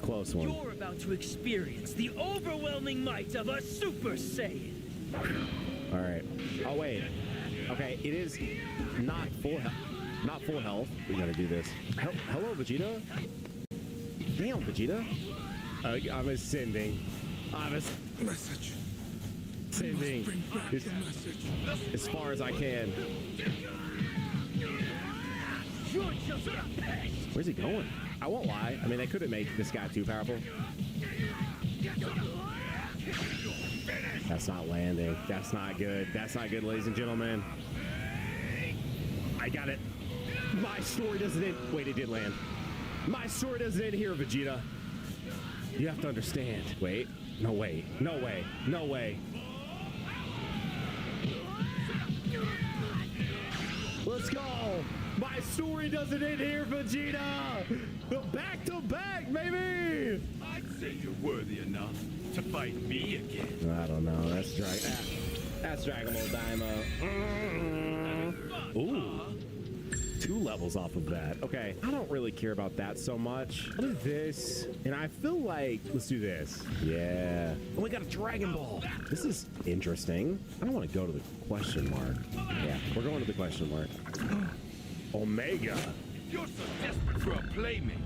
close one. You're about to experience the overwhelming might of a Super Saiyan. All right. Oh wait. Okay, it is not full health. Not full health. We gotta do this. Hello, Vegeta. Damn, Vegeta. I'm ascending. I'm Message. ascending as far as I can. Where's he going? I won't lie. I mean, they couldn't make this guy too powerful. That's not landing. That's not good. That's not good, ladies and gentlemen. I got it. My story doesn't end. Wait, it did land. My story doesn't end here, Vegeta. You have to understand. Wait. No way. No way. No way. Let's go. My story doesn't end here, Vegeta. Back to back, baby. I'd say you're worthy enough to fight me again. I don't know. That's Dragon Ball Daima. Ooh. 2 levels off of that. Okay. I don't really care about that so much. I'll do this. And I feel like, let's do this. Yeah. Oh, we got a Dragon Ball. This is interesting. I don't want to go to the question mark. Yeah, we're going to the question mark. Omega. If you're so desperate for a playmate,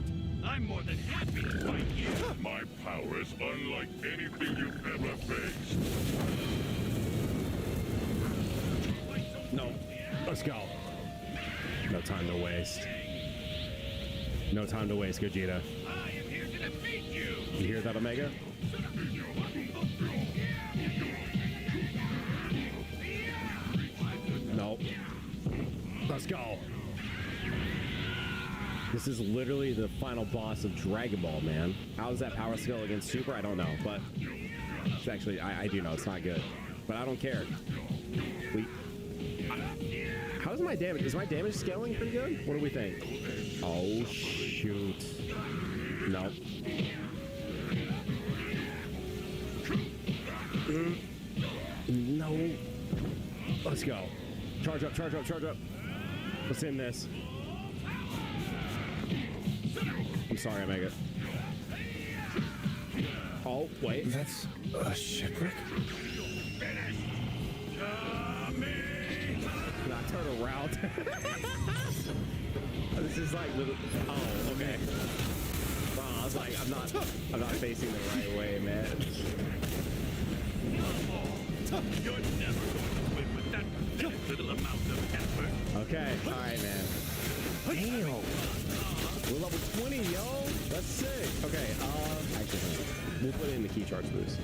I'm more than happy to fight you. My power is unlike anything you've ever faced. No. Let's go. No time to waste. No time to waste, Gogeta. I am here to defeat you. You hear that, Omega? Nope. Let's go. This is literally the final boss of Dragon Ball, man. How's that power skill against Super? I don't know, but it's actually, I do know it's not good, but I don't care. How's my damage? Is my damage scaling pretty good? What do we think? Oh, shoot. Nope. No. Let's go. Charge up, charge up, charge up. Let's end this. I'm sorry, Omega. Oh, wait. That's a shipwreck? Not turn around. This is like little. Oh, okay. Oh, I was like, I'm not facing the right way, man. You're never going to win with that little amount of effort. Okay, all right, man. Damn. We're level 20, yo. That's sick. Okay, actually, we'll put it in the key charge boost.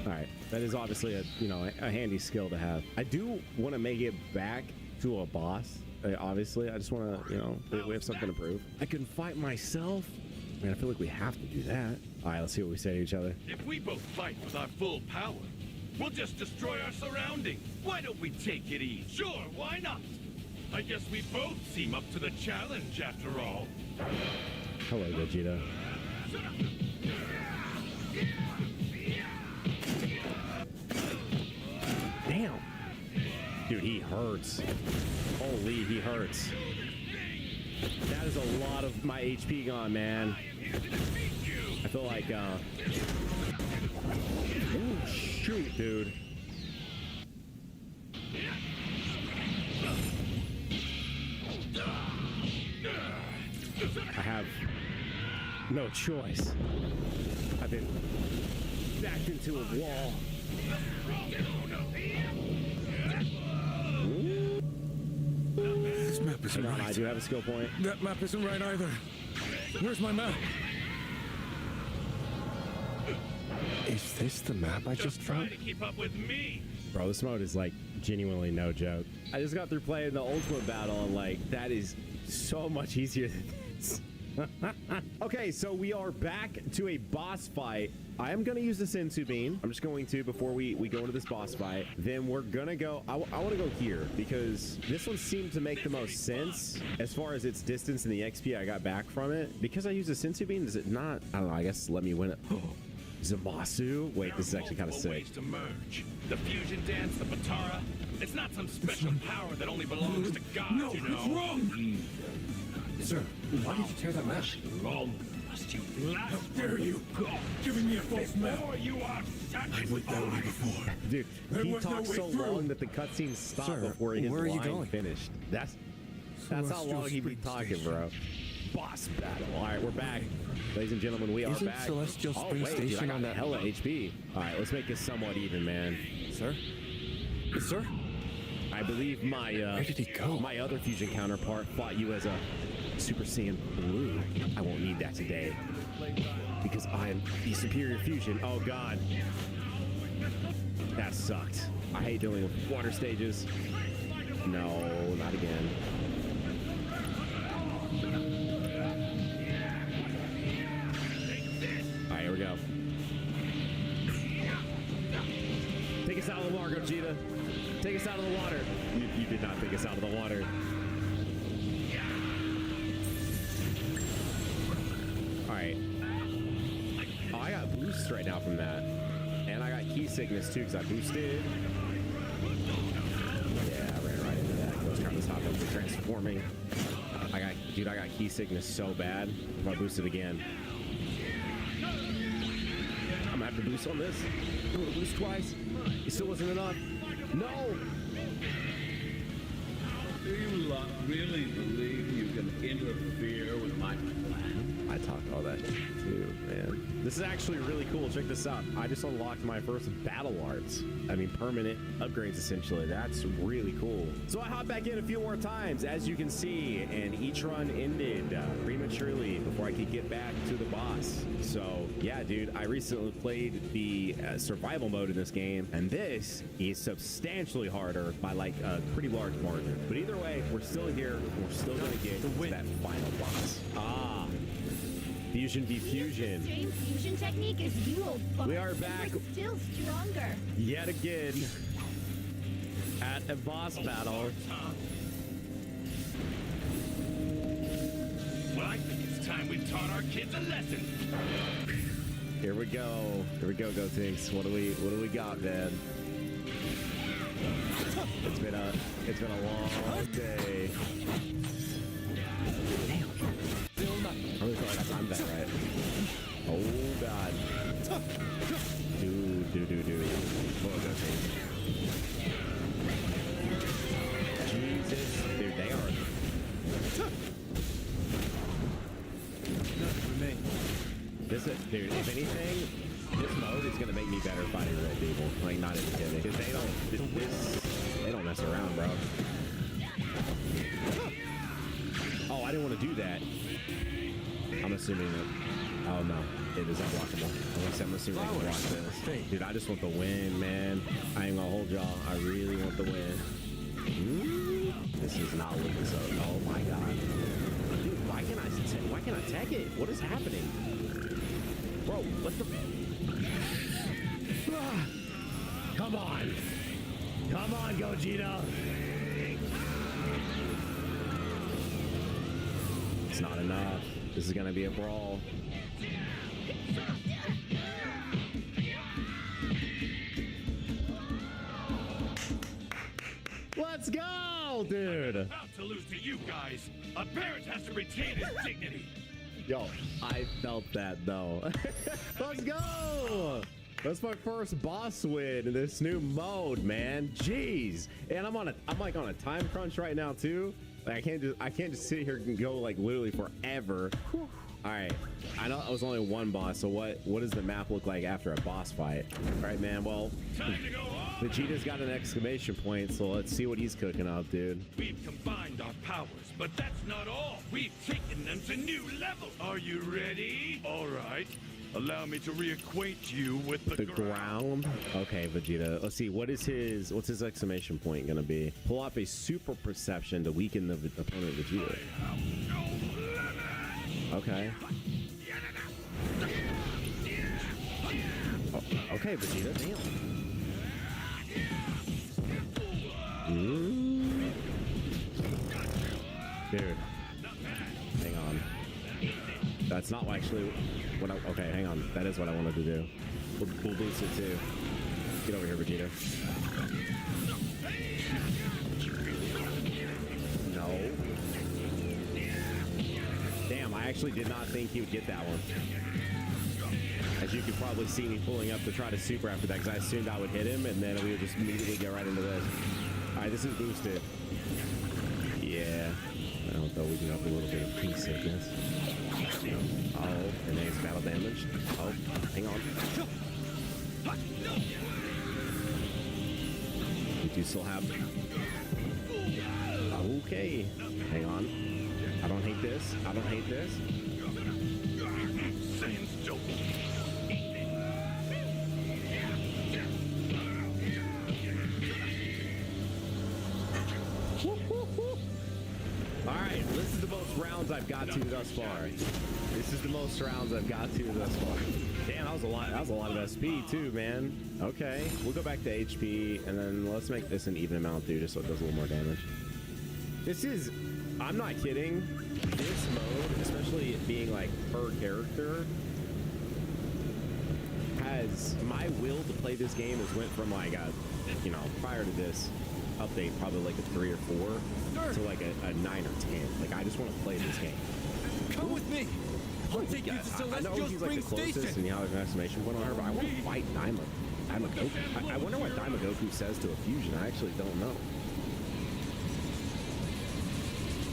All right, that is obviously a handy skill to have. I do want to make it back to a boss. Obviously, I just want to, we have something to prove. I can fight myself. Man, I feel like we have to do that. All right, let's see what we say to each other. If we both fight with our full power, we'll just destroy our surroundings. Why don't we take it easy? Sure, why not? I guess we both seem up to the challenge after all. Hello, Vegeta. Damn. Dude, he hurts. Holy, he hurts. That is a lot of my HP gone, man. I feel like, ooh, shoot, dude. I have no choice. I've been backed into a wall. This map isn't right. I do have a skill point. That map isn't right either. Where's my map? Is this the map I just try found? to keep up with me. Bro, this mode is like genuinely no joke. I just got through playing the Ultimate Battle and like that is so much easier than this. Okay, so we are back to a boss fight. I am going to use the Sensu Bean. I'm just going to, before we go into this boss fight, then we're going to go, I want to go here because this one seemed to make the most sense as far as its distance and the XP I got back from it. Because I use the Sensu Bean, does it not, I don't know, I guess let me win it. Zamasu? Wait, this is actually kind of sick. Ways to merge. The fusion dance, the Batara, it's not some special power that only belongs to God, No, you know? it's wrong! Sir, why did you tear that map? Wrong. Must you blast? How dare you? Giving me a false map. Before you are shut. I went that way before. Dude, There he was no talks way so through. long that the cutscene stopped Sir, before his where are you line going? finished. That's how Celestial long he'd be Spring talking, Station. bro. Boss battle. All right, we're back. Ladies and gentlemen, we are Isn't back. Celestial oh, Spring wait, dude, I Station got on that- hella HP. All right, let's make this somewhat even, man. Sir? Sir? I believe my Where did he go? my other fusion counterpart fought you as a Super Saiyan Blue. I won't need that today because I am the superior fusion. Oh God, that sucked. I hate dealing with water stages. No, not again. All right, here we go. Take us out of the water, Gogeta. Take us out of the water. You did not take us out of the water. All right. Oh, I got boosts right now from that. And I got key sickness too because I boosted. Yeah, I ran right into that. Those kind of top up for transforming. Dude, I got key sickness so bad. If I boost it again. I'm gonna have to boost on this. I'm gonna boost twice. It still wasn't enough. No! Do you lot really believe you can interfere with my plan? I talked all that too, man. This is actually really cool. Check this out. I just unlocked my first battle arts. I mean, permanent upgrades, essentially. That's really cool. So I hopped back in a few more times, as you can see, and each run ended prematurely before I could get back to the boss. So, yeah, dude, I recently played the survival mode in this game, and this is substantially harder by, like, a pretty large margin. But either way, we're still here. We're still going to get to that final boss. Ah. Fusion diffusion. Extreme fusion technique is you, old fuck. We are back. We're still stronger. Yet again at a boss battle. Well, I think it's time we taught our kids a lesson. Here we go. Here we go, Gotenks. What do we got, man? It's been a long day. I'm really glad I timed that right. Oh God. Dude. Oh, Gotenks. Jesus. Dude, they are. This is, dude, if anything, this mode is gonna make me better fighting red people. Like, not even kidding. Because they don't mess around, bro. Oh, I didn't want to do that. I'm assuming that. Oh no, it is unblockable. I'm assuming I can block this. Dude, I just want the win, man. I ain't gonna hold y'all. I really want the win. This is not looking so. Oh my God. Dude, why can't I tech it? What is happening? Bro, what the? Come on. Come on, Gogeta. It's not enough. This is gonna be a brawl. Let's go, dude. About to lose to you guys. A parent has to retain his dignity. Yo, I felt that though. Let's go. That's my first boss win in this new mode, man. Jeez. And I'm like on a time crunch right now too. Like I can't just sit here and go like literally forever. Whew. All right, I know it was only one boss, so what does the map look like after a boss fight? All right, man, well, Time to go on. Vegeta's got an exclamation point, so let's see what he's cooking up, dude. We've combined our powers, but that's not all. We've taken them to new levels. Are you ready? All right. Allow me to reacquaint you with the ground. Okay, Vegeta. Let's see. What's his exclamation point gonna be? Pull off a super perception to weaken the opponent Vegeta. Okay. Oh, okay, Vegeta. Damn. Dude. Hang on. That's not actually what I... Okay, hang on. That is what I wanted to do. We'll boost it too. Get over here, Vegeta. No. Damn, I actually did not think he would get that one. As you could probably see me pulling up to try to super after that, because I assumed I would hit him, and then we would just immediately get right into this. All right, this is boosted. Yeah. I don't know, we can up a little bit of pre-sickness. Oh, and then it's battle damage. Oh, hang on. We do still have... Okay. Hang on. I don't hate this. I don't hate this. Sans dope. All right, this is the most rounds I've got to thus far. This is the most rounds I've got to thus far. Damn, that was a lot. That was a lot of SP too, man. Okay, we'll go back to HP, and then let's make this an even amount, dude, just so it does a little more damage. This is, I'm not kidding. This mode, especially it being like per character, has my will to play this game has went from like a, you know, prior to this update, probably like a 3 or 4 to like a 9 or 10. Like I just want to play this game. Come with me. I'll take you to I know Celestial he's like the Spring closest, Station. and you have an exclamation point on her, but I want to fight Daima Goku. I wonder what Daima Goku says to a fusion. I actually don't know.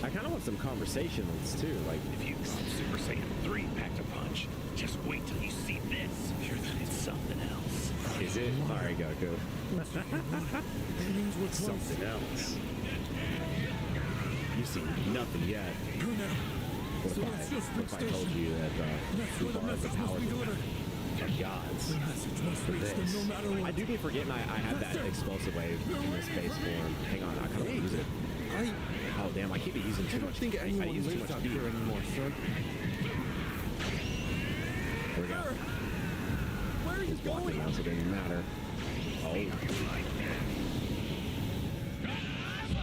I kind of want some conversations too. Like, If you Super Saiyan 3 packed a punch, just wait till you see this. It's something else. is it? All right, Goku. Something else. You see nothing yet. What if I told you that we borrowed the power of gods for this? I do keep forgetting I have that explosive wave in this base form. Hang on, I kind of use it. Oh damn, I keep using too much. I use too much speed anymore, sir. There we go. Where are you He's blocking now, so it doesn't matter. Oh.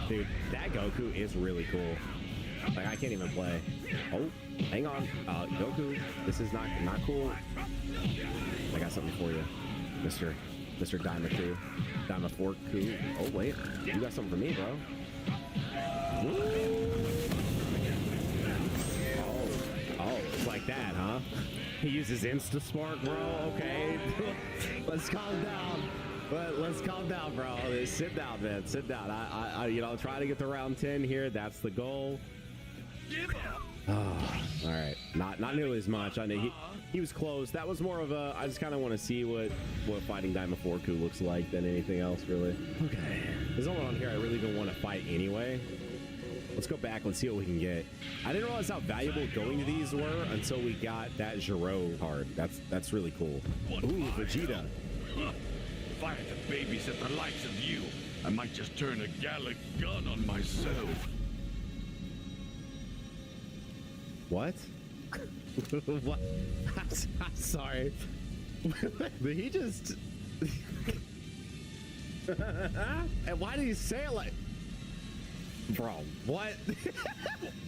Dude, that Goku is really cool. Like, I can't even play. Oh, hang on. Goku, this is not cool. I got something for you, Mr. Daima-Ku. Daima-4-Ku. Oh, wait. You got something for me, bro. Woo. Oh, it's like that, huh? He uses Insta-Spark, bro. Okay. Let's calm down. Let's calm down, bro. Sit down, man. Sit down. I you know, try to get to round 10 here. That's the goal. Oh, all right. Not nearly as much. I know he was close. That was more of a. I just kind of want to see what fighting Daima-4-Ku looks like than anything else, really. Okay. There's no one on here I really don't want to fight anyway. Let's go back. Let's see what we can get. I didn't realize how valuable going to these were until we got that Zero card. That's really cool. Ooh, Vegeta. If I had to babysit the likes of you, I might just turn a Gallic gun on myself. What? What? I'm sorry. Did he just... And why did he say it like... Bro, what?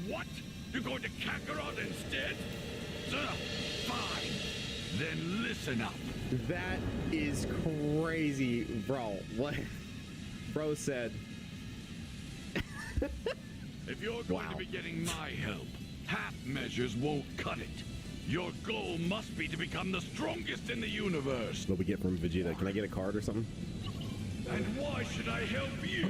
What? You're going to Kakarot instead? Fine. Then listen up. That is crazy, bro. What? Bro said... If you're going to be getting my help, half measures won't cut it. Your goal must be to become the strongest in the universe. What we get from Vegeta? Can I get a card or something? And why should I help you?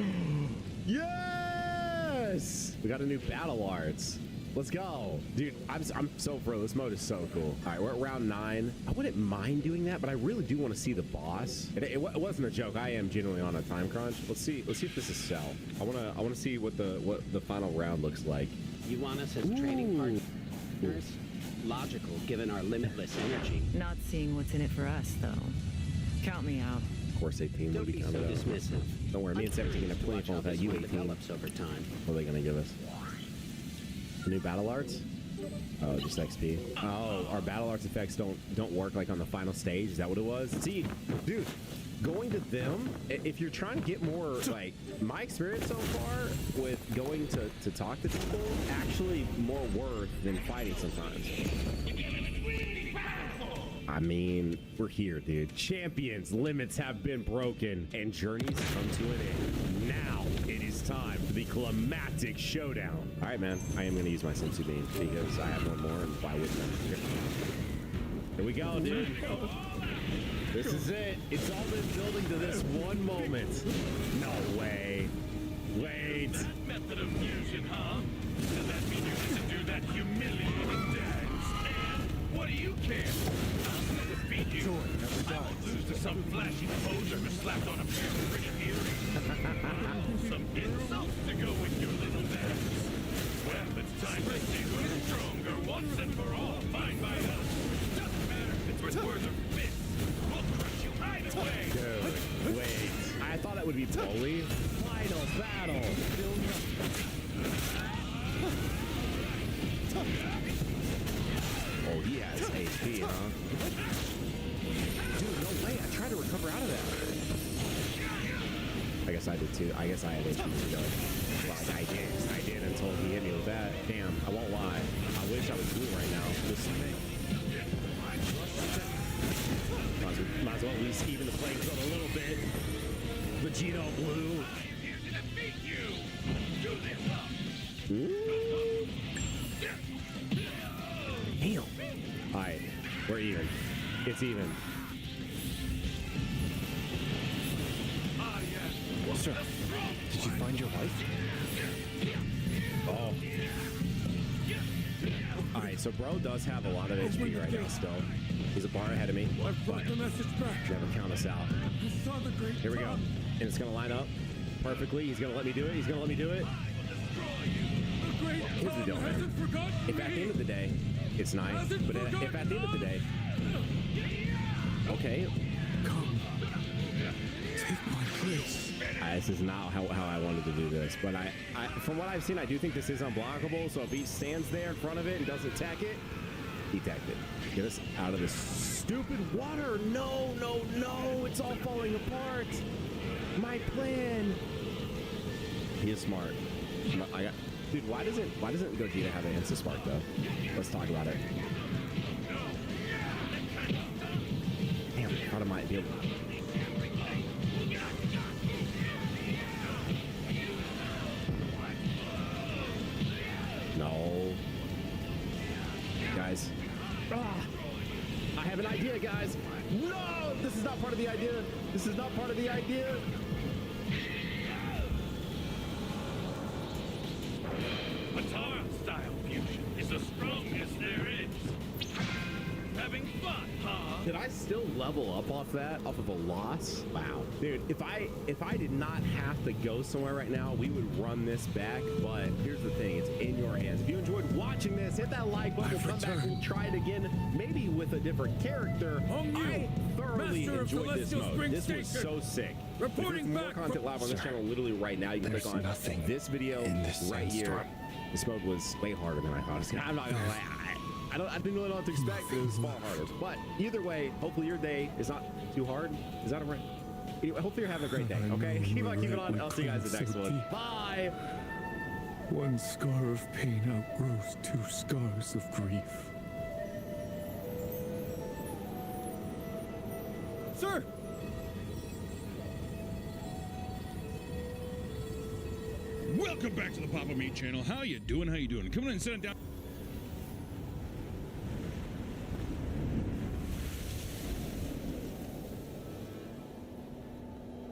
Yes! We got a new battle arts. Let's go. Dude, I'm so pro. This mode is so cool. All right, we're at round 9. I wouldn't mind doing that, but I really do want to see the boss. It wasn't a joke. I am genuinely on a time crunch. Let's see if this is Cell. I want to see what the final round looks like. You want us as training partners? Logical, given our limitless energy. Not seeing what's in it for us, though. Count me out. Of course, 18 will Don't be be so coming out. dismissive. Don't worry, me and 17 can have plenty of fun with that. You 18. Develops over time. What are they gonna give us? New battle arts? Oh, just XP. Oh, our battle arts effects don't work like on the final stage. Is that what it was? See, dude, going to them, if you're trying to get more, like, my experience so far with going to talk to people, actually more worth than fighting sometimes. I mean, we're here, dude. Champions, limits have been broken, and journeys come to an end. Now, it is time for the climactic showdown. All right, man. I am going to use my sensu beam because I have one more, and why wouldn't I? Here we go, dude. This is it. It's all been building to this one moment. No way. Wait. That method of fusion, huh? Does that mean you get to do that humiliating dance? And what do you care? I'll defeat you. I will lose to some flashy poser who slapped on a pair of pretty earrings. Some insults to go with your little dance. Well, it's time to see who's stronger once and for all. Fine by us. Doesn't matter if it's with words or fists. We'll crush you either way. Dude, wait. I thought that would be Polly. Final battle. Oh, he has HP, huh? Dude, no way. I tried to recover out of that. I guess I did too. I guess I had HP too, though. Well, I did until he hit me with that. Damn, I won't lie. I wish I was blue right now. Just might as well at least even the playing field a little bit. Vegeta blue. Damn. All right, we're even. It's even. Sir, did you find your wife? Oh. All right, so bro does have a lot of HP right now still. He's a bar ahead of me. I've brought the message back. Never count us out. I saw the great Here we go. And it's going to line up perfectly. He's going to let me do it. He's going to let me do it. The great Here's the deal, man. hasn't forgotten If at the end of the day, it's nice. But if at the end of the day, okay. Come. Take my place. This is not how I wanted to do this. But I, from what I've seen, I do think this is unblockable. So if he stands there in front of it and doesn't attack it, he tagged it. Get us out of this stupid water. No, no, no. It's all falling apart. My plan. He is smart. Dude, why doesn't Gogeta have an Insta Spark though? Let's talk about it. Damn, I thought I might be able to. No. Guys. I have an idea, guys. No, this is not part of the idea. This is not part of the idea. Style fusion is the strongest there is. Having fun, huh? Did I still level up off that? Off of a loss? Wow. Dude, if I did not have to go somewhere right now, we would run this back. But here's the thing, it's in your hands. If you enjoyed watching this, hit that like button. We'll come back and try it again, maybe with a different character. I thoroughly enjoyed this mode. This was so sick. Reporting more back content live on this channel literally right now. You can click on this video right here. This mode was way harder than I thought it was gonna. I'm not gonna lie. I didn't really know what to expect. It was far harder. But either way, hopefully your day is not too hard. Is that all right? Anyway, hopefully you're having a great day. Okay, keep on. I'll see you guys in the next one. Bye. One scar of pain outgrows 2 scars of grief. Sir! Welcome back to the Papa Meat channel. How you doing? How you doing? Come on and sit down.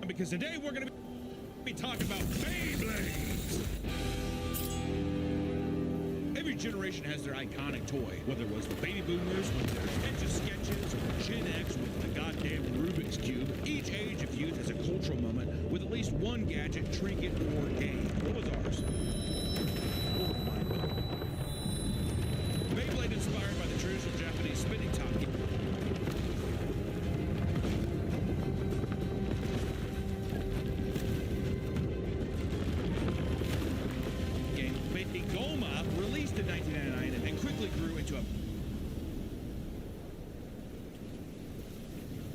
Because today we're going to be talking about Beyblades. Every generation has their iconic toy, whether it was the baby boomers with their Etch-a-Sketches or Gen X with the goddamn Rubik's Cube. Each age of youth has a cultural moment with at least one gadget, trinket, or game. What was ours? Beyblade inspired by the traditional Japanese spinning top game. Goma released in 1999 and quickly grew into a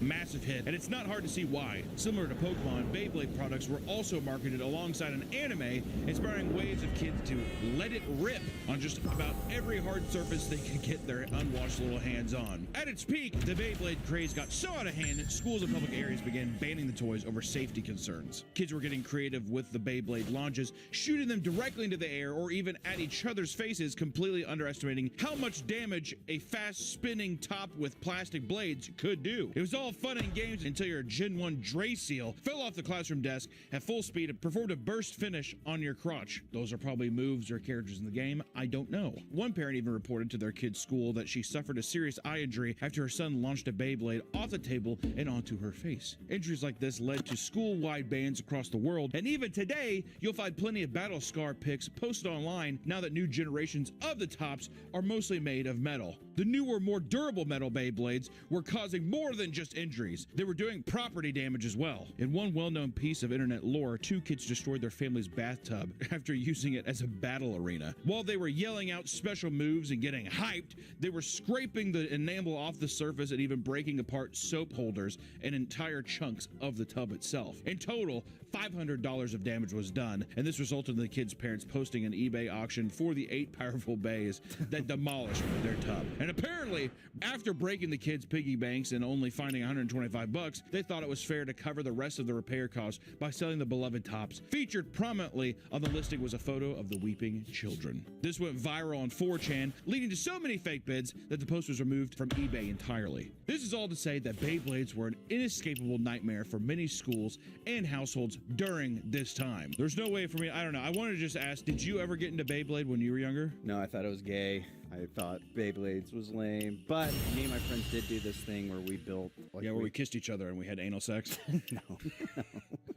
massive hit, and it's not hard to see why. Similar to Pokemon, Beyblade products were also marketed alongside an anime, inspiring waves of kids to let it rip on just about every hard surface they could get their unwashed little hands on. At its peak, the Beyblade craze got so out of hand that schools and public areas began banning the toys over safety concerns. Kids were getting creative with the Beyblade launches, shooting them directly into the air or even at each other's faces, completely underestimating how much damage a fast spinning top with plastic blades could do. It was all fun and games until your Gen 1 Dre Seal fell off the classroom desk at full speed and performed a burst finish on your crotch. Those are probably moves or characters in the game, I don't know. One parent even reported to their kid's school that she suffered a serious eye injury after her son launched a Beyblade off the table and onto her face. Injuries like this led to school-wide bans across the world, and even today, you'll find plenty of battle scar pics posted online now that new generations of the tops are mostly made of metal. The newer, more durable metal Beyblades were causing more than just injuries. They were doing property damage as well. In one well-known piece of internet lore, 2 kids destroyed their family's bathtub after using it as a battle arena. While they were yelling out special moves and getting hyped, they were scraping the enamel off the surface and even breaking apart soap holders and entire chunks of the tub itself. In total, $500 of damage was done, and this resulted in the kids' parents posting an eBay auction for the 8 powerful bays that demolished their tub. And apparently, after breaking the kids' piggy banks and only finding $125, they thought it was fair to cover the rest of the repair costs by selling the beloved tops. Featured prominently on the listing was a photo of the weeping children. This went viral on 4chan, leading to so many fake bids that the post was removed from eBay entirely. This is all to say that Beyblades were an inescapable nightmare for many schools and households during this time. There's no way for me, I don't know, I wanted to just ask, did you ever get into Beyblade when you were younger? No, I thought it was gay. I thought Beyblades was lame, but me and my friends did do this thing where we built like where we kissed each other and we had anal sex. No.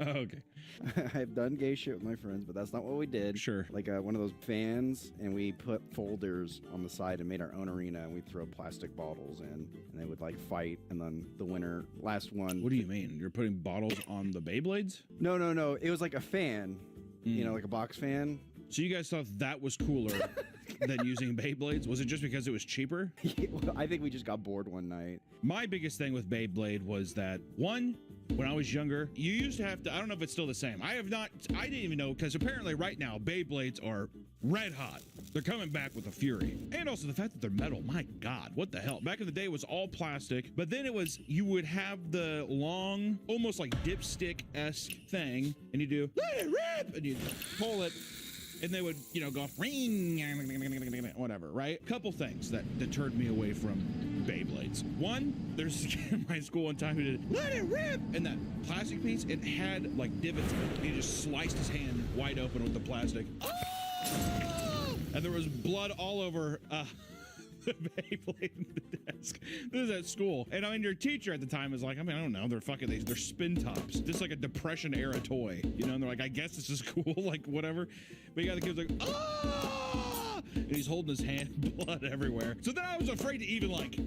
Oh, okay. I've done gay shit with my friends, but that's not what we did. Sure. Like one of those fans, and we put folders on the side and made our own arena, and we'd throw plastic bottles in, and they would like fight, and then the winner, last one. What do you mean? You're putting bottles on the Beyblades? No. It was like a fan, you know, like a box fan. So you guys thought that was cooler than using Beyblades? Was it just because it was cheaper? I think we just got bored one night. My biggest thing with Beyblade was that, one, when I was younger, you used to have to, I don't know if it's still the same. I didn't even know, because apparently right now, Beyblades are red hot. They're coming back with a fury. And also the fact that they're metal, my God, what the hell? Back in the day, it was all plastic, but then it was, you would have the long, almost like dipstick-esque thing, and you do, let it rip, and you pull it, and they would, you know, go ring, whatever, right? Couple things that deterred me away from Beyblades. One, there's a kid in my school one time who did, let it rip! And that plastic piece, it had like divots in it. He just sliced his hand wide open with the plastic. Oh! And there was blood all over the Beyblade in the desk. This is at school. And I mean, your teacher at the time is like, I mean, I don't know, they're spin tops. This is like a Depression era toy, you know, and they're like, I guess this is cool, like whatever. But you got the kids like, ah! And he's holding his hand, blood everywhere. So then I was afraid to even like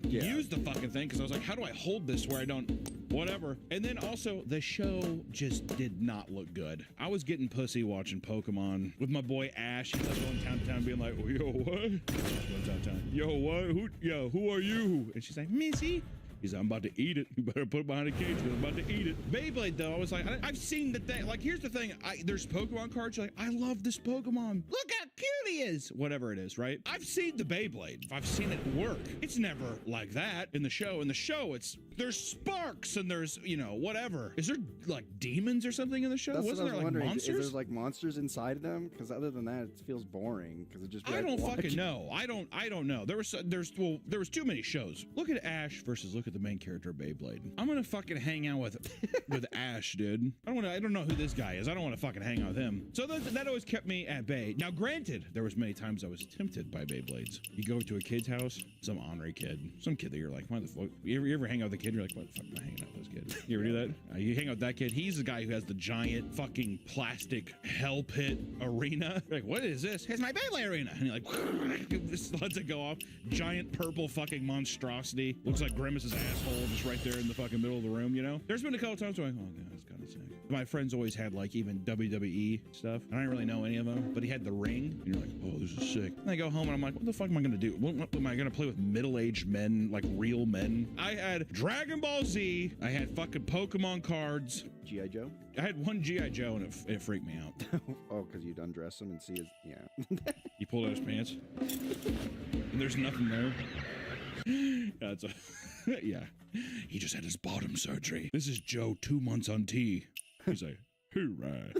use the fucking thing, because I was like, how do I hold this where I don't, whatever. And then also the show just did not look good. I was getting pussy watching Pokemon with my boy Ash. He was going town to town being like, yo, what? Going town to town. Yo, what? Who are you? And she's like, Missy. He's like, I'm about to eat it. You better put it behind a cage because I'm about to eat it. Beyblade, though, I was like, I've seen the thing. Like, here's the thing. There's Pokemon cards. You're like, I love this Pokemon. Look how cute he is. Whatever it is, right? I've seen the Beyblade. I've seen it work. It's never like that in the show. In the show, there's sparks and there's, you know, whatever. Is there, like, demons or something in the show? That's Wasn't what I was there, wondering. like, monsters? Is there, like, monsters inside them? Because other than that, it feels boring. Because it just. I don't fucking know. I don't know. There was too many shows. Look at Ash versus look at the main character of Beyblade. I'm gonna fucking hang out with Ash, dude. I don't know who this guy is. I don't want to fucking hang out with him. So that always kept me at bay. Now, granted, there was many times I was tempted by Beyblades. You go to a kid's house, some ornery kid, some kid that you're like, why the fuck? You ever hang out with a kid? You're like, what the fuck am I hanging out with this kid? You ever do that? You hang out with that kid. He's the guy who has the giant fucking plastic hell pit arena. You're like, what is this? It's my Beyblade arena. And you're like, just lets it go off. Giant purple fucking monstrosity. Looks like Grimace's asshole just right there in the fucking middle of the room, you know? There's been a couple times where I'm like, oh, yeah, that's kind of sick. My friends always had, like, even WWE stuff. I don't really know any of them, but he had the ring. And you're like, oh, this is sick. And I go home and I'm like, what the fuck am I going to do? What am I going to play with middle-aged men, like real men? I had Dragon Ball Z. I had fucking Pokemon cards. G.I. Joe? I had one G.I. Joe and it freaked me out. Oh, because you'd undress him and see his, yeah. He pulled out his pants. And there's nothing there. Yeah, it's a, yeah. He just had his bottom surgery. This is Joe 2 months on T. He's like, hoorah.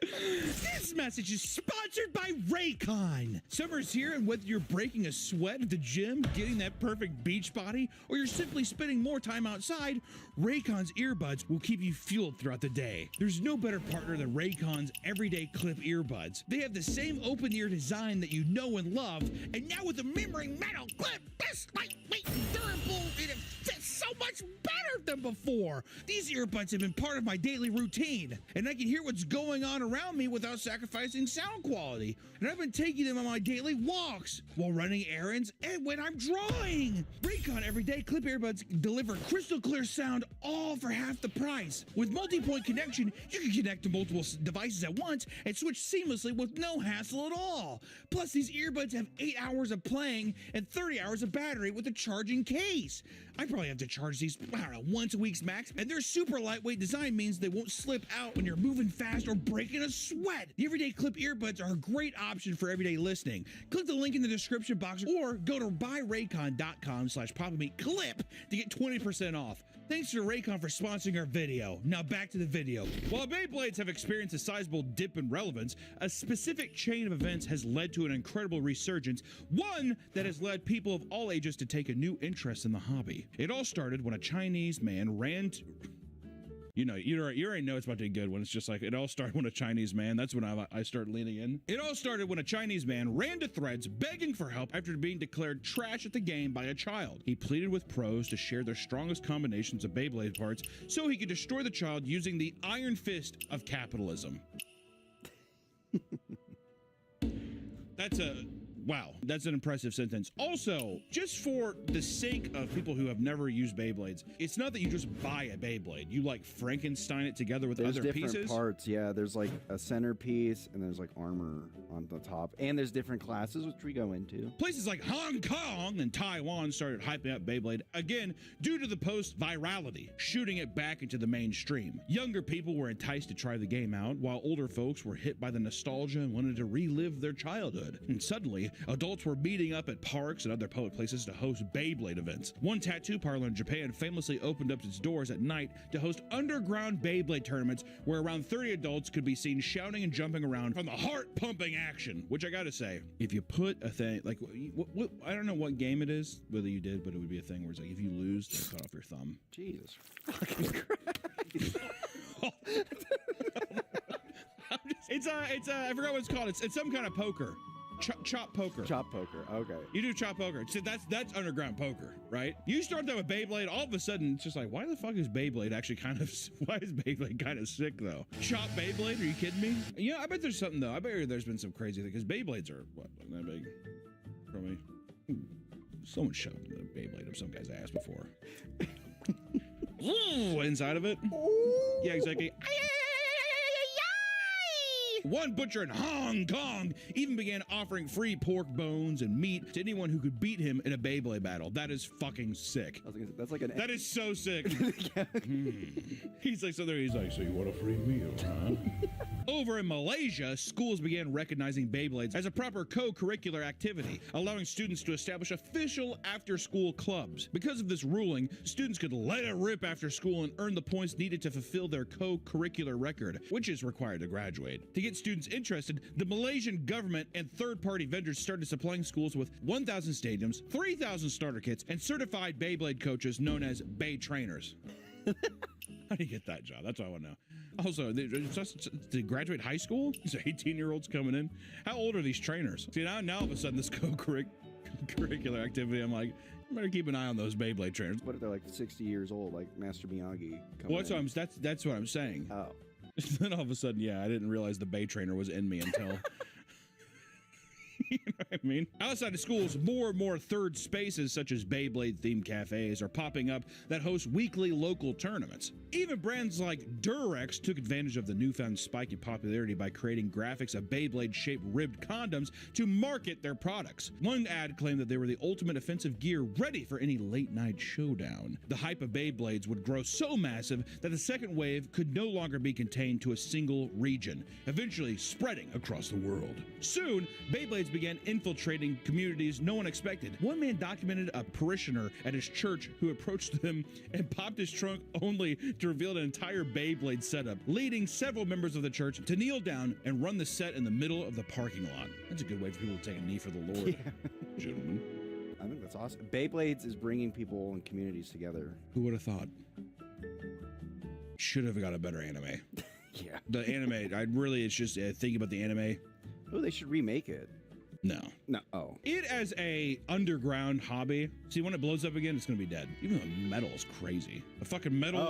This message is sponsored by Raycon. Summer's here, and whether you're breaking a sweat at the gym, getting that perfect beach body, or you're simply spending more time outside, Raycon's earbuds will keep you fueled throughout the day. There's no better partner than Raycon's everyday clip earbuds. They have the same open ear design that you know and love, and now with a membrane metal clip, this lightweight, durable, and it fits so much better than before. These earbuds have been part of my daily routine, and I can hear what's going on around me without sacrificing sound quality. And I've been taking them on my daily walks, while running errands, and when I'm drawing. Raycon everyday clip earbuds deliver crystal clear sound all for half the price. With multi-point connection, you can connect to multiple devices at once and switch seamlessly with no hassle at all. Plus, these earbuds have 8 hours of playing and 30 hours of battery with a charging case. I probably have to charge these, I don't know, once a week's max, and their super lightweight design means they won't slip out when you're moving fast or breaking a sweat. The everyday clip earbuds are a great option for everyday listening. Click the link in the description box or go to buyraycon.com/popmeatclip to get 20% off. Thanks to Raycon for sponsoring our video. Now back to the video. While Beyblades have experienced a sizable dip in relevance, a specific chain of events has led to an incredible resurgence, one that has led people of all ages to take a new interest in the hobby. It all started when a Chinese man ran to... You already know it's about to be good when it's just like, it all started when a Chinese man, that's when I start leaning in. It all started when a Chinese man ran to Threads begging for help after being declared trash at the game by a child. He pleaded with pros to share their strongest combinations of Beyblade parts so he could destroy the child using the iron fist of capitalism. Wow, that's an impressive sentence. Also, just for the sake of people who have never used Beyblades, it's not that you just buy a Beyblade. You like Frankenstein it together with there's other different pieces. Parts, yeah. There's like a centerpiece and there's like armor on the top. And there's different classes, which we go into. Places like Hong Kong and Taiwan started hyping up Beyblade, again, due to the post-virality, shooting it back into the mainstream. Younger people were enticed to try the game out, while older folks were hit by the nostalgia and wanted to relive their childhood. And suddenly, adults were meeting up at parks and other public places to host Beyblade events. One tattoo parlor in Japan famously opened up its doors at night to host underground Beyblade tournaments where around 30 adults could be seen shouting and jumping around from the heart-pumping action, which I gotta say, if you put a thing, like, I don't know what game it is, whether you did, but it would be a thing where it's like, if you lose, they'll cut off your thumb. Jesus fucking Christ. I forgot what it's called. It's some kind of poker. Chop poker. Chop poker, okay. You do chop poker. So that's underground poker, right? You start that with Beyblade, all of a sudden it's just like, why the fuck is Beyblade actually why is Beyblade kind of sick though? Chop Beyblade? Are you kidding me? Yeah, I bet there's something though. I bet there's been some crazy thing because Beyblades are what, that big? Probably. Someone shoved a Beyblade up some guy's ass before. Ooh, inside of it. Yeah, exactly. One butcher in Hong Kong even began offering free pork bones and meat to anyone who could beat him in a Beyblade battle. That is fucking sick. That's like an... That is so sick. He's like, so you want a free meal, huh? Over in Malaysia, schools began recognizing Beyblades as a proper co-curricular activity, allowing students to establish official after-school clubs. Because of this ruling, students could let it rip after school and earn the points needed to fulfill their co-curricular record, which is required to graduate. To get students interested, the Malaysian government and third-party vendors started supplying schools with 1,000 stadiums, 3,000 starter kits, and certified Beyblade coaches known as Bay trainers. How do you get that job? That's what I want to know. Also, to graduate high school? These are 18-year-olds coming in. How old are these trainers? See, now all of a sudden, this co-curricular activity, I'm like, you better keep an eye on those Beyblade trainers. What if they're like 60 years old, like Master Miyagi? Well, that's what I'm saying. Oh. Then all of a sudden, yeah, I didn't realize the Bay trainer was in me until You know what I mean? Outside of schools, more and more third spaces such as Beyblade-themed cafes are popping up that host weekly local tournaments. Even brands like Durex took advantage of the newfound spike in popularity by creating graphics of Beyblade-shaped ribbed condoms to market their products. One ad claimed that they were the ultimate offensive gear ready for any late-night showdown. The hype of Beyblades would grow so massive that the second wave could no longer be contained to a single region, eventually spreading across the world. Soon, Beyblades began infiltrating communities no one expected. One man documented a parishioner at his church who approached them and popped his trunk only to reveal an entire Beyblade setup, leading several members of the church to kneel down and run the set in the middle of the parking lot. That's a good way for people to take a knee for the Lord. Yeah. Gentlemen. I think that's awesome. Beyblades is bringing people and communities together. Who would have thought? Should have got a better anime. Yeah. The anime, it's just thinking about the anime. Oh, they should remake it. No. No. Oh. It as a underground hobby. See, when it blows up again, it's going to be dead. Even though metal is crazy. A fucking metal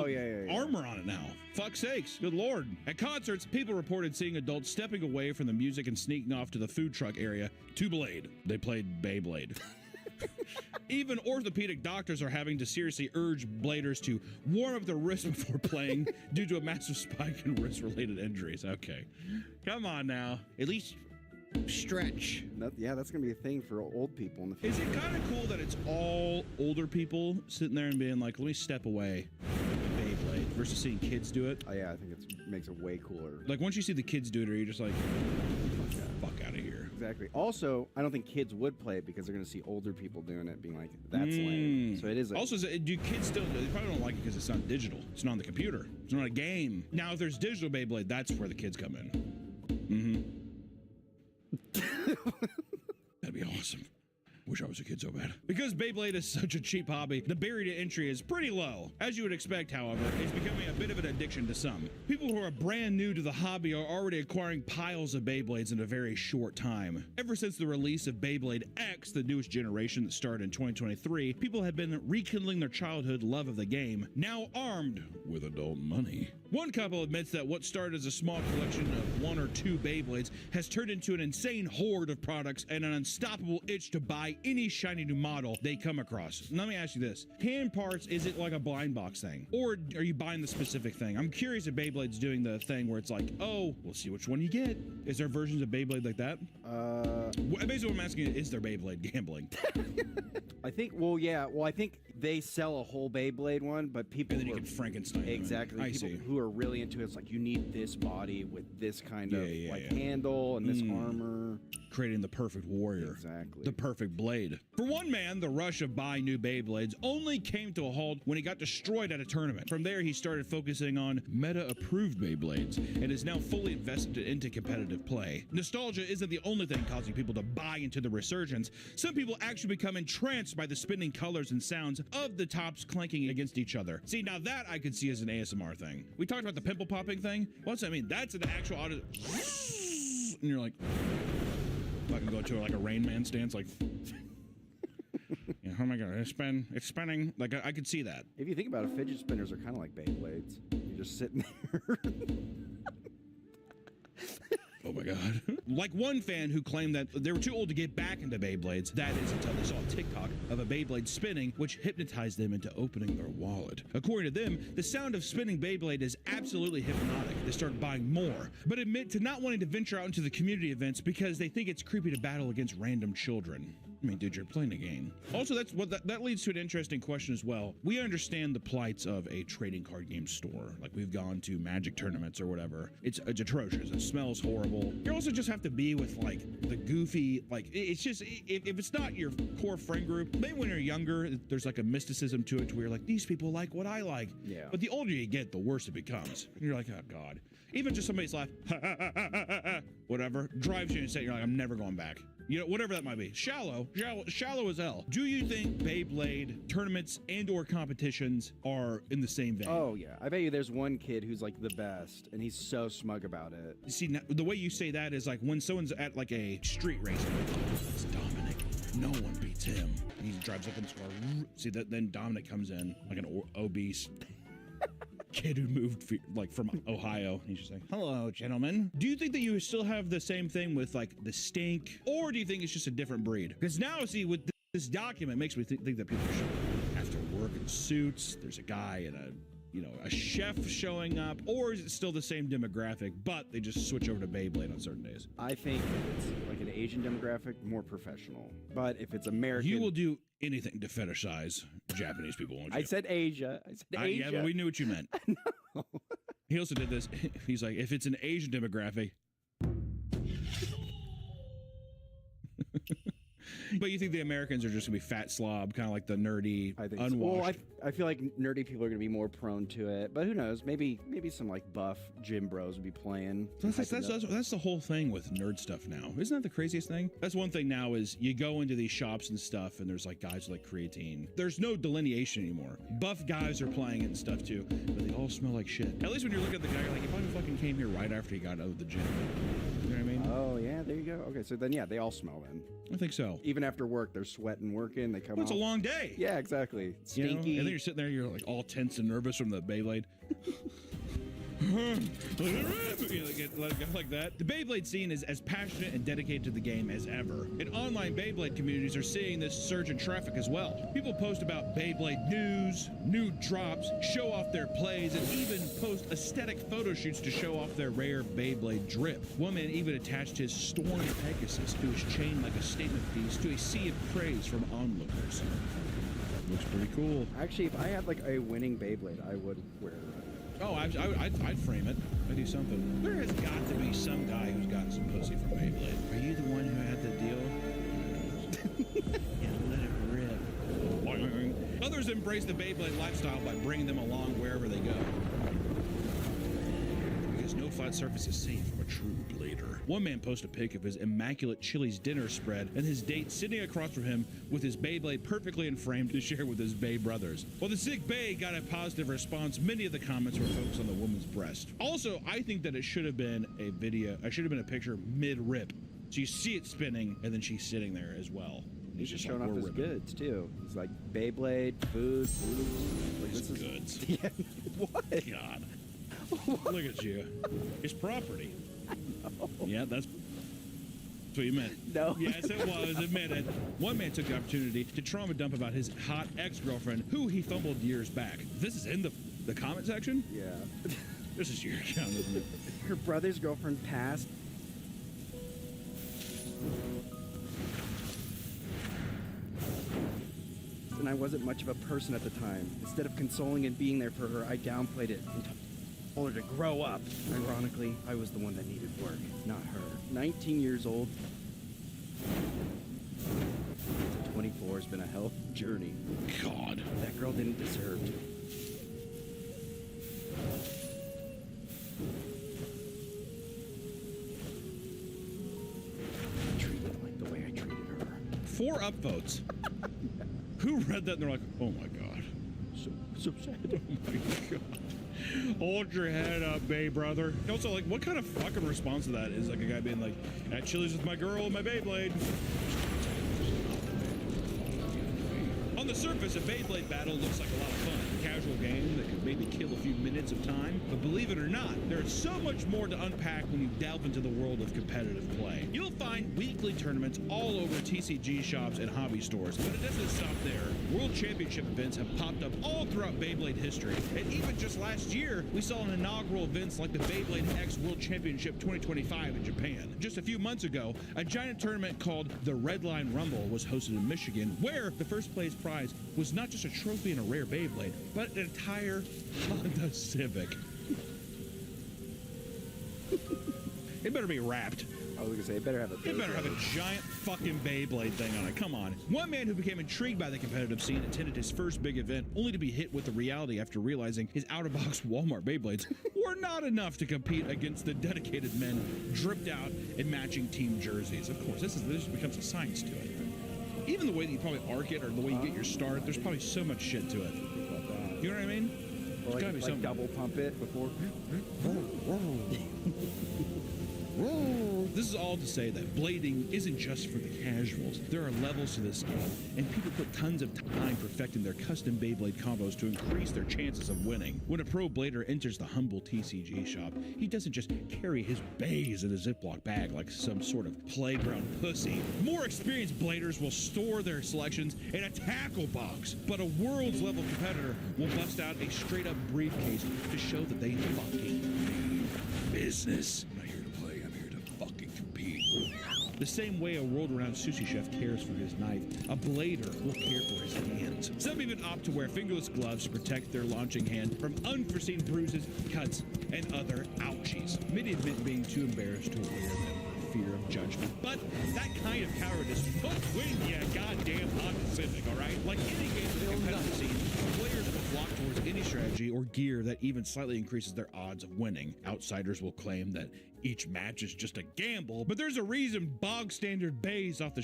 armor on it now. Fuck's sakes. Good Lord. At concerts, people reported seeing adults stepping away from the music and sneaking off to the food truck area to Blade. They played Beyblade. Even orthopedic doctors are having to seriously urge bladers to warm up their wrists before playing due to a massive spike in wrist-related injuries. Okay. Come on now. At least stretch. That's going to be a thing for old people in the future. Is it kind of cool that it's all older people sitting there and being like, let me step away from Beyblade versus seeing kids do it? Oh, yeah, I think it makes it way cooler. Like, once you see the kids do it, you're just like, fuck out of here. Exactly. Also, I don't think kids would play it because they're going to see older people doing it, being like, that's lame. So it is. Also, do kids still? They probably don't like it because it's not digital. It's not on the computer. It's not a game. Now, if there's digital Beyblade, that's where the kids come in. That'd be awesome. Wish I was a kid so bad. Because Beyblade is such a cheap hobby, the barrier to entry is pretty low. As you would expect, however, it's becoming a bit of an addiction to some. People who are brand new to the hobby are already acquiring piles of Beyblades in a very short time. Ever since the release of Beyblade X, the newest generation that started in 2023, people have been rekindling their childhood love of the game, now armed with adult money. One couple admits that what started as a small collection of 1 or 2 Beyblades has turned into an insane horde of products and an unstoppable itch to buy any shiny new model they come across. Let me ask you this. Hand parts, is it like a blind box thing? Or are you buying the specific thing? I'm curious if Beyblade's doing the thing where it's like, oh, we'll see which one you get. Is there versions of Beyblade like that? Basically what I'm asking is there Beyblade gambling? I think, I think they sell a whole Beyblade one, but people and then you can Frankenstein. Exactly. I people see. who are really into it, it's like, you need this body with this kind of handle and this armor. Creating the perfect warrior. Exactly. The perfect blade. For one man, the rush of buying new Beyblades only came to a halt when he got destroyed at a tournament. From there, he started focusing on meta-approved Beyblades and is now fully invested into competitive play. Nostalgia isn't the only thing causing people to buy into the resurgence. Some people actually become entranced by the spinning colors and sounds of the tops clanking against each other. See, now that I could see as an ASMR thing. We talked about the pimple popping thing. What's that mean? That's an actual audio. And you're like, I can go to like a Rain Man stance, like, oh my god, it's spinning. Like I could see that. If you think about it, fidget spinners are kind of like Beyblades. You're just sitting there. Oh my god. Like one fan who claimed that they were too old to get back into Beyblades. That is until they saw a TikTok of a Beyblade spinning, which hypnotized them into opening their wallet. According to them, the sound of spinning Beyblade is absolutely hypnotic. They start buying more, but admit to not wanting to venture out into the community events because they think it's creepy to battle against random children. I mean, dude, you're playing a game. Also, that leads to an interesting question as well. We understand the plights of a trading card game store. Like, we've gone to Magic tournaments or whatever. It's atrocious. It smells horrible. You also just have to be with, like, the goofy, like, it's just, if it's not your core friend group, maybe when you're younger, there's like a mysticism to it to where you're like, these people like what I like. Yeah. But the older you get, the worse it becomes. And you're like, oh, God. Even just somebody's laugh, whatever, drives you insane. You're like, I'm never going back. You know, whatever that might be. Shallow as hell. Do you think Beyblade tournaments and or competitions are in the same vein? Oh, yeah. I bet you there's one kid who's like the best, and he's so smug about it. You see, now, the way you say that is like when someone's at like a street race, it's Dominic. No one beats him. And he drives up in his car. See, then Dominic comes in like an obese kid who moved like from Ohio. He's just like, hello, gentlemen. Do you think that you still have the same thing with like the stink, or do you think it's just a different breed? Because now, see, with this document makes me think that people have to work in suits. There's a guy in a chef showing up, or is it still the same demographic, but they just switch over to Beyblade on certain days? I think if it's like an Asian demographic, more professional. But if it's American, You will do anything to fetishize Japanese people, won't you? I said Asia. I said Asia. Yeah, but we knew what you meant. No. He also did this. He's like, if it's an Asian demographic. But you think the Americans are just gonna be fat slob, kind of like the nerdy, I think so. unwashed? Well, I feel like nerdy people are going to be more prone to it, but who knows? Maybe some like buff gym bros would be playing. That's the whole thing with nerd stuff now. Isn't that the craziest thing? That's one thing now is you go into these shops and stuff, and there's like guys like creatine. There's no delineation anymore. Buff guys are playing it and stuff too, but they all smell like shit. At least when you're looking at the guy, you're like, he probably fucking came here right after he got out of the gym. You know what I mean? Oh yeah, there you go. Okay, so then yeah, they all smell then. I think so. Even after work, they're sweating, working. They come. Well, it's a off. long day. Yeah, exactly. You know? Stinky. And then you're sitting there, you're like all tense and nervous from the Beyblade. like that. The Beyblade scene is as passionate and dedicated to the game as ever. And online Beyblade communities are seeing this surge in traffic as well. People post about Beyblade news, new drops, show off their plays, and even post aesthetic photo shoots to show off their rare Beyblade drip. One man even attached his Storm Pegasus to his chain like a statement piece to a sea of praise from onlookers. Looks pretty cool. Actually, if I had like a winning Beyblade, I would wear it. Oh, I'd frame it. I'd do something. There has got to be some guy who's gotten some pussy from Beyblade. Are you the one who had the deal? Yeah, let it rip. Others embrace the Beyblade lifestyle by bringing them along wherever they go. Because no flat surface is safe from a true blader. One man posted a pic of his immaculate Chili's dinner spread and his date sitting across from him with his Beyblade perfectly framed to share with his Bay brothers. While the sick Bay got a positive response, many of the comments were focused on the woman's breast. Also, I think that it should have been a video, it should have been a picture mid-rip. So you see it spinning and then she's sitting there as well. He's just showing off his goods too. He's like Beyblade, food. Like, this is goods. Yeah. What? God. Look at you. It's property. Yeah, that's what you meant. No. Yes, it was. Admit it. One man took the opportunity to trauma dump about his hot ex-girlfriend, who he fumbled years back. This is in the comment section? Yeah. This is your account, isn't it? Her brother's girlfriend passed. And I wasn't much of a person at the time. Instead of consoling and being there for her, I downplayed it and told her to grow up. Ironically, I was the one that needed work, not her. 19 years old. 24 has been a hell of a journey. God. That girl didn't deserve to. Treat her like the way I treated her. 4 upvotes. Who read that and they're like, oh my God. So sad. Oh my God. Hold your head up, Bay brother. Also, like, what kind of fucking response to that is like a guy being like, at Chili's with my girl and my Beyblade? On the surface, a Beyblade battle looks like a lot of fun. A casual game that could maybe kill a few minutes of time. But believe it or not, there's so much more to unpack when you delve into the world of competitive play. You'll find weekly tournaments all over TCG shops and hobby stores. But it doesn't stop there. World Championship events have popped up all throughout Beyblade history. And even just last year, we saw an inaugural events like the Beyblade X World Championship 2025 in Japan. Just a few months ago, a giant tournament called the Red Line Rumble was hosted in Michigan, where the first place prize was not just a trophy and a rare Beyblade, but an entire Honda Civic. It better be wrapped. I was gonna say, it better have a It better have a giant fucking Beyblade thing on it. Come on. One man who became intrigued by the competitive scene attended his first big event, only to be hit with the reality after realizing his out-of-box Walmart Beyblades were not enough to compete against the dedicated men dripped out in matching team jerseys. Of course, this becomes a science to it. Even the way that you probably arc it or the way you get your start, there's probably so much shit to it. You know what I mean? Or like double pump it before. This is all to say that blading isn't just for the casuals. There are levels to this game, and people put tons of time perfecting their custom Beyblade combos to increase their chances of winning. When a pro blader enters the humble TCG shop, he doesn't just carry his bays in a Ziploc bag like some sort of playground pussy. More experienced bladers will store their selections in a tackle box, but a world's level competitor will bust out a straight up briefcase to show that they fucking mean business. I'm not here to play, I'm here to fucking compete. The same way a world-renowned sushi chef cares for his knife, a blader will care for his hands. Some even opt to wear fingerless gloves to protect their launching hand from unforeseen bruises, cuts, and other ouchies. Many admit being too embarrassed to wear them for fear of judgment. But that kind of cowardice won't win you a goddamn Honda Civic, alright? Like any game in the competitive scene, players will flock towards any strategy or gear that even slightly increases their odds of winning. Outsiders will claim that each match is just a gamble, but there's a reason bog standard bays off the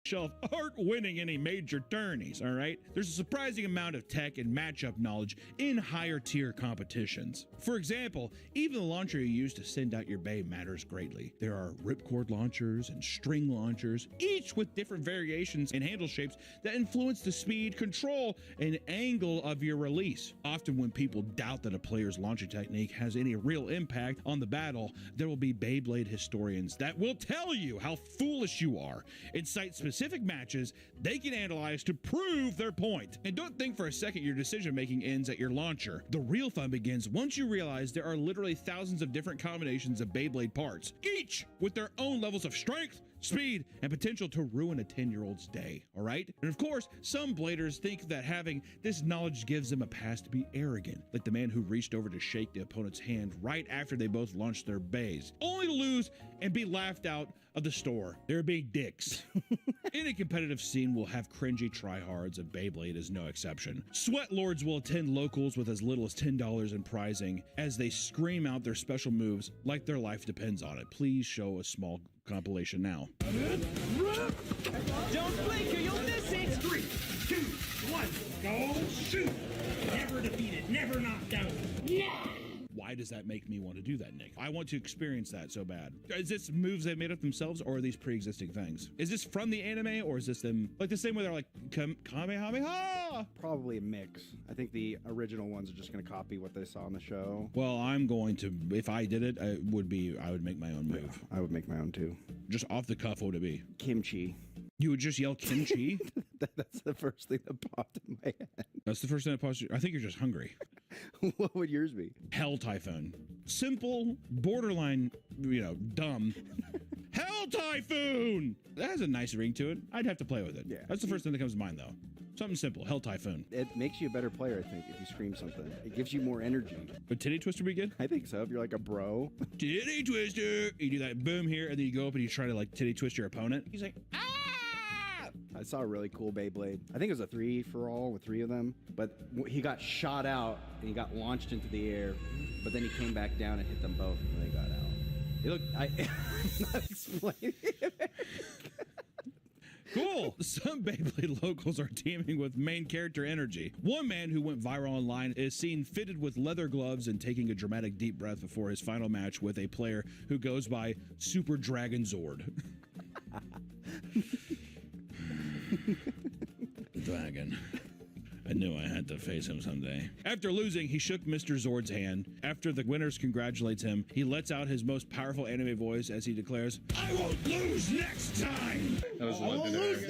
shelf aren't winning any major tourneys, all right? There's a surprising amount of tech and matchup knowledge in higher tier competitions. For example, even the launcher you use to send out your bay matters greatly. There are ripcord launchers and string launchers, each with different variations and handle shapes that influence the speed, control, and angle of your release. Often when people doubt that a player's launching technique has any real impact on the battle, there will be Beyblade historians that will tell you how foolish you are and cite specific matches they can analyze to prove their point. And don't think for a second your decision making ends at your launcher. The real fun begins once you realize there are literally thousands of different combinations of Beyblade parts, each with their own levels of strength, speed, and potential to ruin a 10-year-old's day, all right? And of course, some bladers think that having this knowledge gives them a pass to be arrogant, like the man who reached over to shake the opponent's hand right after they both launched their bays, only to lose and be laughed out of the store. They're being dicks. Any competitive scene will have cringy tryhards, and Beyblade is no exception. Sweat lords will attend locals with as little as $10 in prizing as they scream out their special moves like their life depends on it. Please show a small compilation now. Don't blink or you'll miss it! 3, 2, 1, go shoot! Never defeated, never knocked out. Yeah! Why does that make me want to do that, Nick? I want to experience that so bad. Is this moves they made up themselves, or are these pre-existing things? Is this from the anime, or is this them like the same way they're like Kamehameha? Probably a mix. I think the original ones are just going to copy what they saw on the show. Well, I'm going to, if I did it, I would make my own move. Yeah, I would make my own too. Just off the cuff, what would it be? Kimchi. You would just yell kimchi? That's the first thing that popped in my head. That's the first thing that popped. I think you're just hungry. What would yours be? Hell Typhoon. Simple, borderline, dumb. Hell Typhoon! That has a nice ring to it. I'd have to play with it. Yeah. That's the first thing that comes to mind, though. Something simple. Hell Typhoon. It makes you a better player, I think, if you scream something. It gives you more energy. Would Titty Twister be good? I think so, if you're like a bro. Titty Twister! You do that boom here, and then you go up and you try to, like, titty twist your opponent. He's like, ah! I saw a really cool Beyblade. I think it was a 3-for-all with 3 of them, but he got shot out and he got launched into the air, but then he came back down and hit them both and they got out. It looked, I'm not explaining it. Cool! Some Beyblade locals are teaming with main character energy. One man who went viral online is seen fitted with leather gloves and taking a dramatic deep breath before his final match with a player who goes by Super Dragon Zord. Dragon. I knew I had to face him someday. After losing, he shook Mr. Zord's hand. After the winners congratulates him, he lets out his most powerful anime voice as he declares, I won't lose next time! That was legendary.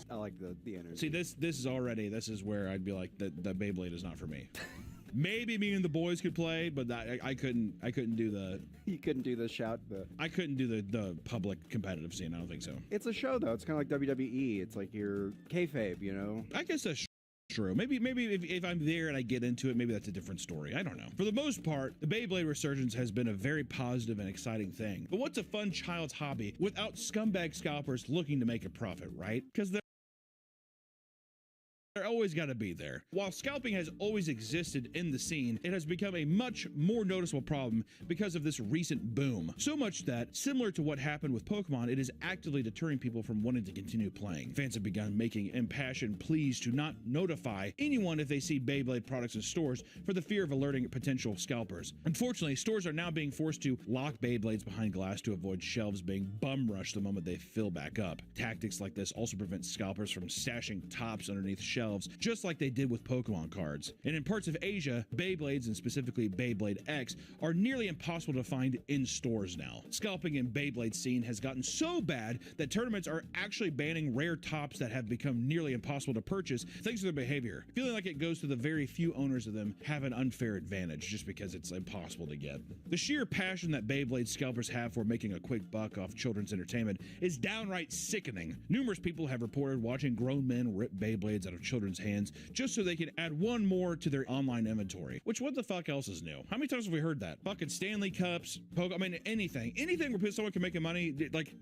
I like the energy. See, this is where I'd be like, the Beyblade is not for me. Maybe me and the boys could play, but I couldn't do the... You couldn't do the shout? I couldn't do the public competitive scene, I don't think so. It's a show, though. It's kind of like WWE. It's like your kayfabe, you know? I guess that's true. Maybe if I'm there and I get into it, maybe that's a different story. I don't know. For the most part, the Beyblade resurgence has been a very positive and exciting thing. But what's a fun child's hobby without scumbag scalpers looking to make a profit, right? Because They're always got to be there. While scalping has always existed in the scene, it has become a much more noticeable problem because of this recent boom. So much that, similar to what happened with Pokemon, it is actively deterring people from wanting to continue playing. Fans have begun making impassioned pleas to not notify anyone if they see Beyblade products in stores for the fear of alerting potential scalpers. Unfortunately, stores are now being forced to lock Beyblades behind glass to avoid shelves being bum rushed the moment they fill back up. Tactics like this also prevent scalpers from stashing tops underneath shelves, just like they did with Pokemon cards. And in parts of Asia, Beyblades, and specifically Beyblade X, are nearly impossible to find in stores now. Scalping in Beyblade scene has gotten so bad that tournaments are actually banning rare tops that have become nearly impossible to purchase thanks to their behavior, feeling like it goes to the very few owners of them have an unfair advantage just because it's impossible to get. The sheer passion that Beyblade scalpers have for making a quick buck off children's entertainment is downright sickening. Numerous people have reported watching grown men rip Beyblades out of children's hands just so they can add one more to their online inventory. Which, what the fuck else is new? How many times have we heard that? Fucking Stanley Cups, I mean, anything where someone can make money, like,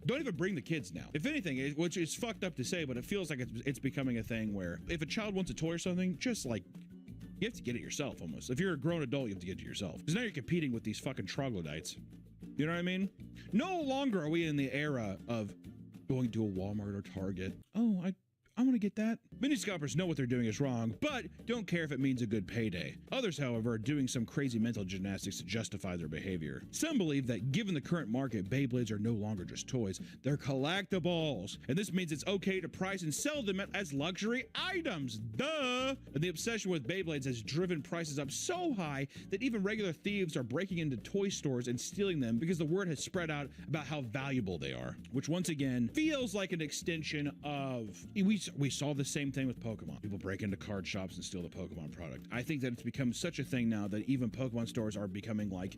don't even bring the kids now. If anything, which is fucked up to say, but it feels like it's becoming a thing where if a child wants a toy or something, just like, you have to get it yourself almost. If you're a grown adult, you have to get it yourself. Because now you're competing with these fucking troglodytes. You know what I mean? No longer are we in the era of going to a Walmart or Target. Oh, I want to get that. Many scalpers know what they're doing is wrong, but don't care if it means a good payday. Others, however, are doing some crazy mental gymnastics to justify their behavior. Some believe that given the current market, Beyblades are no longer just toys, they're collectibles. And this means it's okay to price and sell them as luxury items. Duh! And the obsession with Beyblades has driven prices up so high that even regular thieves are breaking into toy stores and stealing them because the word has spread out about how valuable they are. Which once again feels like an extension of... We saw the same thing with Pokemon. People break into card shops and steal the Pokemon product. I think that it's become such a thing now that even Pokemon stores are becoming like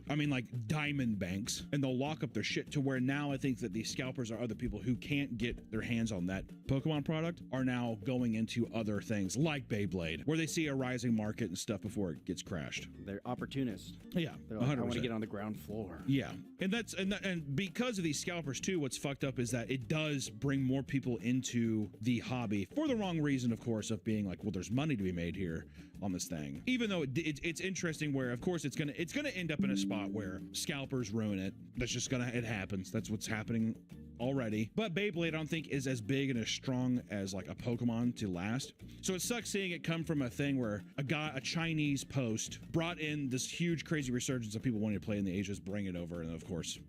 diamond banks, and they'll lock up their shit to where now I think that these scalpers are other people who can't get their hands on that Pokemon product are now going into other things like Beyblade, where they see a rising market and stuff before it gets crashed. They're opportunists. Yeah, they're like, I want to get on the ground floor. Yeah, and because of these scalpers too, what's fucked up is that it does bring more people into the hobby for the wrong reason, of course, of being like, well, there's money to be made here on this thing. Even though it's interesting where, of course, it's gonna end up in a spot where scalpers ruin it. That's just it happens. That's what's happening already. But Beyblade, I don't think, is as big and as strong as like a Pokemon to last. So it sucks seeing it come from a thing where a Chinese post brought in this huge crazy resurgence of people wanting to play in the Asians, bring it over, and of course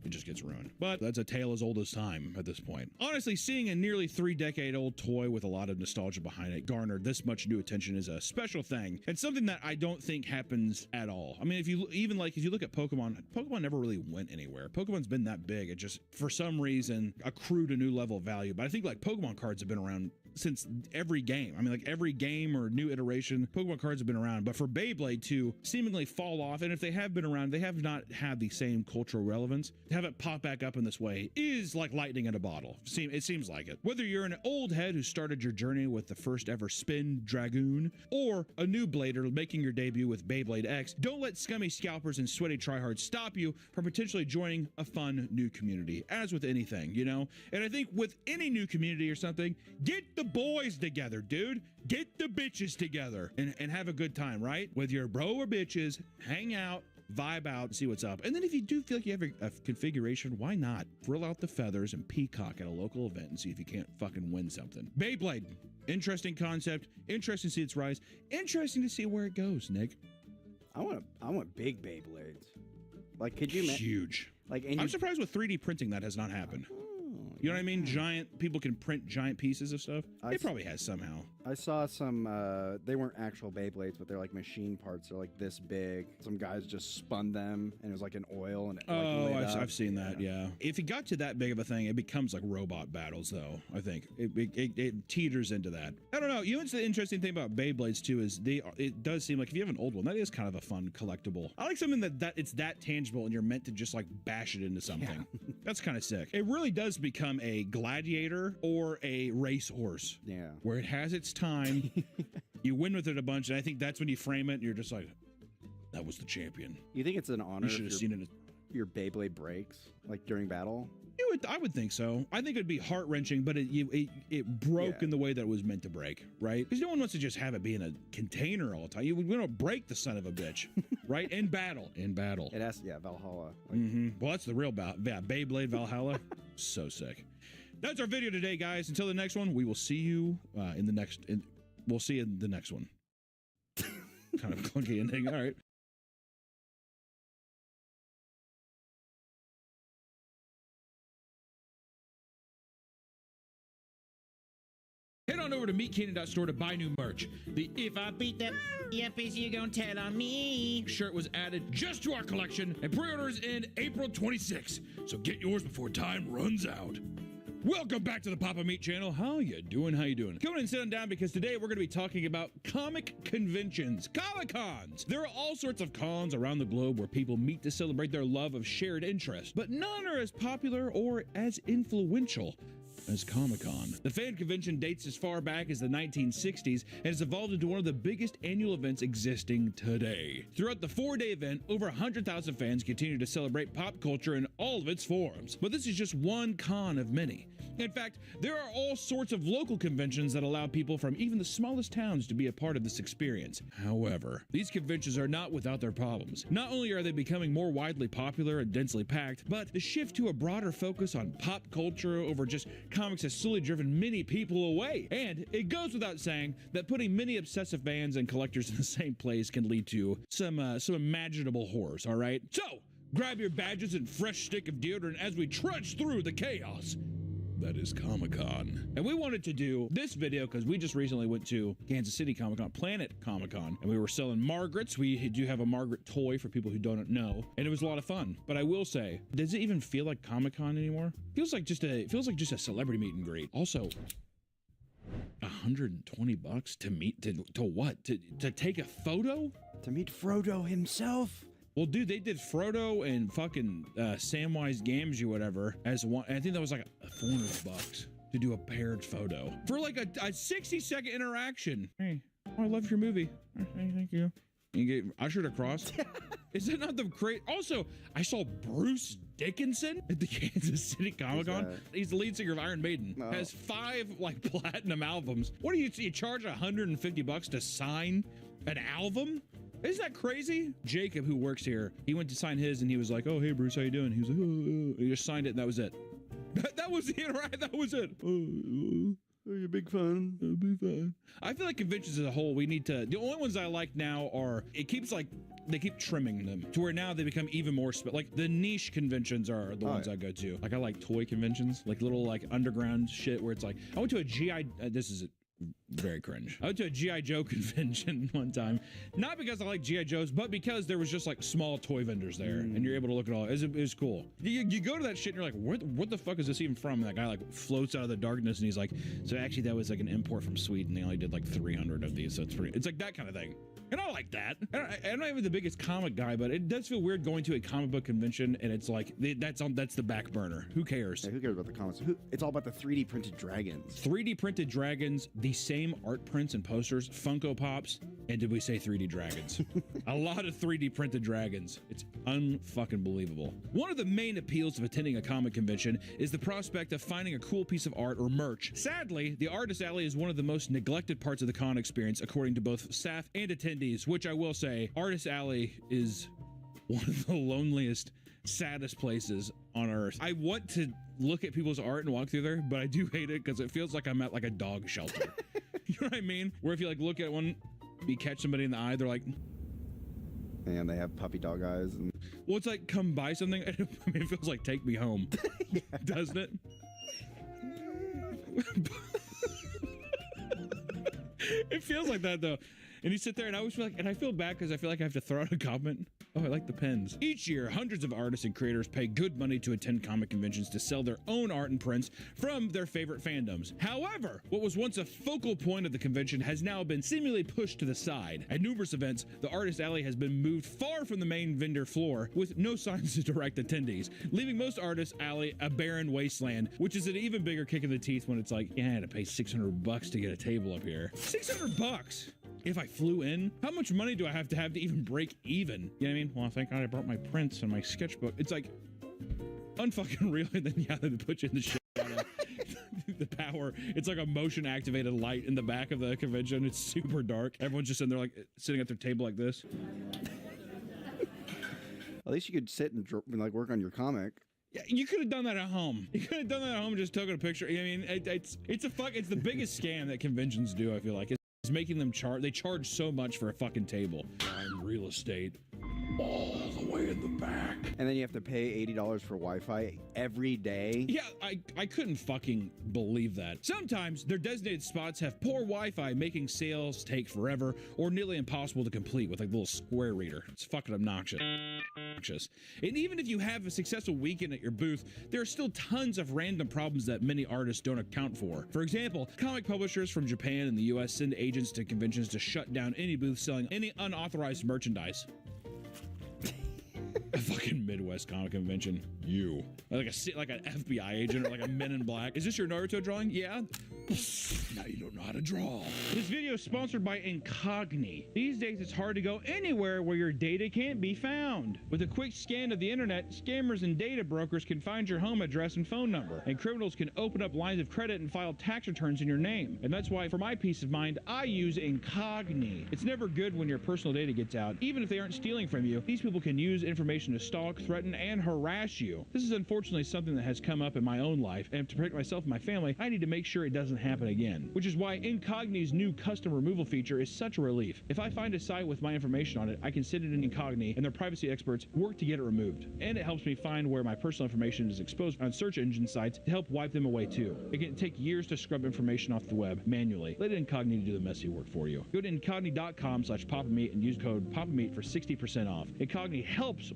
it just gets ruined. But that's a tale as old as time at this point. Honestly, seeing a nearly 3-decade-old toy with a lot of nostalgia behind it garner this much new attention is a special thing, and something that I don't think happens at all. I mean, if you look at Pokemon never really went anywhere. Pokemon's been that big, it just for some reason accrued a new level of value. But I think like Pokemon cards have been around since every game. I mean, like every game or new iteration, Pokemon cards have been around. But for Beyblade to seemingly fall off, and if they have been around, they have not had the same cultural relevance. To have it pop back up in this way is like lightning in a bottle. It seems like it. Whether you're an old head who started your journey with the first ever Spin Dragoon, or a new blader making your debut with Beyblade X, don't let scummy scalpers and sweaty tryhards stop you from potentially joining a fun new community. As with anything, you know? And I think with any new community or something, get the boys together, dude. Get the bitches together and have a good time, right? With your bro or bitches, hang out, vibe out, see what's up. And then if you do feel like you have a configuration, why not frill out the feathers and peacock at a local event and see if you can't fucking win something. Beyblade, interesting concept, interesting to see its rise, interesting to see where it goes, Nick. I want big Beyblades. Like, could you imagine? Huge. Like, I'm surprised with 3D printing that has not happened. You know what I mean? Giant people can print giant pieces of stuff. It probably has somehow. I saw some, they weren't actual Beyblades, but they're like machine parts. They're like this big. Some guys just spun them, and it was like an oil. And I've seen that, yeah. If it got to that big of a thing, it becomes like robot battles, though, I think. It teeters into that. I don't know. You know, the interesting thing about Beyblades, too, is it does seem like if you have an old one, that is kind of a fun collectible. I like something that it's that tangible, and you're meant to just like bash it into something. Yeah. That's kind of sick. It really does become a gladiator or a racehorse. Yeah. Where it has its time, you win with it a bunch, and I think that's when you frame it and you're just like, that was the champion. You think it's an honor? You should have seen it. Your Beyblade breaks like during battle? I would think so. I think it'd be heart wrenching, but it broke in the way that it was meant to break, right? Because no one wants to just have it be in a container all the time. We don't break the son of a bitch, right? In battle. It has, Valhalla. Like, Well, that's the real Beyblade Valhalla. So sick. That's our video today, guys. Until the next one, we will see you in the next. We'll see you in the next one. Kind of clunky ending. All right. Head on over to meetcannon.store to buy new merch. The "If I beat that yuppies, you gon' tell on me" shirt was added just to our collection, and pre-orders end April 26th. So get yours before time runs out. Welcome back to the Papa Meat channel. How you doing? How you doing? Come in and sit on down because today we're going to be talking about comic conventions, Comic-Cons. There are all sorts of cons around the globe where people meet to celebrate their love of shared interest, but none are as popular or as influential as Comic-Con. The fan convention dates as far back as the 1960s and has evolved into one of the biggest annual events existing today. Throughout the 4-day event, over 100,000 fans continue to celebrate pop culture in all of its forms. But this is just one con of many. In fact, there are all sorts of local conventions that allow people from even the smallest towns to be a part of this experience. However, these conventions are not without their problems. Not only are they becoming more widely popular and densely packed, but the shift to a broader focus on pop culture over just comics has slowly driven many people away. And it goes without saying that putting many obsessive fans and collectors in the same place can lead to some imaginable horrors, all right? So, grab your badges and fresh stick of deodorant as we trudge through the chaos that is Comic-Con. And we wanted to do this video because we just recently went to Kansas City Comic-Con, Planet Comic-Con, and we were selling Margarets. We do have a Margaret toy for people who don't know, and it was a lot of fun. But I will say, does it even feel like Comic-Con anymore? It feels like just a celebrity meet and greet. Also, $120 to meet to what? To take a photo? to meet Frodo himself. Well, dude, they did Frodo and fucking Samwise Gamgee, whatever, as one. I think that was like $400 to do a paired photo for like a 60-second interaction. Hey, I love your movie. Hey, thank you. You get ushered across. Is that not the great? Also, I saw Bruce Dickinson at the Kansas City Comic-Con. He's the lead singer of Iron Maiden. No. Has 5 like platinum albums. What do you charge $150 to sign an album? Isn't that crazy? Jacob, who works here, he went to sign his and he was like, "Oh, hey Bruce, how you doing?" He was like, "Oh." He just signed it and that was it. That was the interaction. That was it. Are you a big fan? I'll be fine. I feel like conventions as a whole, we need to. The only ones I like now are they keep trimming them to where now they become even more like the niche conventions are the ones I go to. Like I like toy conventions, like little like underground shit where it's like I went to a GI. This is very cringe. I went to a G.I. Joe convention one time, not because I like G.I. Joes, but because there was just like small toy vendors there, and you're able to look at all. It was cool. You go to that shit and you're like, what the fuck is this even from? And that guy like floats out of the darkness and he's like, so actually that was like an import from Sweden. They only did like 300 of these, so it's like that kind of thing. And I like that. I'm not even the biggest comic guy, but it does feel weird going to a comic book convention and it's like that's the back burner. Who cares? Yeah, who cares about the comics? It's all about the 3D printed dragons. 3D printed dragons, the same art prints and posters, Funko Pops, and did we say 3D dragons? A lot of 3D printed dragons. It's unfucking believable. One of the main appeals of attending a comic convention is the prospect of finding a cool piece of art or merch. Sadly, the Artist Alley is one of the most neglected parts of the con experience, according to both staff and attendees, which I will say, Artist Alley is one of the loneliest, saddest places on earth. I want to look at people's art and walk through there, but I do hate it because it feels like I'm at like a dog shelter. You know what I mean? Where if you like look at one, you catch somebody in the eye, they're like, and they have puppy dog eyes. And well, it's like come buy something. I mean, it feels like take me home, yeah. Doesn't it? It feels like that though. And you sit there and I always feel like, and I feel bad because I feel like I have to throw out a comment. Oh, I like the pens. Each year, hundreds of artists and creators pay good money to attend comic conventions to sell their own art and prints from their favorite fandoms. However, what was once a focal point of the convention has now been seemingly pushed to the side. At numerous events, the Artist Alley has been moved far from the main vendor floor with no signs to direct attendees, leaving most Artist Alley a barren wasteland, which is an even bigger kick in the teeth when it's like, yeah, I had to pay $600 to get a table up here. $600! If I flew in, how much money do I have to even break even? You know what I mean? Well, thank God I brought my prints and my sketchbook. It's like, unfucking real. And then yeah, they put you in the shit out of the power. It's like a motion activated light in the back of the convention. It's super dark. Everyone's just in there like sitting at their table like this. At least you could sit and like work on your comic. Yeah, you could have done that at home. You could have done that at home and just taken a picture. I mean, it's the biggest scam that conventions do. I feel like it's making them charge. They charge so much for a fucking table. Prime real estate. All the way in the back. And then you have to pay $80 for Wi-Fi every day. Yeah, I couldn't fucking believe that. Sometimes their designated spots have poor Wi-Fi, making sales take forever or nearly impossible to complete with like a little square reader. It's fucking obnoxious. And even if you have a successful weekend at your booth, there are still tons of random problems that many artists don't account for. For example, comic publishers from Japan and the US send agents to conventions to shut down any booth selling any unauthorized merchandise. A fucking Midwest comic convention. You. Like an FBI agent or like a Men in Black. Is this your Naruto drawing? Yeah. Now you don't know how to draw. This video is sponsored by Incogni. These days it's hard to go anywhere where your data can't be found. With a quick scan of the internet, scammers and data brokers can find your home address and phone number, and criminals can open up lines of credit and file tax returns in your name. And that's why, for my peace of mind, I use Incogni. It's never good when your personal data gets out. Even if they aren't stealing from you, these people can use information to stalk, threaten, and harass you. This is unfortunately something that has come up in my own life, and to protect myself and my family, I need to make sure it doesn't happen again. Which is why Incogni's new custom removal feature is such a relief. If I find a site with my information on it, I can send it in Incogni, and their privacy experts work to get it removed. And it helps me find where my personal information is exposed on search engine sites to help wipe them away too. It can take years to scrub information off the web manually. Let Incogni do the messy work for you. Go to incogni.com/papameat and use code papameat for 60% off. Incogni helps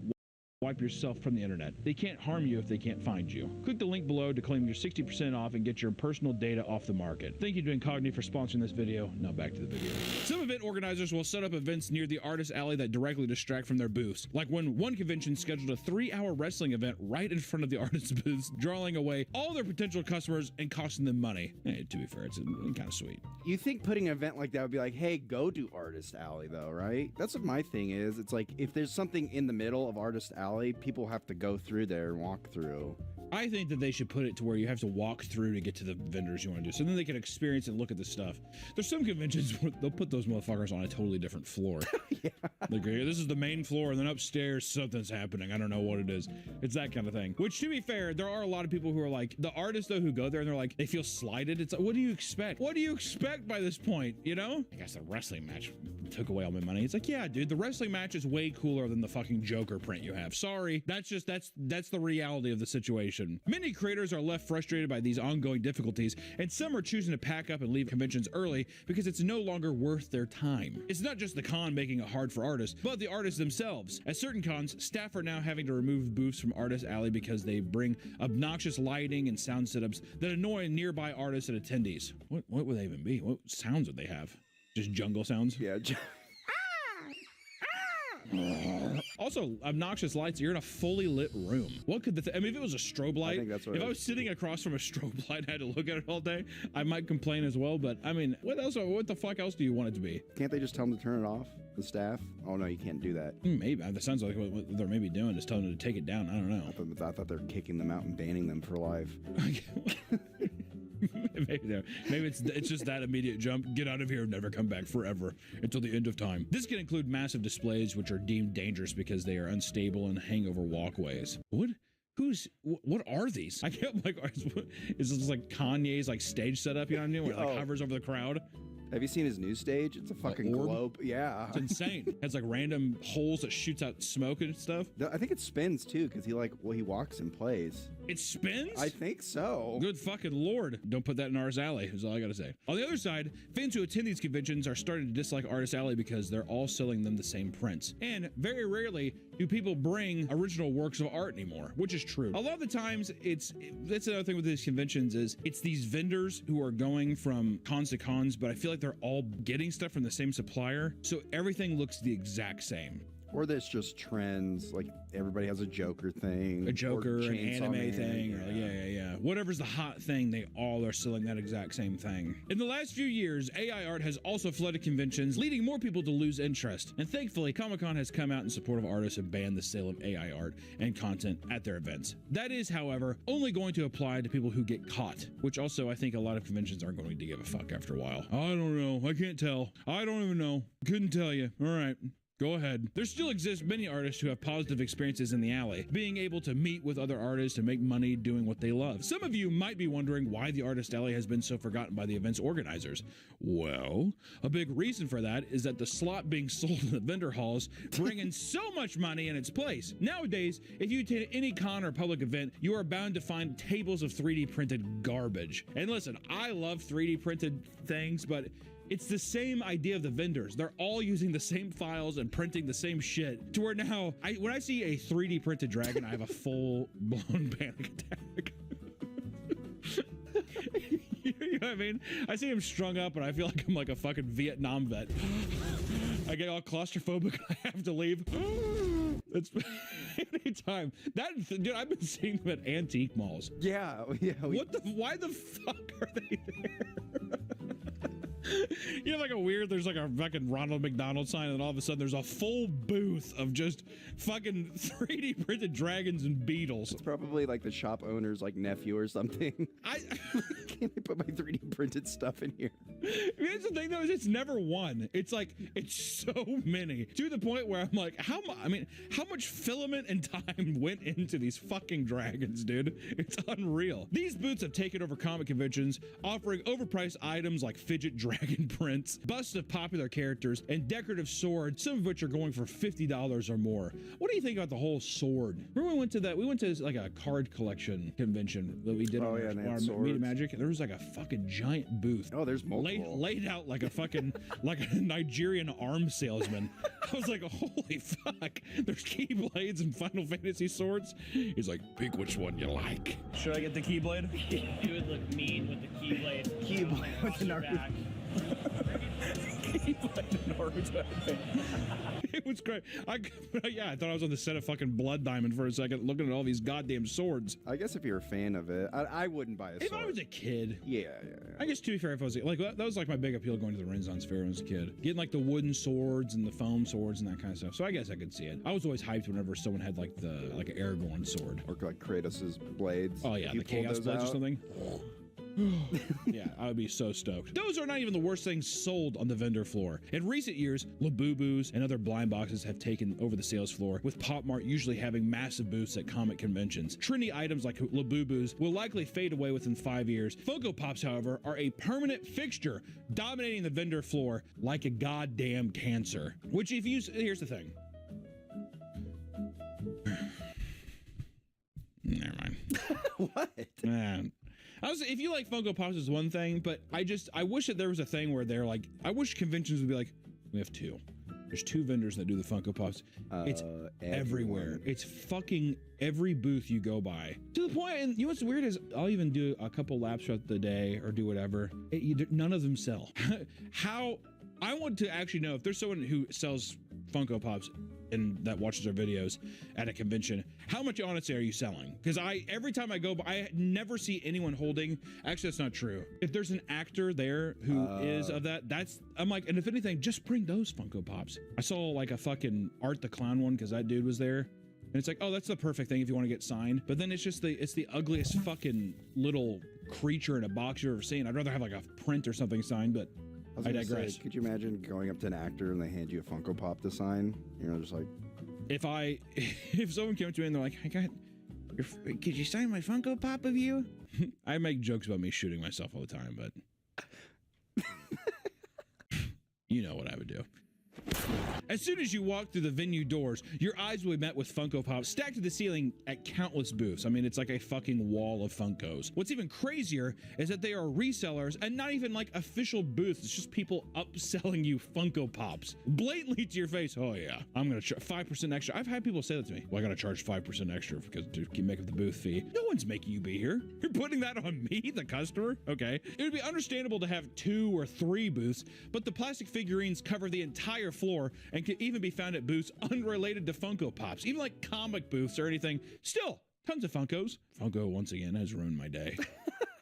wipe yourself from the internet. They can't harm you if they can't find you. Click the link below to claim your 60% off and get your personal data off the market. Thank you to Incogni for sponsoring this video. Now back to the video. Some event organizers will set up events near the artist alley that directly distract from their booths. Like when one convention scheduled a 3-hour wrestling event right in front of the artist's booths, drawing away all their potential customers and costing them money. Hey, to be fair, it's kind of sweet. You think putting an event like that would be like, hey, go do Artist Alley though, right? That's what my thing is. It's like, if there's something in the middle of Artist Alley, people have to go through there and walk through. I think that they should put it to where you have to walk through to get to the vendors you want to do, so then they can experience and look at the stuff. There's some conventions where they'll put those motherfuckers on a totally different floor. Yeah. Like, this is the main floor, and then upstairs something's happening. I don't know what it is. It's that kind of thing. Which, to be fair, there are a lot of people who are like, the artists though who go there and they're like, they feel slighted. It's like, what do you expect? What do you expect by this point? You know? I guess the wrestling match took away all my money. It's like, yeah, dude, the wrestling match is way cooler than the fucking Joker print you have. Sorry. That's the reality of the situation. Many creators are left frustrated by these ongoing difficulties, and some are choosing to pack up and leave conventions early because it's no longer worth their time. It's not just the con making it hard for artists, but the artists themselves. At certain cons, staff are now having to remove booths from Artist Alley because they bring obnoxious lighting and sound setups that annoy nearby artists and attendees. What would they even be? What sounds would they have? Just jungle sounds? Yeah. Also, obnoxious lights. You're in a fully lit room. What could I mean, if it was a strobe light, I think that's what if I was sitting across from a strobe light and I had to look at it all day, I might complain as well. But I mean, what the fuck else do you want it to be? Can't they just tell them to turn it off? The staff? Oh no, you can't do that. Maybe. That sounds like what they're maybe doing is telling them to take it down. I don't know. I thought they were kicking them out and banning them for life. Maybe it's just that immediate jump. Get out of here and never come back forever until the end of time. This can include massive displays which are deemed dangerous because they are unstable and hang over walkways. What are these? I can't, like, is this like Kanye's like stage setup, you know what I mean? Where it like hovers over the crowd. Have you seen his new stage? It's a fucking globe. Yeah. It's insane. It has like random holes that shoots out smoke and stuff. I think it spins too, because he walks and plays. It spins? I think so. Good fucking lord. Don't put that in Artist Alley, is all I gotta say. On the other side, fans who attend these conventions are starting to dislike Artist Alley because they're all selling them the same prints. And very rarely do people bring original works of art anymore, which is true. A lot of the times, that's another thing with these conventions is it's these vendors who are going from cons to cons, but I feel like they're all getting stuff from the same supplier, so everything looks the exact same. Or there's just trends, like everybody has a Joker thing. A Joker, or an Chainsaw anime Man. thing. Or, yeah. Whatever's the hot thing, they all are selling that exact same thing. In the last few years, AI art has also flooded conventions, leading more people to lose interest. And thankfully, Comic-Con has come out in support of artists and banned the sale of AI art and content at their events. That is, however, only going to apply to people who get caught, which also I think a lot of conventions aren't going to give a fuck after a while. I don't know. I can't tell. I don't even know. Couldn't tell you. All right. Go ahead. There still exist many artists who have positive experiences in the alley, being able to meet with other artists and make money doing what they love. Some of you might be wondering why the artist alley has been so forgotten by the event's organizers. Well, a big reason for that is that the slot being sold in the vendor halls bring in so much money in its place. Nowadays, if you attend any con or public event, you are bound to find tables of 3D printed garbage. And listen, I love 3D printed things, but it's the same idea of the vendors. They're all using the same files and printing the same shit to where now, when I see a 3D printed dragon, I have a full-blown panic attack. You know what I mean? I see him strung up and I feel like I'm like a fucking Vietnam vet. I get all claustrophobic and I have to leave. That's anytime. Dude, I've been seeing them at antique malls. Yeah. Why the fuck are they there? You have like a weird, there's like a fucking Ronald McDonald sign, and all of a sudden there's a full booth of just fucking 3D printed dragons and beetles. It's probably like the shop owner's like nephew or something. Can't they put my 3D printed stuff in here? Here's the thing though, is it's never one. It's like, it's so many. To the point where I'm like, how much filament and time went into these fucking dragons, dude? It's unreal. These booths have taken over comic conventions, offering overpriced items like fidget dragon prints, busts of popular characters, and decorative swords, some of which are going for $50 or more. What do you think about the whole sword? Remember we went to like a card collection convention that we did on our Media Magic? There was like a fucking giant booth. Oh, there's multiple. Laid out like a fucking, like a Nigerian arms salesman. I was like, holy fuck. There's Keyblades and Final Fantasy swords. He's like, pick which one you like. Should I get the Keyblade? You would look mean with the Keyblade. Keyblade with the Naruto. It was great. I thought I was on the set of fucking Blood Diamond for a second, looking at all these goddamn swords. I guess if you're a fan of it, I wouldn't buy a sword. If I was a kid. Yeah. I guess to be fair, if I was like, that was like my big appeal going to the Renaissance Fair when I was a kid. Getting like the wooden swords and the foam swords and that kind of stuff. So I guess I could see it. I was always hyped whenever someone had like an Aragorn sword. Or like Kratos' blades. Oh yeah, the Chaos blades or something. Yeah, I would be so stoked. Those are not even the worst things sold on the vendor floor. In recent years, Labubus and other blind boxes have taken over the sales floor, with Pop Mart usually having massive booths at comic conventions. Trendy items like Labubus will likely fade away within 5 years. Funko Pops, however, are a permanent fixture, dominating the vendor floor like a goddamn cancer. Which here's the thing. Never mind. What? If you like Funko Pops is one thing, but I wish that there was a thing where they're like, I wish conventions would be like, we have two. There's two vendors that do the Funko Pops. It's everywhere. It's fucking every booth you go by. To the point, and you know what's weird is I'll even do a couple laps throughout the day or do whatever. None of them sell. How, I want to actually know if there's someone who sells Funko Pops and that watches our videos at a convention, how much honestly are you selling? Because every time I go by, I never see anyone holding. Actually, that's not true. If there's an actor there who is of that, I'm like, and if anything, just bring those Funko Pops. I saw like a fucking Art the Clown one because that dude was there. And it's like, oh, that's the perfect thing if you want to get signed. But then it's just it's the ugliest fucking little creature in a box you've ever seen. I'd rather have like a print or something signed, but I digress. Could you imagine going up to an actor and they hand you a Funko Pop to sign? You know, just like... If someone came to me and they're like, could you sign my Funko Pop of you? I make jokes about me shooting myself all the time, but you know what I would do. As soon as you walk through the venue doors, your eyes will be met with Funko Pops stacked to the ceiling at countless booths. I mean, it's like a fucking wall of Funkos. What's even crazier is that they are resellers and not even like official booths. It's just people upselling you Funko Pops. Blatantly to your face. Oh yeah, I'm gonna charge 5% extra. I've had people say that to me. Well, I gotta charge 5% extra because to make up the booth fee. No one's making you be here. You're putting that on me, the customer? Okay. It would be understandable to have 2 or 3 booths, but the plastic figurines cover the entire floor and can even be found at booths unrelated to Funko Pops, even like comic booths or anything. Still, tons of Funkos. Funko, once again, has ruined my day.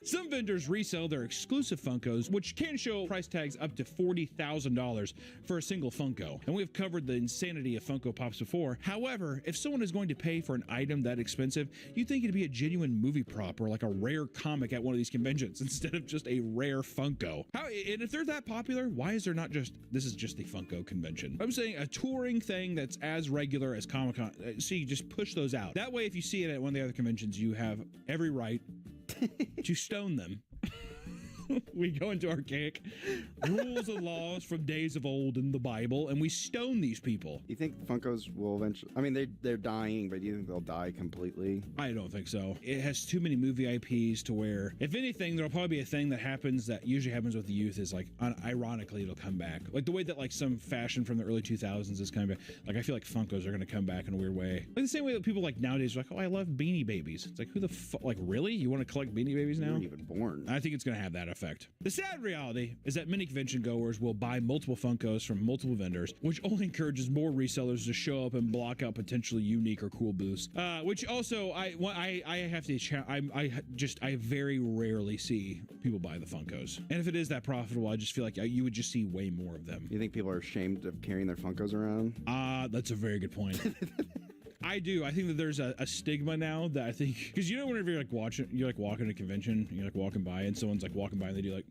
Some vendors resell their exclusive Funkos, which can show price tags up to $40,000 for a single Funko. And we've covered the insanity of Funko Pops before. However, if someone is going to pay for an item that expensive, you'd think it'd be a genuine movie prop or like a rare comic at one of these conventions instead of just a rare Funko. And if they're that popular, why is there not just, this is just the Funko convention? I'm saying a touring thing that's as regular as Comic-Con. So you just push those out. That way, if you see it at one of the other conventions, you have every right to stone them. We go into archaic rules and laws from days of old in the Bible, and we stone these people. You think Funkos will eventually... I mean, they're dying, but do you think they'll die completely? I don't think so. It has too many movie IPs to where, if anything, there'll probably be a thing that happens that usually happens with the youth is like, ironically, it'll come back. Like the way that like some fashion from the early 2000s is coming back. Like I feel like Funkos are going to come back in a weird way. Like the same way that people like nowadays are like, oh, I love Beanie Babies. It's like, who the fuck? Like, really? You want to collect Beanie Babies now? You weren't even born. I think it's going to have that effect. The sad reality is that many convention goers will buy multiple Funkos from multiple vendors, which only encourages more resellers to show up and block out potentially unique or cool booths. Which also, I have to, I very rarely see people buy the Funkos. And if it is that profitable, I just feel like you would just see way more of them. You think people are ashamed of carrying their Funkos around? That's a very good point. I do. I think that there's a stigma now that I think, because you know, whenever you're like walking to a convention, you're like walking by and someone's like walking by and they do like,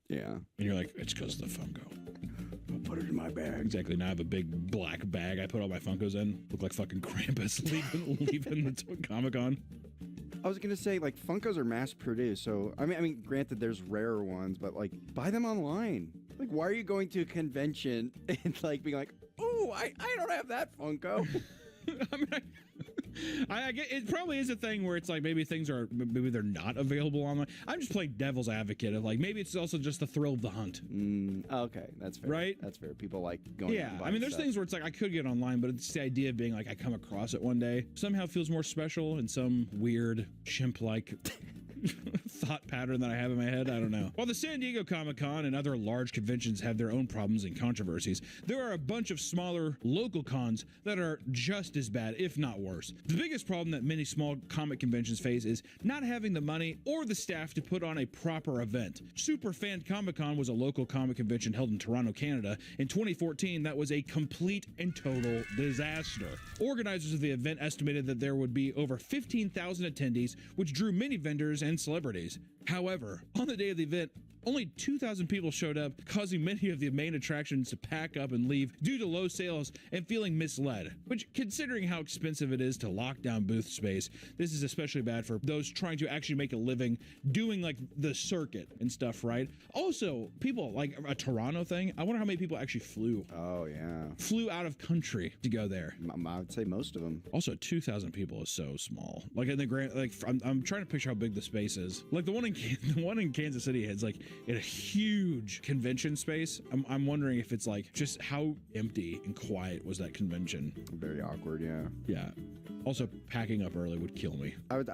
yeah. And you're like, it's because of the Funko. I'll put it in my bag. Exactly. Now I have a big black bag I put all my Funkos in. Look like fucking Krampus leaving the Comic-Con. I was gonna say, like, Funkos are mass produced, so I mean, granted, there's rarer ones, but like, buy them online. Like, why are you going to a convention and like being like, oh, I don't have that Funko. I mean, I get it. Probably is a thing where it's like maybe they're not available online. I'm just playing devil's advocate of like maybe it's also just the thrill of the hunt. Okay, that's fair. Right? That's fair. People like going. Yeah, I mean, there's things where it's like I could get online, but it's the idea of being like I come across it one day somehow feels more special in some weird chimp-like thought pattern that I have in my head. I don't know. While the San Diego Comic-Con and other large conventions have their own problems and controversies, there are a bunch of smaller local cons that are just as bad, if not worse. The biggest problem that many small comic conventions face is not having the money or the staff to put on a proper event. Superfan Comic-Con was a local comic convention held in Toronto, Canada. In 2014, that was a complete and total disaster. Organizers of the event estimated that there would be over 15,000 attendees, which drew many vendors and celebrities. However, on the day of the event, only 2,000 people showed up, causing many of the main attractions to pack up and leave due to low sales and feeling misled. Which, considering how expensive it is to lock down booth space, this is especially bad for those trying to actually make a living doing like the circuit and stuff, right? Also, people like a Toronto thing, I wonder how many people actually flew. Oh, yeah. Flew out of country to go there. I would say most of them. Also, 2,000 people is so small. Like in the grand, like I'm trying to picture how big the space is. Like the one in Kansas City has like in a huge convention space. I'm wondering if it's like just how empty and quiet was that convention. Very awkward, yeah. Yeah. Also, packing up early would kill me. I would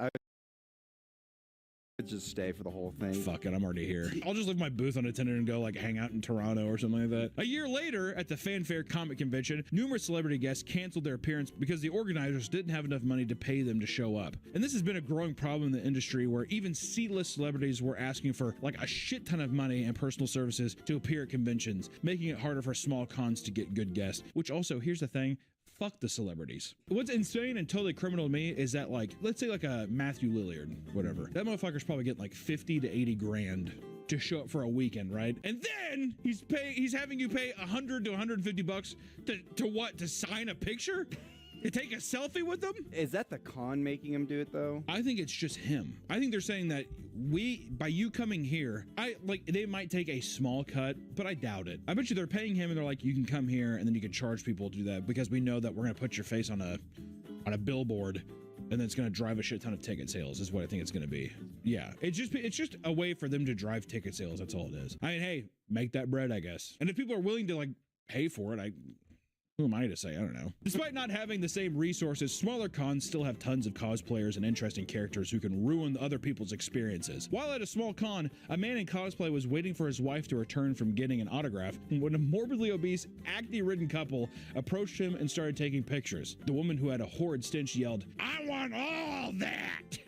just stay for the whole thing. Fuck it, I'm already here. I'll just leave my booth unattended and go like hang out in Toronto or something like that. A year later, at the Fanfare Comic Convention, numerous celebrity guests canceled their appearance because the organizers didn't have enough money to pay them to show up. And this has been a growing problem in the industry where even C-list celebrities were asking for like a shit ton of money and personal services to appear at conventions, making it harder for small cons to get good guests. Which also, here's the thing, fuck the celebrities. What's insane and totally criminal to me is that, like, let's say like a Matthew Lillard, whatever. That motherfucker's probably getting like 50 to 80 grand to show up for a weekend, right? And then he's having you pay 100 to 150 bucks to what? To sign a picture? To take a selfie with them? Is that the con making him do it though? I think it's just him. I think they're saying that by you coming here, they might take a small cut, but I doubt it. I bet you they're paying him and they're like, you can come here and then you can charge people to do that because we know that we're gonna put your face on a billboard and then it's gonna drive a shit ton of ticket sales is what I think it's gonna be. Yeah, it's just a way for them to drive ticket sales. That's all it is. I mean, hey, make that bread, I guess. And if people are willing to like pay for it, Who am I to say? I don't know. Despite not having the same resources, smaller cons still have tons of cosplayers and interesting characters who can ruin other people's experiences. While at a small con, a man in cosplay was waiting for his wife to return from getting an autograph when a morbidly obese, acne-ridden couple approached him and started taking pictures. The woman, who had a horrid stench, yelled, "I want all that!"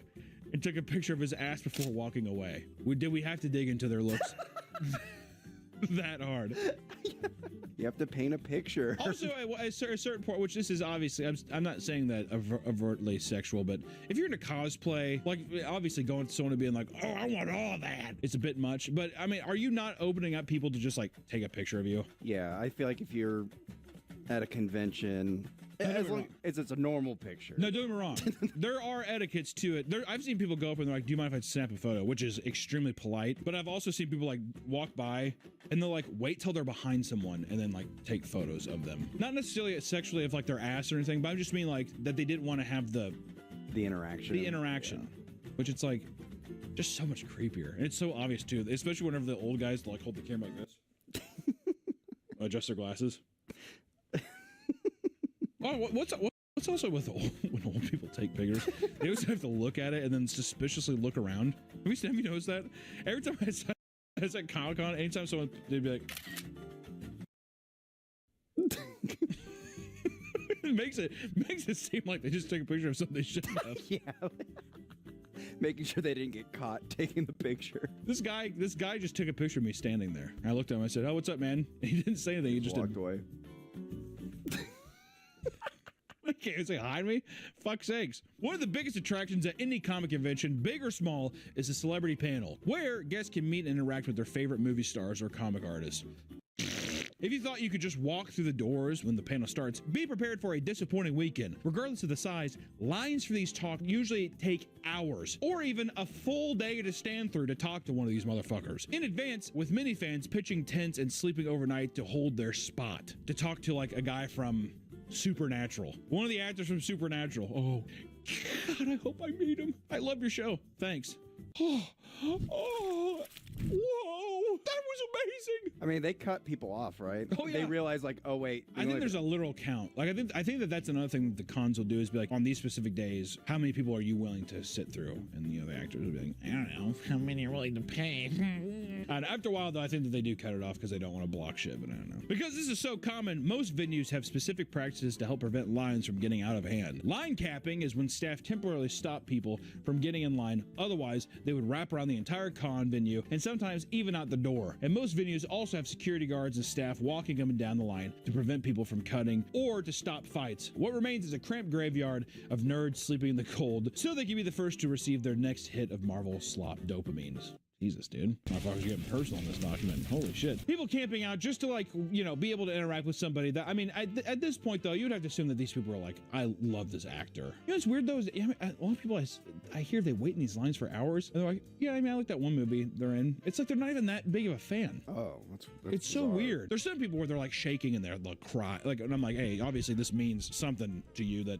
and took a picture of his ass before walking away. Did we have to dig into their looks that hard? You have to paint a picture. Also, at a certain point, which this is obviously, I'm not saying that overtly sexual, but if you're into cosplay, like obviously going to someone and being like, "Oh, I want all that," it's a bit much. But I mean, are you not opening up people to just like take a picture of you? Yeah, I feel like if you're at a convention, as long as it's a normal picture. No, don't get me wrong. There are etiquettes to it. I've seen people go up and they're like, "Do you mind if I snap a photo?" Which is extremely polite. But I've also seen people like walk by and they'll like wait till they're behind someone and then like take photos of them. Not necessarily sexually of like their ass or anything, but I just mean like that they didn't want to have the interaction. Which it's like just so much creepier. And it's so obvious too, especially whenever the old guys like hold the camera like this. Adjust their glasses. Oh, what's also with when old people take pictures? They always have to look at it and then suspiciously look around. Have you noticed that? Every time I was at Comic-Con, anytime someone, they'd be like, it makes it seem like they just took a picture of something they shouldn't have. Yeah. Making sure they didn't get caught taking the picture. This guy just took a picture of me standing there. I looked at him. I said, "Oh, what's up, man?" And he didn't say anything. He just walked away. Can't you say hi to me? Fuck's sakes. One of the biggest attractions at any comic convention, big or small, is the celebrity panel, where guests can meet and interact with their favorite movie stars or comic artists. If you thought you could just walk through the doors when the panel starts, be prepared for a disappointing weekend. Regardless of the size, lines for these talks usually take hours, or even a full day to stand through to talk to one of these motherfuckers. In advance, with many fans pitching tents and sleeping overnight to hold their spot, to talk to like a guy from Supernatural. One of the actors from Supernatural. Oh, God, I hope I meet him. I love your show. Thanks. Oh, whoa, that was amazing. I mean, they cut people off, right? Oh, yeah. They realize like, oh wait. I think there's a literal count. Like I think that that's another thing that the cons will do is be like, on these specific days, how many people are you willing to sit through? And the other actors will be like, I don't know, how many are willing to pay? And after a while, though, I think that they do cut it off because they don't want to block shit, but I don't know. Because this is so common, most venues have specific practices to help prevent lines from getting out of hand. Line capping is when staff temporarily stop people from getting in line. Otherwise, they would wrap around the entire con venue and sometimes even out the door. And most venues also have security guards and staff walking up and down the line to prevent people from cutting or to stop fights. What remains is a cramped graveyard of nerds sleeping in the cold so they can be the first to receive their next hit of Marvel slop dopamines. Jesus, dude. Motherfuckers getting personal in this document. Holy shit. People camping out just to, like, you know, be able to interact with somebody that, I mean, at this point, though, you'd have to assume that these people are like, I love this actor. You know what's weird, though, is a lot of people I hear they wait in these lines for hours. And they're like, yeah, I mean, I like that one movie they're in. It's like they're not even that big of a fan. Oh, that's it's so bizarre. weird. There's some people where they're like shaking and they're like cry. Like, and I'm like, hey, obviously this means something to you that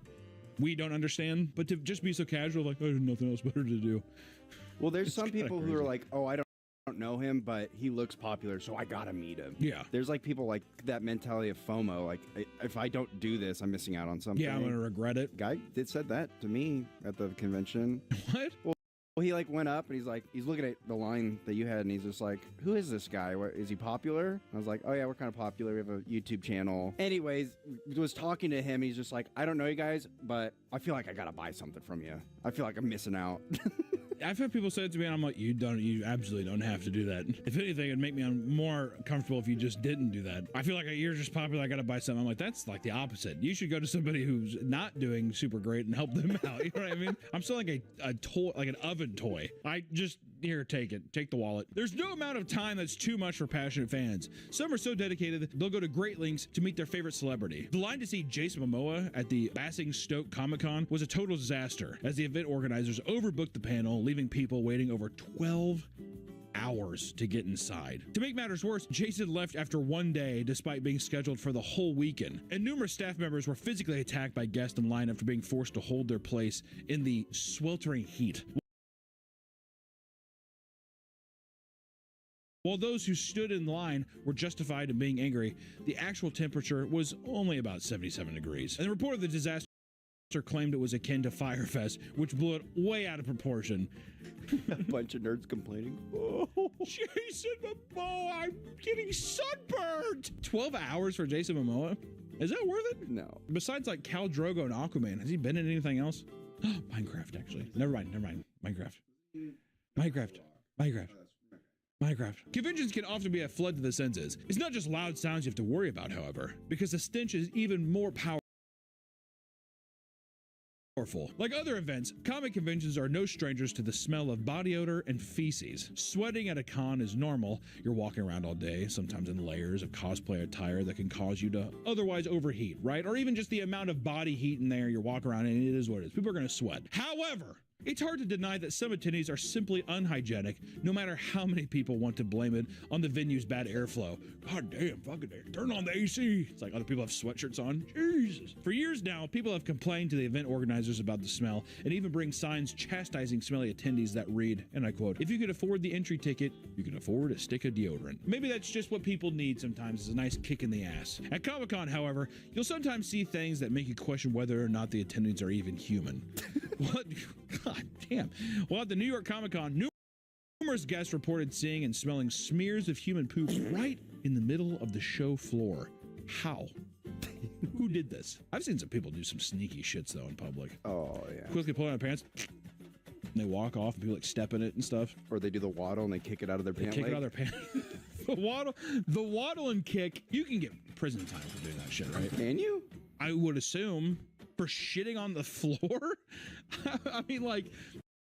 we don't understand. But to just be so casual, like, I have nothing else better to do. Well, there's some people who are like, oh, I don't know him, but he looks popular, so I gotta meet him. Yeah. There's like people like that mentality of FOMO, like if I don't do this, I'm missing out on something. Yeah, I'm gonna regret it. Guy said that to me at the convention. What? Well, he like went up and he's looking at the line that you had and he's just like, who is this guy? Is he popular? I was like, oh yeah, we're kind of popular. We have a YouTube channel. Anyways, was talking to him. He's just like, I don't know you guys, but I feel like I gotta buy something from you. I feel like I'm missing out. I've had people say it to me and I'm like, you absolutely don't have to do that. If anything, it'd make me more comfortable if you just didn't do that. I feel like you're just popular, I gotta buy something. I'm like, that's like the opposite. You should go to somebody who's not doing super great and help them out. You know what I mean? I'm still like a toy, like an oven toy. I just, here, take it. Take the wallet. There's no amount of time that's too much for passionate fans. Some are so dedicated, they'll go to great lengths to meet their favorite celebrity. The line to see Jason Momoa at the Basingstoke Comic-Con was a total disaster, as the event organizers overbooked the panel, leaving people waiting over 12 hours to get inside. To make matters worse, Jason left after one day despite being scheduled for the whole weekend, and numerous staff members were physically attacked by guests in line after being forced to hold their place in the sweltering heat. While those who stood in line were justified in being angry, the actual temperature was only about 77 degrees. And the report of the disaster claimed it was akin to Firefest, which blew it way out of proportion. A bunch of nerds complaining. Oh, Jason Momoa, I'm getting sunburned! 12 hours for Jason Momoa? Is that worth it? No. Besides like Khal Drogo and Aquaman, has he been in anything else? Minecraft, actually. Never mind. Minecraft. Conventions can often be a flood to the senses. It's not just loud sounds you have to worry about, however, because the stench is even more powerful. Like other events, comic conventions are no strangers to the smell of body odor and feces. Sweating at a con is normal. You're walking around all day, sometimes in layers of cosplay attire that can cause you to otherwise overheat, right? Or even just the amount of body heat in there, you're walking around and it is what it is. People are going to sweat. However, it's hard to deny that some attendees are simply unhygienic, no matter how many people want to blame it on the venue's bad airflow. God damn, fucking turn on the AC. It's like other people have sweatshirts on. Jesus. For years now, people have complained to the event organizers about the smell and even bring signs chastising smelly attendees that read, and I quote, "If you could afford the entry ticket, you can afford a stick of deodorant." Maybe that's just what people need sometimes, is a nice kick in the ass. At Comic-Con, however, you'll sometimes see things that make you question whether or not the attendees are even human. What? God damn. Well, at the New York Comic-Con, numerous guests reported seeing and smelling smears of human poop right in the middle of the show floor. How? Who did this? I've seen some people do some sneaky shits, though, in public. Oh, yeah. Quickly pull out their pants, and they walk off, and people like step in it and stuff. Or they do the waddle and they kick it out of their pants. Kick it out of their pants. The waddle and kick, you can get prison time for doing that shit, right? Can you? I would assume. For shitting on the floor? I mean, like,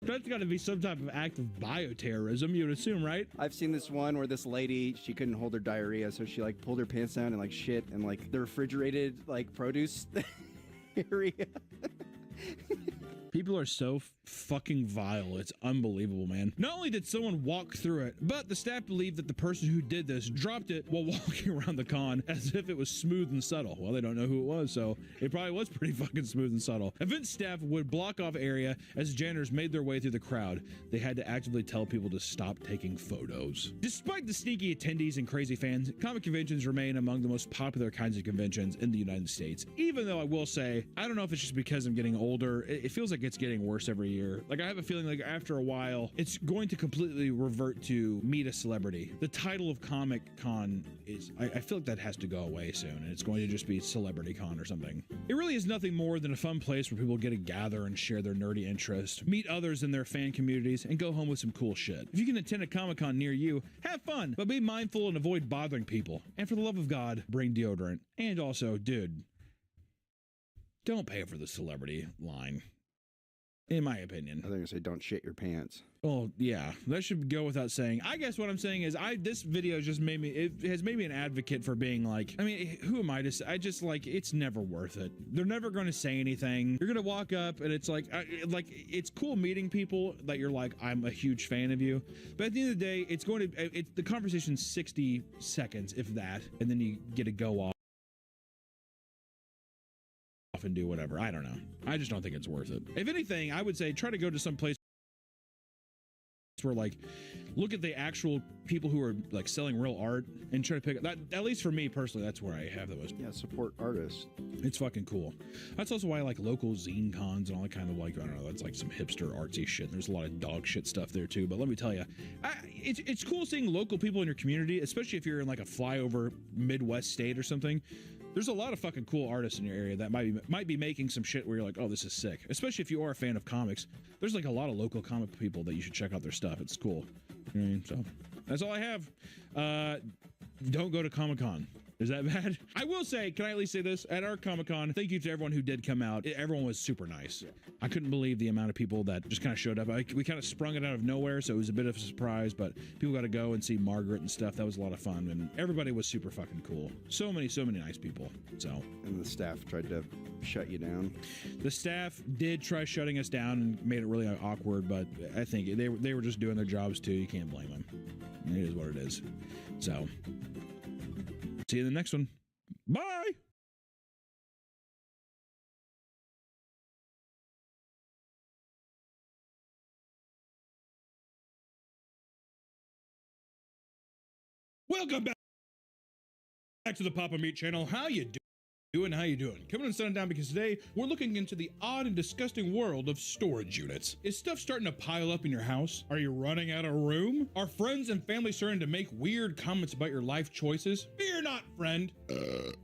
that's got to be some type of act of bioterrorism, you would assume, right? I've seen this one where this lady, she couldn't hold her diarrhea, so she like pulled her pants down and like shit in like the refrigerated like produce area. People are so fucking vile. It's unbelievable, man. Not only did someone walk through it, but the staff believed that the person who did this dropped it while walking around the con as if it was smooth and subtle. Well, they don't know who it was, so it probably was pretty fucking smooth and subtle. Event staff would block off area as janitors made their way through the crowd. They had to actively tell people to stop taking photos. Despite the sneaky attendees and crazy fans, comic conventions remain among the most popular kinds of conventions in the United States. Even though I will say, I don't know if it's just because I'm getting older, it feels like it's getting worse every year. Like, I have a feeling like after a while, it's going to completely revert to meet a celebrity. The title of Comic Con is, I feel like that has to go away soon, and it's going to just be Celebrity Con or something. It really is nothing more than a fun place where people get to gather and share their nerdy interests, meet others in their fan communities, and go home with some cool shit. If you can attend a Comic Con near you, have fun, but be mindful and avoid bothering people. And for the love of God, bring deodorant. And also, dude, don't pay for the celebrity line. In my opinion. I think I say don't shit your pants. Oh yeah, that should go without saying. I guess what I'm saying is this video just made me, it has made me an advocate for being like, I mean, who am I to say? I just like, it's never worth it. They're never going to say anything. You're going to walk up and it's like it's cool meeting people that you're like, I'm a huge fan of you. But at the end of the day, it's going to, the conversation's 60 seconds, if that, and then you get to go off and do whatever. I don't know. I just don't think it's worth it. If anything, I would say try to go to some place where like look at the actual people who are like selling real art and try to pick up that. At least for me personally, that's where I have the most. Yeah, support artists. It's fucking cool. That's also why I like local zine cons and all that kind of like, I don't know, that's like some hipster artsy shit. There's a lot of dog shit stuff there too. But let me tell you, it's cool seeing local people in your community, especially if you're in like a flyover Midwest state or something. There's a lot of fucking cool artists in your area that might be making some shit where you're like, oh, this is sick. Especially if you are a fan of comics. There's like a lot of local comic people that you should check out their stuff. It's cool. You know what I mean? So that's all I have. Don't go to Comic-Con. Is that bad? I will say, can I at least say this? At our Comic-Con, thank you to everyone who did come out. Everyone was super nice. Yeah. I couldn't believe the amount of people that just kind of showed up. We kind of sprung it out of nowhere, so it was a bit of a surprise, but people got to go and see Margaret and stuff. That was a lot of fun, and everybody was super fucking cool. So many nice people. So. And the staff tried to shut you down. The staff did try shutting us down and made it really awkward, but I think they were just doing their jobs too. You can't blame them. It is what it is. So. See you in the next one. Bye! Welcome back to the Papa Meat channel. How you doing? How you doing? Coming and sitting down because today we're looking into the odd and disgusting world of storage units. Is stuff starting to pile up in your house? Are you running out of room? Are friends and family starting to make weird comments about your life choices? Fear not, friend.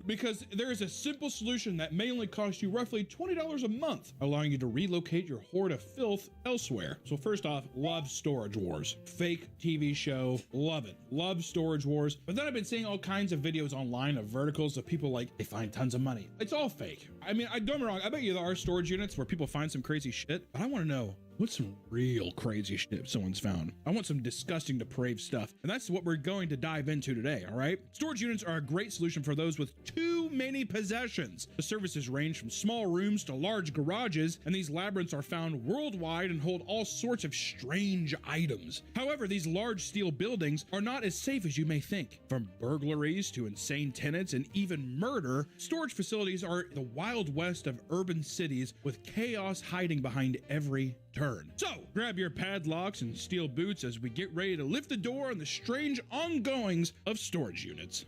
Because there is a simple solution that may only cost you roughly $20 a month, allowing you to relocate your hoard of filth elsewhere. So first off, love Storage Wars. Fake TV show, love it. Love Storage Wars. But then I've been seeing all kinds of videos online of verticals of people like, they find tons of money. It's all fake. I mean, don't get me wrong, I bet you there are storage units where people find some crazy shit, but I want to know what's some real crazy shit someone's found. I want some disgusting, depraved stuff, and that's what we're going to dive into today, all right? Storage units are a great solution for those with too many possessions. The services range from small rooms to large garages, and these labyrinths are found worldwide and hold all sorts of strange items. However, these large steel buildings are not as safe as you may think. From burglaries to insane tenants and even murder, storage facilities are the Wild West of urban cities with chaos hiding behind every turn. So grab your padlocks and steel boots as we get ready to lift the door on the strange ongoings of storage units.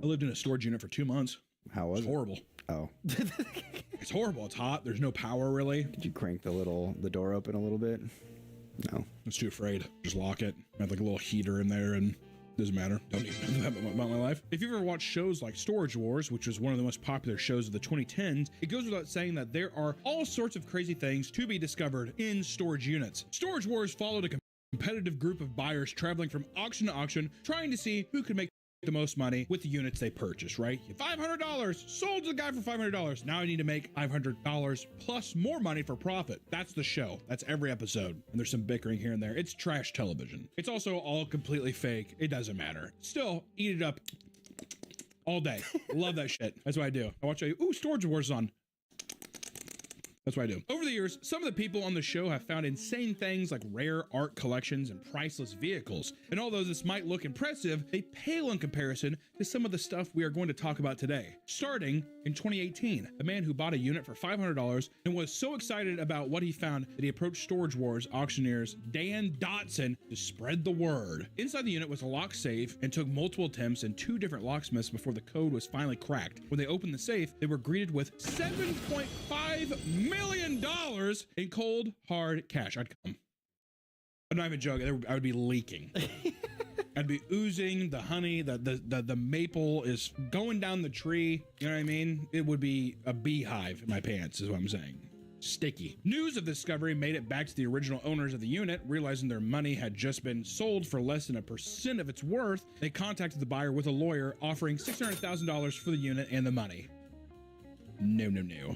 I lived in a storage unit for 2 months. How was it? Horrible. Oh. It's horrible. It's hot. There's no power really. Did you crank the door open a little bit? No. I was too afraid. Just lock it. I had like a little heater in there and doesn't matter. Don't even know that about my life. If you've ever watched shows like Storage Wars, which was one of the most popular shows of the 2010s, it goes without saying that there are all sorts of crazy things to be discovered in storage units. Storage Wars followed a competitive group of buyers traveling from auction to auction, trying to see who could make the most money with the units they purchased, right? $500 sold to the guy for $500. Now I need to make $500 plus more money for profit. That's the show. That's every episode. And there's some bickering here and there. It's trash television. It's also all completely fake. It doesn't matter. Still, eat it up all day. Love that shit. That's what I do. I watch Storage Wars on. That's what I do. Over the years, some of the people on the show have found insane things like rare art collections and priceless vehicles. And although this might look impressive, they pale in comparison to some of the stuff we are going to talk about today. Starting in 2018, a man who bought a unit for $500 and was so excited about what he found that he approached Storage Wars auctioneers Dan Dotson to spread the word. Inside the unit was a lock safe and took multiple attempts and 2 different locksmiths before the code was finally cracked. When they opened the safe, they were greeted with $7.5 million in cold, hard cash. I'd come. I'm not even joking. I would be leaking. I'd be oozing the honey. The maple is going down the tree. You know what I mean? It would be a beehive in my pants, is what I'm saying. Sticky. News of the discovery made it back to the original owners of the unit. Realizing their money had just been sold for less than 1% of its worth, they contacted the buyer with a lawyer offering $600,000 for the unit and the money. No.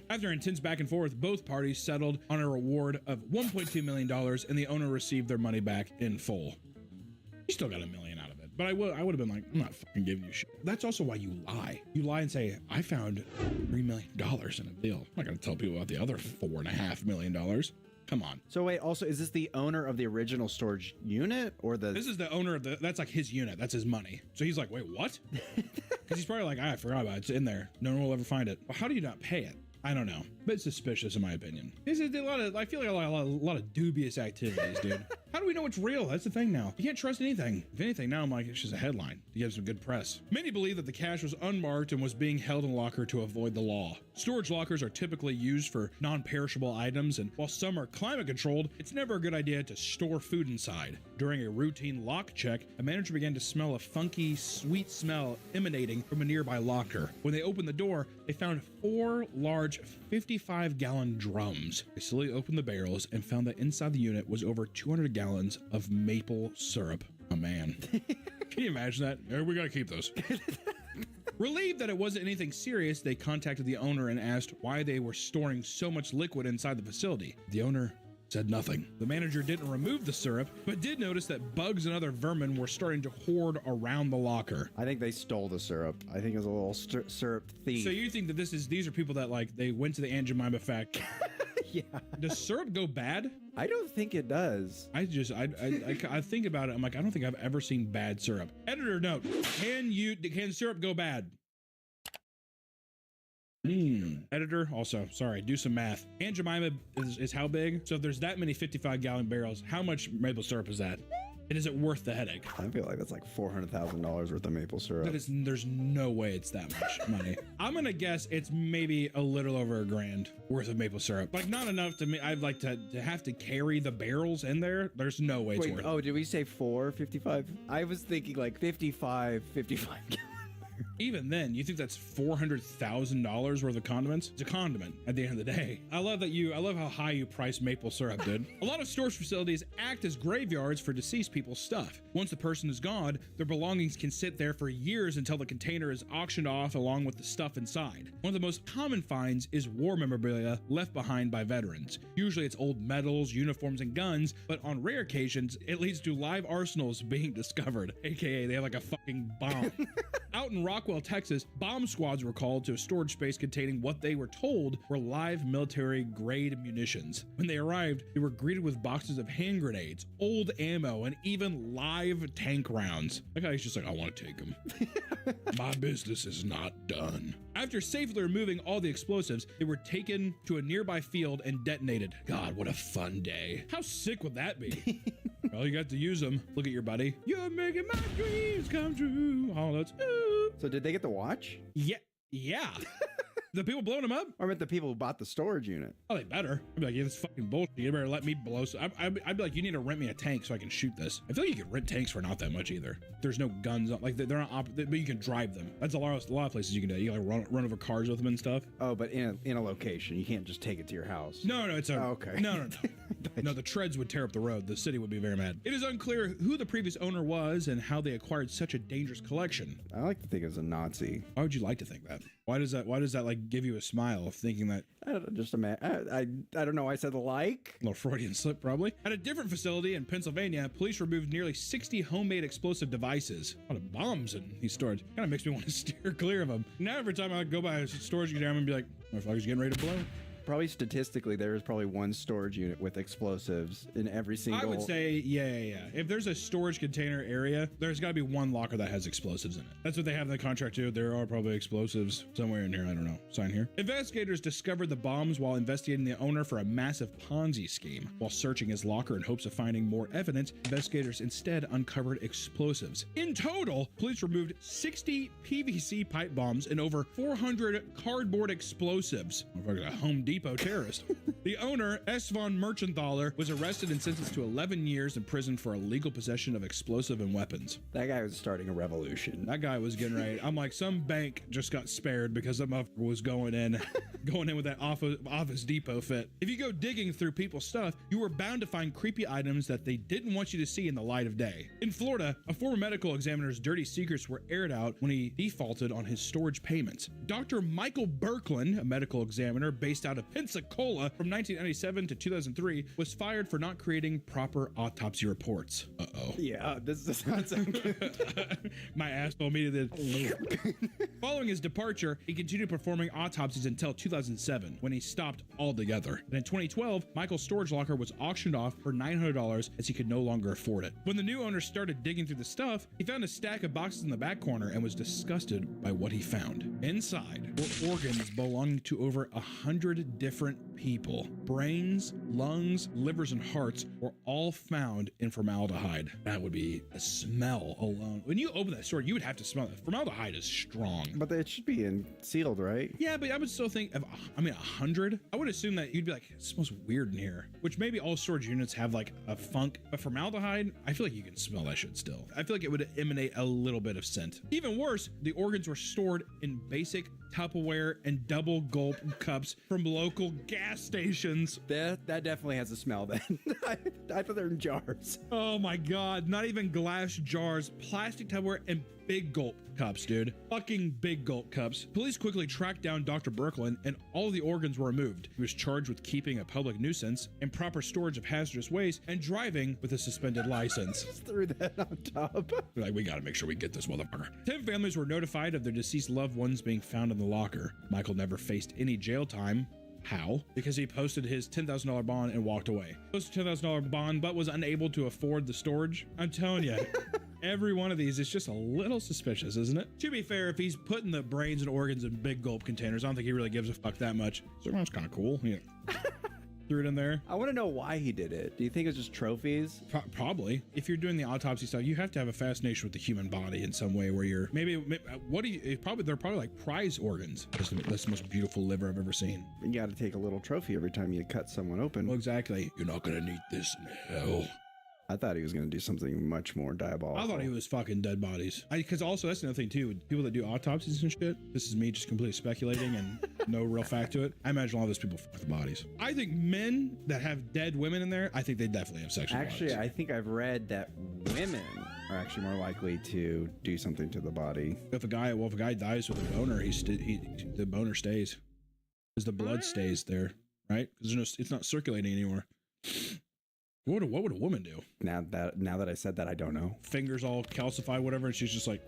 After intense back and forth, both parties settled on a reward of $1.2 million and the owner received their money back in full. He still got $1 million out of it, but I would have been like, I'm not fucking giving you shit. That's also why you lie. You lie and say, I found $3 million in a deal. I'm not going to tell people about the other $4.5 million. Come on. So wait, also, is this the owner of the original storage unit or the... This is the owner of that's like his unit. That's his money. So he's like, wait, what? Because he's probably like, I forgot about it. It's in there. No one will ever find it. Well, how do you not pay it? I don't know, but it's suspicious in my opinion. This is I feel like a lot of dubious activities, dude. How do we know it's real? That's the thing now. You can't trust anything. If anything, now I'm like, it's just a headline to give some good press. Many believe that the cash was unmarked and was being held in a locker to avoid the law. Storage lockers are typically used for non-perishable items, and while some are climate controlled, it's never a good idea to store food inside. During a routine lock check, a manager began to smell a funky, sweet smell emanating from a nearby locker. When they opened the door, they found 4 large 55-gallon drums. They slowly opened the barrels and found that inside the unit was over 200 gallons of maple syrup. Oh man. Can you imagine that? We gotta keep those. Relieved that it wasn't anything serious, they contacted the owner and asked why they were storing so much liquid inside the facility. The owner said nothing. The manager didn't remove the syrup, but did notice that bugs and other vermin were starting to hoard around the locker. I think they stole the syrup. I think it was a little syrup thief. So you think that these are people that like, they went to the Aunt Jemima factory. Yeah. Does syrup go bad? I don't think it does. I think about it. I'm like, I don't think I've ever seen bad syrup. Editor note: can syrup go bad? Editor, also, sorry, do some math. Aunt Jemima is how big? So if there's that many 55-gallon barrels, how much maple syrup is that? And is it worth the headache? I feel like that's like $400,000 worth of maple syrup. There's no way it's that much money. I'm gonna guess it's maybe a little over $1,000 worth of maple syrup. Like not enough to me. I'd like to have to carry the barrels in there. There's no way it's worth it. Oh, did we say 455? I was thinking like 55 gallon. Even then, you think that's $400,000 worth of condiments? It's a condiment at the end of the day. I love how high you price maple syrup, dude. A lot of storage facilities act as graveyards for deceased people's stuff. Once the person is gone, their belongings can sit there for years until the container is auctioned off along with the stuff inside. One of the most common finds is war memorabilia left behind by veterans. Usually it's old medals, uniforms, and guns, but on rare occasions, it leads to live arsenals being discovered, aka they have like a fucking bomb. Out in Rockwell, Texas, bomb squads were called to a storage space containing what they were told were live military grade munitions. When they arrived, they were greeted with boxes of hand grenades, old ammo, and even live tank rounds. That guy's just like, I want to take them. My business is not done. After safely removing all the explosives, they were taken to a nearby field and detonated. God, what a fun day. How sick would that be? Well, you got to use them. Look at your buddy. You're making my dreams come true. Oh, that's ooh. So did they get the watch? Yeah. The people blowing them up? Or I meant the people who bought the storage unit. Oh, they better. I'd be like, yeah, this is fucking bullshit. You better let me blow. I'd be like, you need to rent me a tank so I can shoot this. I feel like you can rent tanks for not that much either. There's no guns. Like they're not, but you can drive them. That's a lot of places you can do. You can like run over cars with them and stuff. Oh, but in a location, you can't just take it to your house. No, it's a. Oh, okay. No. No, the treads would tear up the road. The city would be very mad. It is unclear who the previous owner was and how they acquired such a dangerous collection. I like to think it was a Nazi. Why would you like to think that? Why does that like give you a smile of thinking that? I don't know, just I don't know. I said like. A little Freudian slip, probably. At a different facility in Pennsylvania, police removed nearly 60 homemade explosive devices. A lot of bombs in these storage. Kind of makes me want to steer clear of them. Now every time I go by a storage container, I'm gonna be like, motherfucker's getting ready to blow. Probably statistically, there is probably one storage unit with explosives in every single. I would say, yeah. If there's a storage container area, there's got to be one locker that has explosives in it. That's what they have in the contract too. There are probably explosives somewhere in here. I don't know. Sign here. Investigators discovered the bombs while investigating the owner for a massive Ponzi scheme. While searching his locker in hopes of finding more evidence, investigators instead uncovered explosives. In total, police removed 60 PVC pipe bombs and over 400 cardboard explosives. Motherfucker, a Home Depot terrorist. The owner, S. von Merchenthaler, was arrested and sentenced to 11 years in prison for illegal possession of explosive and weapons. That guy was starting a revolution. That guy was getting ready. I'm like, some bank just got spared because that motherfucker was going in with that Office Depot fit. If you go digging through people's stuff, you were bound to find creepy items that they didn't want you to see in the light of day. In Florida, a former medical examiner's dirty secrets were aired out when he defaulted on his storage payments. Dr. Michael Berkland, a medical examiner based out of Pensacola from 1997 to 2003, was fired for not creating proper autopsy reports. Uh-oh. Yeah, this does not sound good. My asshole immediately did. Following his departure, he continued performing autopsies until 2007, when he stopped altogether. And in 2012, Michael's storage locker was auctioned off for $900 as he could no longer afford it. When the new owner started digging through the stuff, he found a stack of boxes in the back corner and was disgusted by what he found. Inside were organs belonging to over 100 different people. Brains, lungs, livers, and hearts were all found in formaldehyde. That would be a smell alone. When you open that store, you would have to smell it. Formaldehyde is strong. But it should be sealed, right? Yeah, but I would still think of, 100? I would assume that you'd be like, it smells weird in here, which maybe all storage units have like a funk, but formaldehyde, I feel like you can smell that shit still. I feel like it would emanate a little bit of scent. Even worse, the organs were stored in basic Tupperware and double gulp cups from local gas stations. That definitely has a smell then. I thought they were in jars. Oh my God, not even glass jars, plastic Tupperware and big gulp cups, dude. Fucking big gulp cups. Police quickly tracked down Dr. Berkland and all the organs were removed. He was charged with keeping a public nuisance, improper storage of hazardous waste, and driving with a suspended license. Just threw that on top. They're like, we gotta make sure we get this motherfucker. 10 families were notified of their deceased loved ones being found in the locker. Michael never faced any jail time. How? Because he posted his $10,000 bond and walked away. Posted $10,000 bond, but was unable to afford the storage. I'm telling you, every one of these is just a little suspicious, isn't it? To be fair, if he's putting the brains and organs in big gulp containers, I don't think he really gives a fuck that much. So that's kind of cool. Yeah. threw it in there. I want to know why he did it. Do you think it's just trophies? Probably. If you're doing the autopsy stuff, you have to have a fascination with the human body in some way where you're maybe what do you probably they're probably like prize organs. That's the most beautiful liver I've ever seen. You got to take a little trophy every time you cut someone open. Well, exactly. You're not gonna need this in hell. I thought he was going to do something much more diabolical. I thought he was fucking dead bodies. Because also, that's another thing too. People that do autopsies and shit, this is me just completely speculating and no real fact to it. I imagine a lot of those people fuck the bodies. I think men that have dead women in there, I think they definitely have sexual Actually, bodies. I think I've read that women are actually more likely to do something to the body. If a guy dies with a boner, the boner stays. Because the blood stays there, right? Because it's not circulating anymore. What would a woman do? Now that I said that, I don't know. Fingers all calcified, whatever, and she's just like,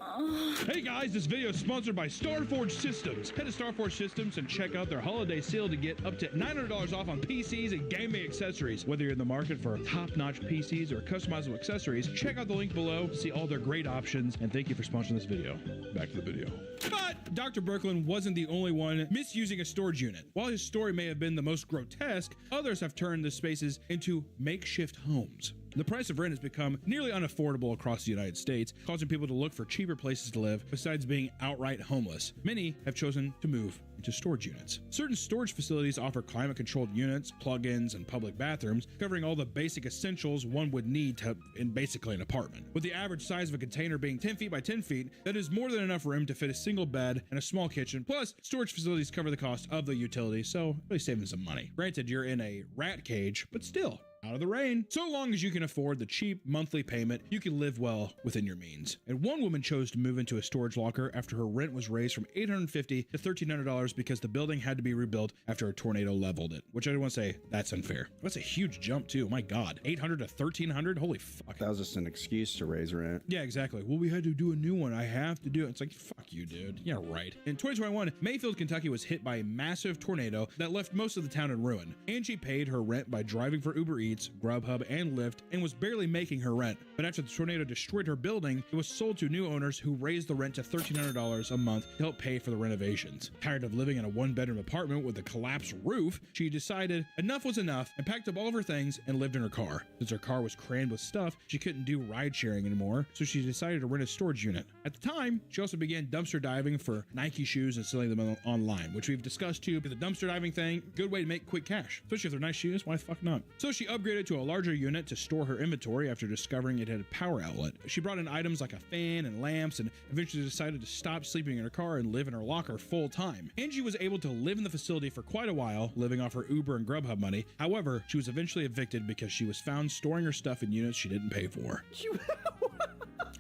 hey guys, this video is sponsored by Starforge Systems. Head to Starforge Systems and check out their holiday sale to get up to $900 off on PCs and gaming accessories. Whether you're in the market for top-notch PCs or customizable accessories, check out the link below to see all their great options, and thank you for sponsoring this video. Back to the video. But Dr. Brooklyn wasn't the only one misusing a storage unit. While his story may have been the most grotesque, others have turned the spaces into makeshift homes. The price of rent has become nearly unaffordable across the United States, causing people to look for cheaper places to live besides being outright homeless. Many have chosen to move into storage units. Certain storage facilities offer climate-controlled units, plug-ins, and public bathrooms, covering all the basic essentials one would need in basically an apartment. With the average size of a container being 10 feet by 10 feet, that is more than enough room to fit a single bed and a small kitchen. Plus, storage facilities cover the cost of the utilities, so really saving some money. Granted, you're in a rat cage, but still, out of the rain. So long as you can afford the cheap monthly payment, you can live well within your means. And one woman chose to move into a storage locker after her rent was raised from $850 to $1,300 because the building had to be rebuilt after a tornado leveled it. Which I want to say, that's unfair. That's a huge jump too. My God, $800 to $1,300. Holy fuck. That was just an excuse to raise rent. Yeah, exactly. Well, we had to do a new one. I have to do it. It's like, fuck you, dude. Yeah, right. In 2021, Mayfield, Kentucky was hit by a massive tornado that left most of the town in ruin. Angie paid her rent by driving for Uber Eats, Grubhub, and Lyft, and was barely making her rent. But after the tornado destroyed her building, it was sold to new owners who raised the rent to $1,300 a month to help pay for the renovations. Tired of living in a one-bedroom apartment with a collapsed roof, she decided enough was enough and packed up all of her things and lived in her car. Since her car was crammed with stuff, she couldn't do ride sharing anymore, so she decided to rent a storage unit. At the time, she also began dumpster diving for Nike shoes and selling them online, which we've discussed too. But the dumpster diving thing, good way to make quick cash, especially if they're nice shoes. Why the fuck not? So she upgraded to a larger unit to store her inventory after discovering it had a power outlet. She brought in items like a fan and lamps and eventually decided to stop sleeping in her car and live in her locker full time. Angie was able to live in the facility for quite a while, living off her Uber and Grubhub money. However, she was eventually evicted because she was found storing her stuff in units she didn't pay for.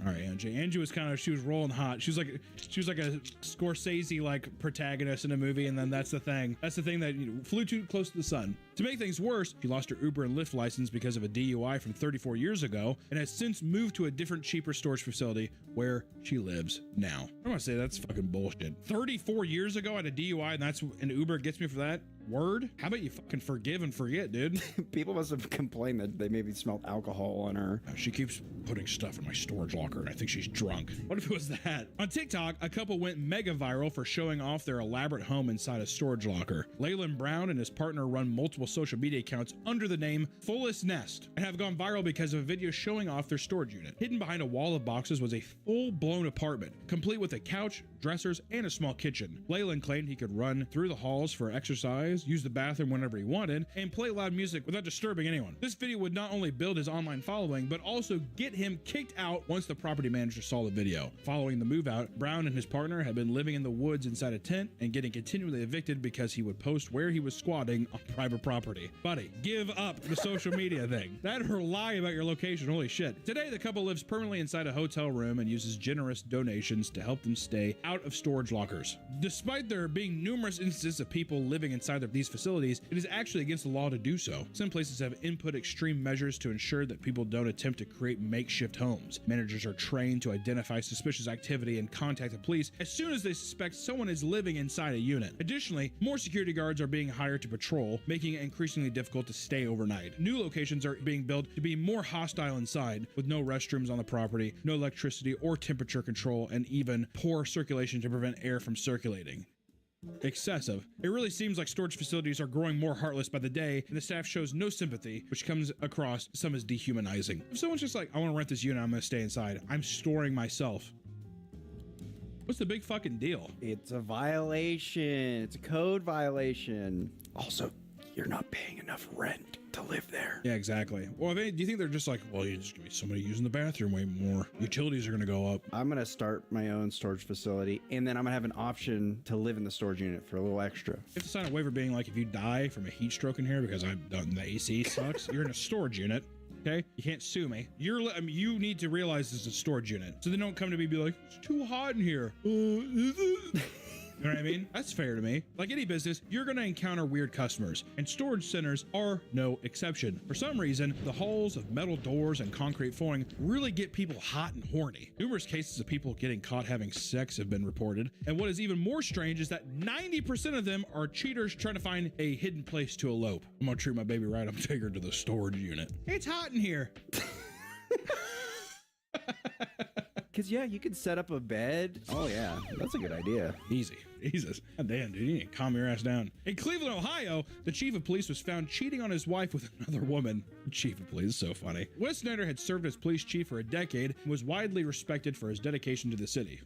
All right, Angie. Angie was she was rolling hot. She was like a Scorsese protagonist in a movie, and then that's the thing that flew too close to the sun. To make things worse, she lost her Uber and Lyft license because of a DUI from 34 years ago, and has since moved to a different, cheaper storage facility where she lives now. I want to say that's fucking bullshit. 34 years ago I had a DUI, and that's an Uber gets me for that. Word? How about you fucking forgive and forget, dude? People must have complained that they maybe smelled alcohol on her. She keeps putting stuff in my storage locker, and I think she's drunk. What if it was that? On TikTok, a couple went mega viral for showing off their elaborate home inside a storage locker. Leyland Brown and his partner run multiple social media accounts under the name Fullest Nest and have gone viral because of a video showing off their storage unit. Hidden behind a wall of boxes was a full-blown apartment, complete with a couch, dressers, and a small kitchen. Leyland claimed he could run through the halls for exercise, use the bathroom whenever he wanted, and play loud music without disturbing anyone. This video would not only build his online following, but also get him kicked out once the property manager saw the video. Following the move out, Brown and his partner had been living in the woods inside a tent and getting continually evicted because he would post where he was squatting on private property. Buddy, give up the social media thing. That or lie about your location. Holy shit. Today, the couple lives permanently inside a hotel room and uses generous donations to help them stay out of storage lockers. Despite there being numerous instances of people living inside these facilities, it is actually against the law to do so. Some places have input extreme measures to ensure that people don't attempt to create makeshift homes. Managers are trained to identify suspicious activity and contact the police as soon as they suspect someone is living inside a unit. Additionally, more security guards are being hired to patrol, making it increasingly difficult to stay overnight. New locations are being built to be more hostile inside, with no restrooms on the property, no electricity or temperature control, and even poor circulation to prevent air from circulating. excessive. It really seems like storage facilities are growing more heartless by the day, and the staff shows no sympathy, which comes across some as dehumanizing. If someone's just like, I want to rent this unit, I'm going to stay inside. I'm storing myself. What's the big fucking deal? It's a violation. It's a code violation. Also, you're not paying enough rent to live there. Yeah, exactly. Well, do you think they're just like, well, you're just gonna be somebody using the bathroom way more. Utilities are gonna go up. I'm gonna start my own storage facility, and then I'm gonna have an option to live in the storage unit for a little extra. You have to sign a waiver being like, if you die from a heat stroke in here because I've done the AC sucks, you're in a storage unit. Okay, you can't sue me. You need to realize this is a storage unit, so they don't come to me and be like, it's too hot in here. Is it? You know what I mean? That's fair to me. Like any business, you're going to encounter weird customers, and storage centers are no exception. For some reason, the halls of metal doors and concrete flooring really get people hot and horny. Numerous cases of people getting caught having sex have been reported, and what is even more strange is that 90% of them are cheaters trying to find a hidden place to elope. I'm going to treat my baby right. I'm taking her to the storage unit. It's hot in here. Because, yeah, you could set up a bed. Oh, yeah, that's a good idea. Easy. Jesus. God damn, dude, you need to calm your ass down. In Cleveland, Ohio, the chief of police was found cheating on his wife with another woman. Chief of police is so funny. Wes Snyder had served as police chief for a decade and was widely respected for his dedication to the city.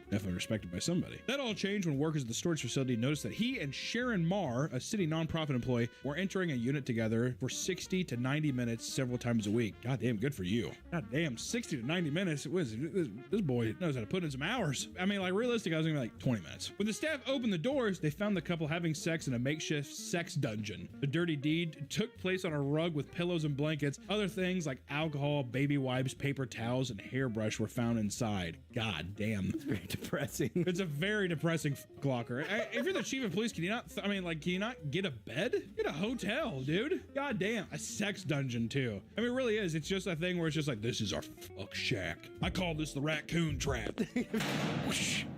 Definitely respected by somebody. That all changed when workers at the storage facility noticed that he and Sharon Marr, a city nonprofit employee, were entering a unit together for 60 to 90 minutes several times a week. God damn, good for you. God damn, 60 to 90 minutes. This boy knows how to put in some hours. I mean, like, realistic, I was gonna be like 20 minutes. When the staff opened the doors, they found the couple having sex in a makeshift sex dungeon. The dirty deed took place on a rug with pillows and blankets. Other things like alcohol, baby wipes, paper towels, and hairbrush were found inside. God damn. It's very depressing. It's a very depressing clocker. If you're the chief of police, can you not, can you not get a bed? Get a hotel, dude. God damn. A sex dungeon, too. I mean, it really is. It's just a thing where it's just like, this is our fuck shack. I call this the raccoon trap.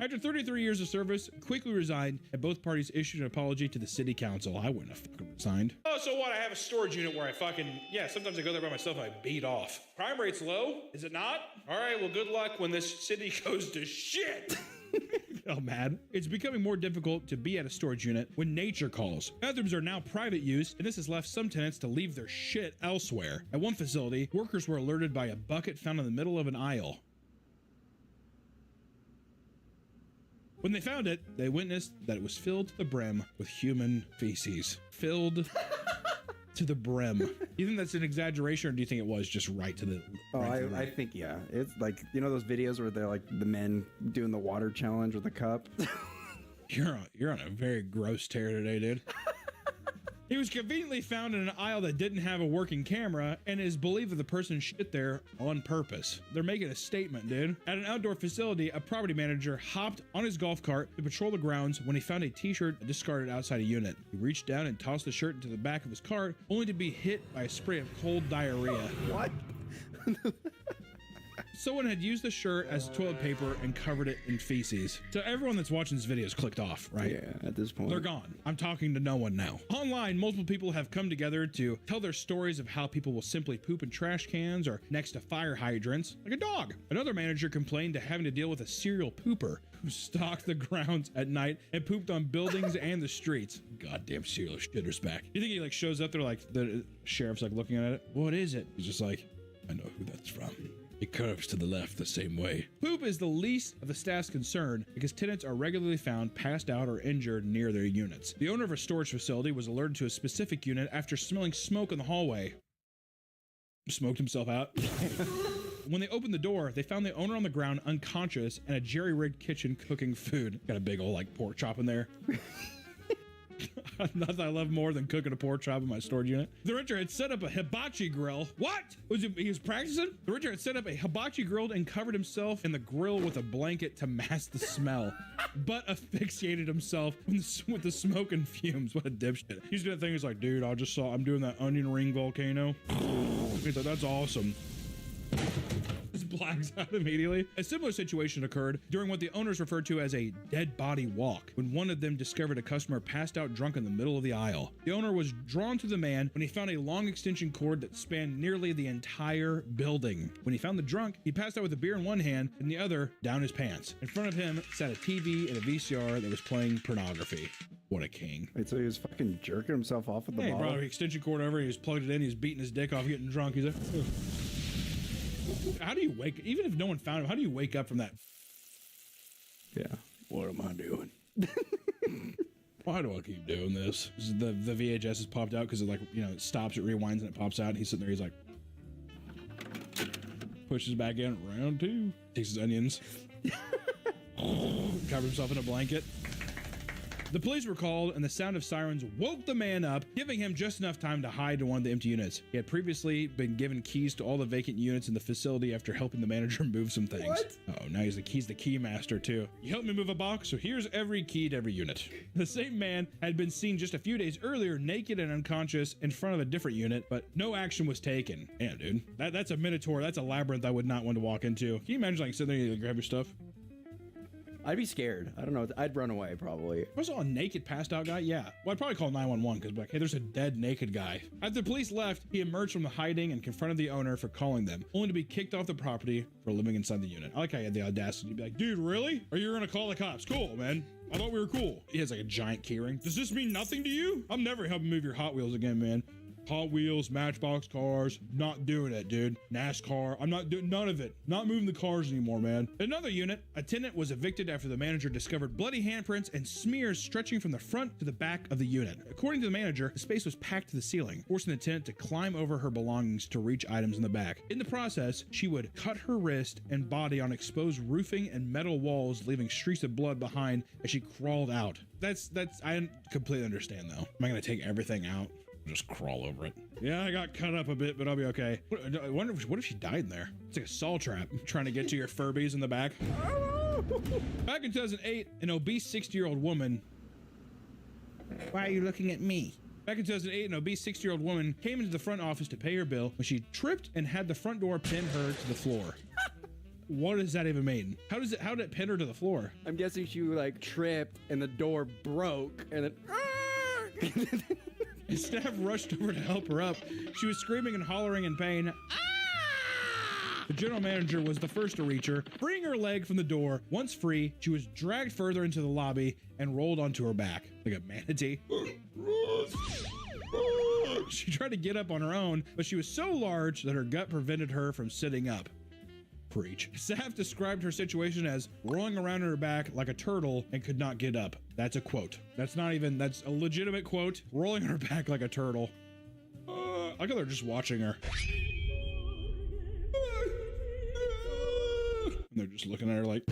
After 33 years of service, quickly resigned, and both parties issued an apology to the city council. I wouldn't have fucking resigned. Oh, so what? I have a storage unit where I sometimes I go there by myself and I beat off. Crime rate's low? Is it not? All right, well, good luck when this city goes to shit. Oh, man. It's becoming more difficult to be at a storage unit when nature calls. Bathrooms are now private use, and this has left some tenants to leave their shit elsewhere. At one facility, workers were alerted by a bucket found in the middle of an aisle. When they found it, they witnessed that it was filled to the brim with human feces. Filled to the brim. Do you think that's an exaggeration, or do you think it was just right to the... Oh, I think, yeah. It's like, you know those videos where they're like the men doing the water challenge with a cup? You're on a very gross tear today, dude. He was conveniently found in an aisle that didn't have a working camera, and it is believed that the person shit there on purpose. They're making a statement, dude. At an outdoor facility, a property manager hopped on his golf cart to patrol the grounds when he found a t-shirt discarded outside a unit. He reached down and tossed the shirt into the back of his cart, only to be hit by a spray of cold diarrhea. What? Someone had used the shirt as toilet paper and covered it in feces. So everyone that's watching this video is clicked off, right? Yeah, at this point. They're gone. I'm talking to no one now. Online, multiple people have come together to tell their stories of how people will simply poop in trash cans or next to fire hydrants, like a dog. Another manager complained to having to deal with a serial pooper who stalked the grounds at night and pooped on buildings and the streets. Goddamn serial shitter's back. You think he like shows up there, like the sheriff's like looking at it? What is it? He's just like, I know who that's from. It curves to the left the same way. Poop is the least of the staff's concern because tenants are regularly found passed out or injured near their units. The owner of a storage facility was alerted to a specific unit after smelling smoke in the hallway. Smoked himself out. When they opened the door, they found the owner on the ground unconscious and a jerry-rigged kitchen cooking food. Got a big old like pork chop in there. Nothing I love more than cooking a pork chop in my storage unit. The renter had set up a hibachi grill. What? He was practicing? The renter had set up a hibachi grill and covered himself in the grill with a blanket to mask the smell, but asphyxiated himself with the smoke and fumes. What a dipshit. He's doing that thing. He's like, dude, I'm doing that onion ring volcano. He's like, that's awesome. His just blacks out immediately. A similar situation occurred during what the owners referred to as a dead body walk, when one of them discovered a customer passed out drunk in the middle of the aisle. The owner was drawn to the man when he found a long extension cord that spanned nearly the entire building. When he found the drunk, he passed out with a beer in one hand and the other down his pants. In front of him sat a TV and a VCR that was playing pornography. What a king. Wait, so he was fucking jerking himself off with the He bottle? brought an extension cord over, he was plugged it in, he was beating his dick off, getting drunk. He's like, ugh. How do you wake, even if no one found him, how do you wake up from that? Yeah. What am I doing? Why do I keep doing this? The VHS has popped out because it, like, you know, it stops, it rewinds, and it pops out. And he's sitting there, he's like, pushes back in, round two, takes his onions, covers himself in a blanket. The police were called, and the sound of sirens woke the man up, giving him just enough time to hide to one of the empty units. He had previously been given keys to all the vacant units in the facility after helping the manager move some things. What? Oh, now he's the key master too. You helped me move a box, so here's every key to every unit. The same man had been seen just a few days earlier, naked and unconscious, in front of a different unit, but no action was taken. Damn, dude. That's a minotaur. That's a labyrinth I would not want to walk into. Can you imagine, like, sitting there and grab your stuff? I'd be scared. I don't know. I'd run away probably. If I saw a naked passed out guy, yeah. Well, I'd probably call 911 because, like, hey, there's a dead naked guy. After the police left, he emerged from the hiding and confronted the owner for calling them, only to be kicked off the property for living inside the unit. I like how he had the audacity to be like, dude, really? Or you're gonna call the cops? Cool, man. I thought we were cool. He has like a giant keyring. Does this mean nothing to you? I'm never helping move your Hot Wheels again, man. Hot Wheels, Matchbox cars, not doing it, dude. NASCAR, I'm not doing none of it. Not moving the cars anymore, man. In another unit, a tenant was evicted after the manager discovered bloody handprints and smears stretching from the front to the back of the unit. According to the manager, the space was packed to the ceiling, forcing the tenant to climb over her belongings to reach items in the back. In the process, she would cut her wrist and body on exposed roofing and metal walls, leaving streaks of blood behind as she crawled out. I completely understand though. Am I gonna take everything out? Just crawl over it. Yeah, I got cut up a bit, but I'll be okay. I wonder what if she died in there? It's like a saw trap trying to get to your Furbies in the back. Back in 2008, an obese 60-year-old woman. Why are you looking at me? Back in 2008, an obese 60-year-old woman came into the front office to pay her bill when she tripped and had the front door pin her to the floor. What does that even mean? How did it pin her to the floor? I'm guessing she like tripped and the door broke and then And staff rushed over to help her up. She was screaming and hollering in pain. Ah! The general manager was the first to reach her, freeing her leg from the door. Once free, she was dragged further into the lobby and rolled onto her back like a manatee. She tried to get up on her own, but she was so large that her gut prevented her from sitting up. Preach. Staff described her situation as rolling around on her back like a turtle and could not get up. That's a quote. That's a legitimate quote. Rolling on her back like a turtle. I thought they're just watching her. And they're just looking at her like,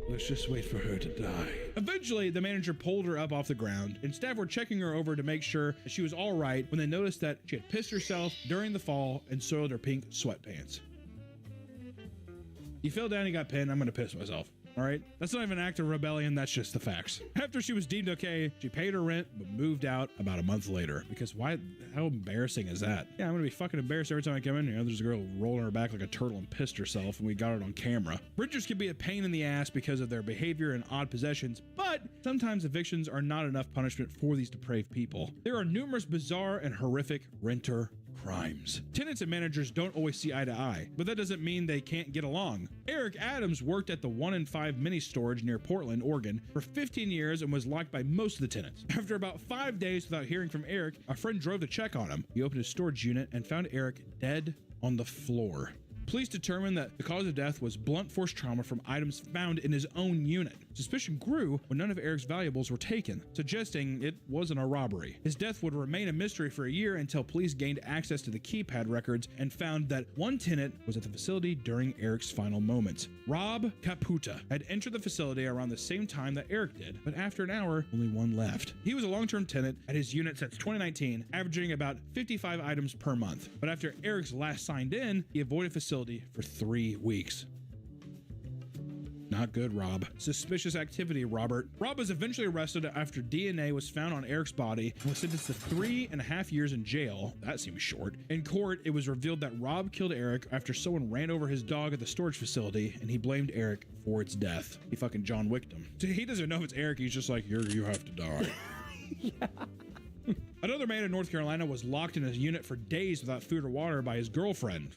let's just wait for her to die. Eventually, the manager pulled her up off the ground, and staff were checking her over to make sure that she was all right when they noticed that she had pissed herself during the fall and soiled her pink sweatpants. You fell down and got pinned, I'm gonna piss myself. All right, that's not even an act of rebellion, that's just the facts. After she was deemed okay, she paid her rent but moved out about a month later. Because why? How embarrassing is that? Yeah, I'm gonna be fucking embarrassed every time I come in here. There's a girl rolling her back like a turtle and pissed herself, and we got it on camera. Renters can be a pain in the ass because of their behavior and odd possessions, but sometimes evictions are not enough punishment for these depraved people. There are numerous bizarre and horrific renter crimes. Tenants and managers don't always see eye to eye, but that doesn't mean they can't get along. Eric Adams worked at the 1 in 5 mini storage near Portland, Oregon for 15 years and was liked by most of the tenants. After about 5 days without hearing from Eric, a friend drove to check on him. He opened his storage unit and found Eric dead on the floor. Police determined that the cause of death was blunt force trauma from items found in his own unit. Suspicion grew when none of Eric's valuables were taken, suggesting it wasn't a robbery. His death would remain a mystery for a year until police gained access to the keypad records and found that one tenant was at the facility during Eric's final moments. Rob Caputa had entered the facility around the same time that Eric did, but after an hour, only one left. He was a long-term tenant at his unit since 2019, averaging about 55 items per month. But after Eric's last signed in, he avoided facility for 3 weeks. Not good, Rob. Suspicious activity, Robert. Rob was eventually arrested after DNA was found on Eric's body and was sentenced to 3.5 years in jail. That seems short. In court, it was revealed that Rob killed Eric after someone ran over his dog at the storage facility, and he blamed Eric for its death. He fucking John Wicked him. So he doesn't know if it's Eric. He's just like, you have to die. Yeah. Another man in North Carolina was locked in a unit for days without food or water by his girlfriend.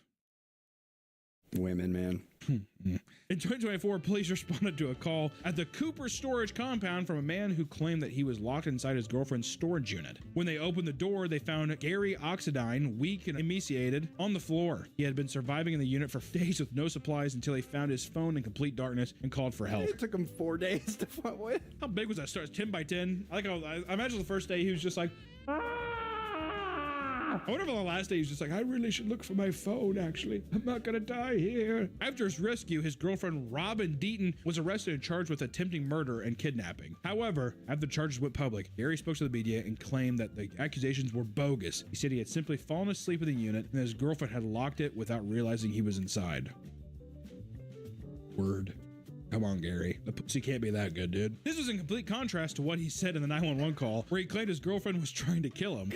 Women, man. In 2024, police responded to a call at the Cooper storage compound from a man who claimed that he was locked inside his girlfriend's storage unit. When they opened the door, they found Gary Oxidine, weak and emaciated, on the floor. He had been surviving in the unit for days with no supplies until he found his phone in complete darkness and called for help. It took him 4 days to find what? How big was that store? 10 by 10? I imagine the first day he was just like, I wonder if on the last day he's just like, I really should look for my phone, actually. I'm not gonna die here. After his rescue, his girlfriend, Robin Deaton, was arrested and charged with attempting murder and kidnapping. However, after the charges went public, Gary spoke to the media and claimed that the accusations were bogus. He said he had simply fallen asleep in the unit and his girlfriend had locked it without realizing he was inside. Word. Come on, Gary. The pussy can't be that good, dude. This was in complete contrast to what he said in the 911 call, where he claimed his girlfriend was trying to kill him.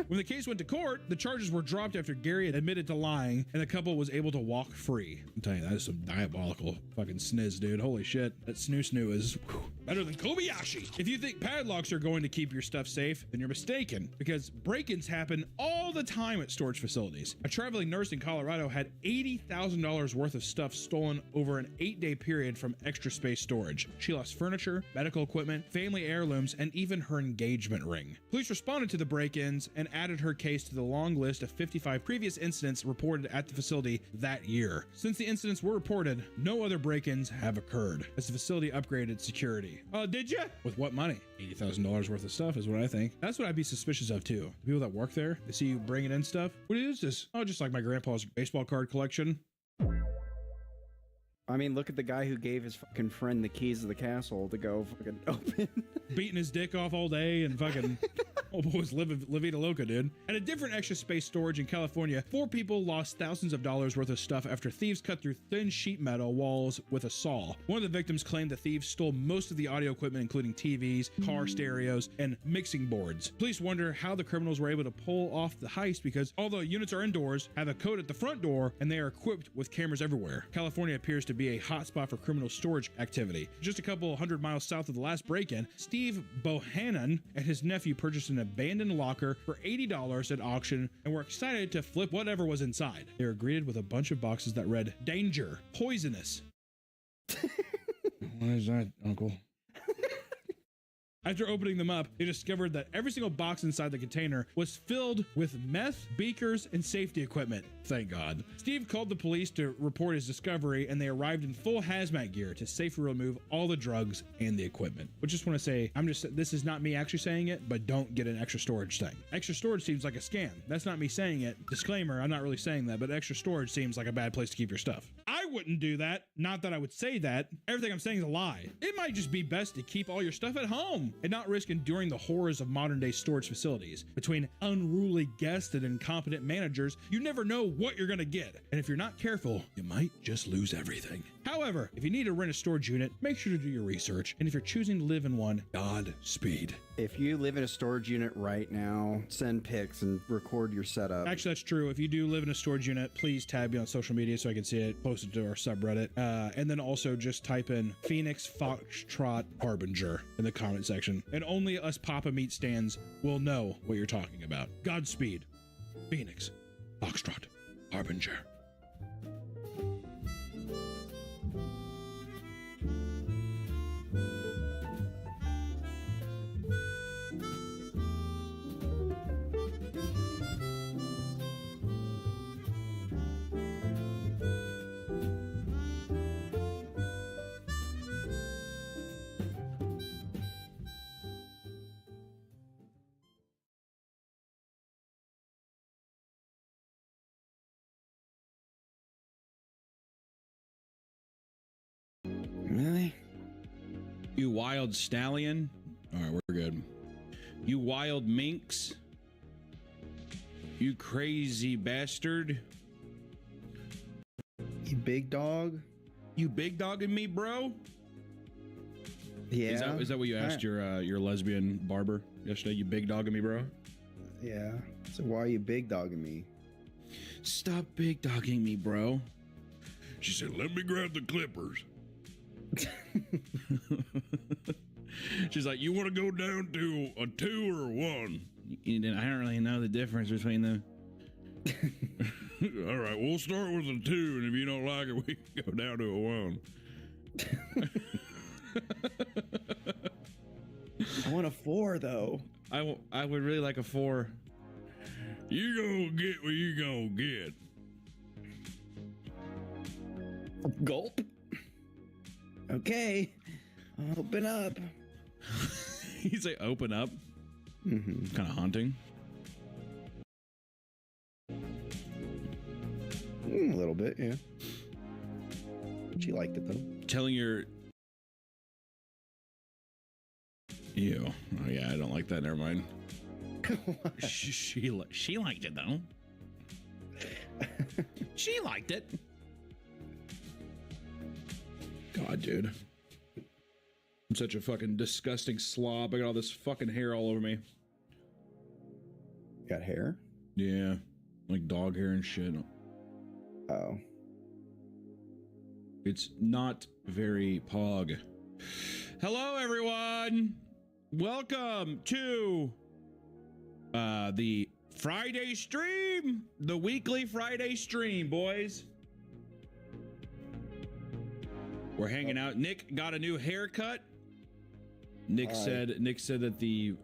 When the case went to court, the charges were dropped after Gary had admitted to lying, and the couple was able to walk free. I'm telling you, that is some diabolical fucking sniz, dude. Holy shit. That snoo is better than Kobayashi. If you think padlocks are going to keep your stuff safe, then you're mistaken, because break-ins happen all the time at storage facilities. A traveling nurse in Colorado had $80,000 worth of stuff stolen over an 8-day period from Extra Space Storage. She lost furniture, medical equipment, family heirlooms, and even her engagement ring. Police responded to the break-ins and added her case to the long list of 55 previous incidents reported at the facility that year. Since the incidents were reported, no other break-ins have occurred, as the facility upgraded security. Oh, did ya? With what money? $80,000 worth of stuff is what I think. That's what I'd be suspicious of too. The people that work there, they see you bringing in stuff. What is this? Oh, just like my grandpa's baseball card collection. I mean, look at the guy who gave his fucking friend the keys to the castle to go fucking open. Beating his dick off all day and fucking... Oh, boys, La Vida Loca, dude. At a different Extra Space Storage in California, 4 people lost thousands of dollars worth of stuff after thieves cut through thin sheet metal walls with a saw. One of the victims claimed the thieves stole most of the audio equipment, including TVs, car stereos, and mixing boards. Police wonder how the criminals were able to pull off the heist because although units are indoors, have a code at the front door, and they are equipped with cameras everywhere. California appears to be a hotspot for criminal storage activity. Just a couple 100 miles south of the last break-in, Steve Bohannon and his nephew purchased an abandoned locker for $80 at auction and were excited to flip whatever was inside. They were greeted with a bunch of boxes that read, "Danger, poisonous." What is that, Uncle? After opening them up, they discovered that every single box inside the container was filled with meth, beakers, and safety equipment. Thank God. Steve called the police to report his discovery, and they arrived in full hazmat gear to safely remove all the drugs and the equipment. But just want to say, this is not me actually saying it, but don't get an extra storage thing. Extra storage seems like a scam. That's not me saying it. Disclaimer, I'm not really saying that, but extra storage seems like a bad place to keep your stuff. I wouldn't do that. Not that I would say that. Everything I'm saying is a lie. It might just be best to keep all your stuff at home and not risk enduring the horrors of modern day storage facilities. Between unruly guests and incompetent managers, you never know what you're gonna get. And if you're not careful, you might just lose everything. However, if you need to rent a storage unit, make sure to do your research. And if you're choosing to live in one, Godspeed. If you live in a storage unit right now, send pics and record your setup. Actually, that's true. If you do live in a storage unit, please tag me on social media so I can see it. Post it to our subreddit. And then also just type in Phoenix Foxtrot Harbinger in the comment section. And only us Papa Meat stands will know what you're talking about. Godspeed. Phoenix Foxtrot Harbinger. Really? You wild stallion. All right, we're good. You wild minx. You crazy bastard. You big dog. You big dogging me, bro? Yeah. Is that what you asked your lesbian barber yesterday? You big dogging me, bro? Yeah. So why are you big dogging me? Stop big dogging me, bro. She said, let me grab the clippers. She's like, you want to go down to a 2 or a 1? I don't really know the difference between them. All right, we'll start with a 2, and if you don't like it, we can go down to a 1. I want a 4 though. I would really like a 4. You gonna get what you gonna get. Gulp. Okay. Open up. You say open up? Mm-hmm. Kind of haunting. A little bit, yeah. She liked it though. Telling your... Ew. Oh yeah, I don't like that. Never mind. she liked it though. She liked it. God, dude. I'm such a fucking disgusting slob. I got all this fucking hair all over me. Got hair? Yeah. Like dog hair and shit. Oh. It's not very pog. Hello, everyone. Welcome to the Friday stream. The weekly Friday stream, boys. We're hanging out. Nick got a new haircut. Nick said that the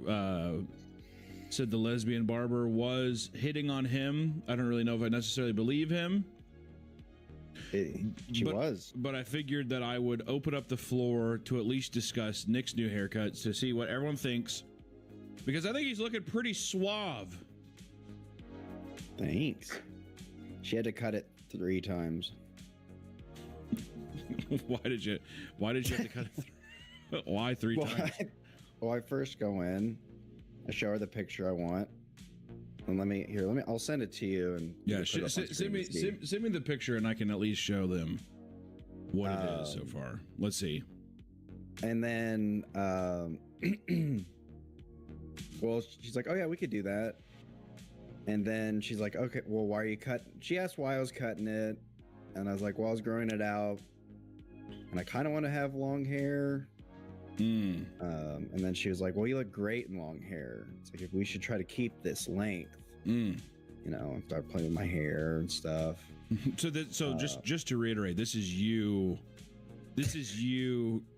lesbian barber was hitting on him. I don't really know if I necessarily believe him. She was. But I figured that I would open up the floor to at least discuss Nick's new haircut to see what everyone thinks. Because I think he's looking pretty suave. Thanks. She had to cut it 3 times. Why did you have to cut it? Why 3 times? I first go in, I show her the picture I want, and I'll send it to you. And yeah, send me the picture, and I can at least show them what it is so far. Let's see. And then, well, she's like, "Oh yeah, we could do that." And then she's like, "Okay, well, why are you cutting?" She asked why I was cutting it, and I was like, "Well, I was growing it out, and I kind of want to have long hair." And then she was like, "Well, you look great in long hair. It's like if we should try to keep this length." You know, and start playing with my hair and stuff. So just to reiterate, this is you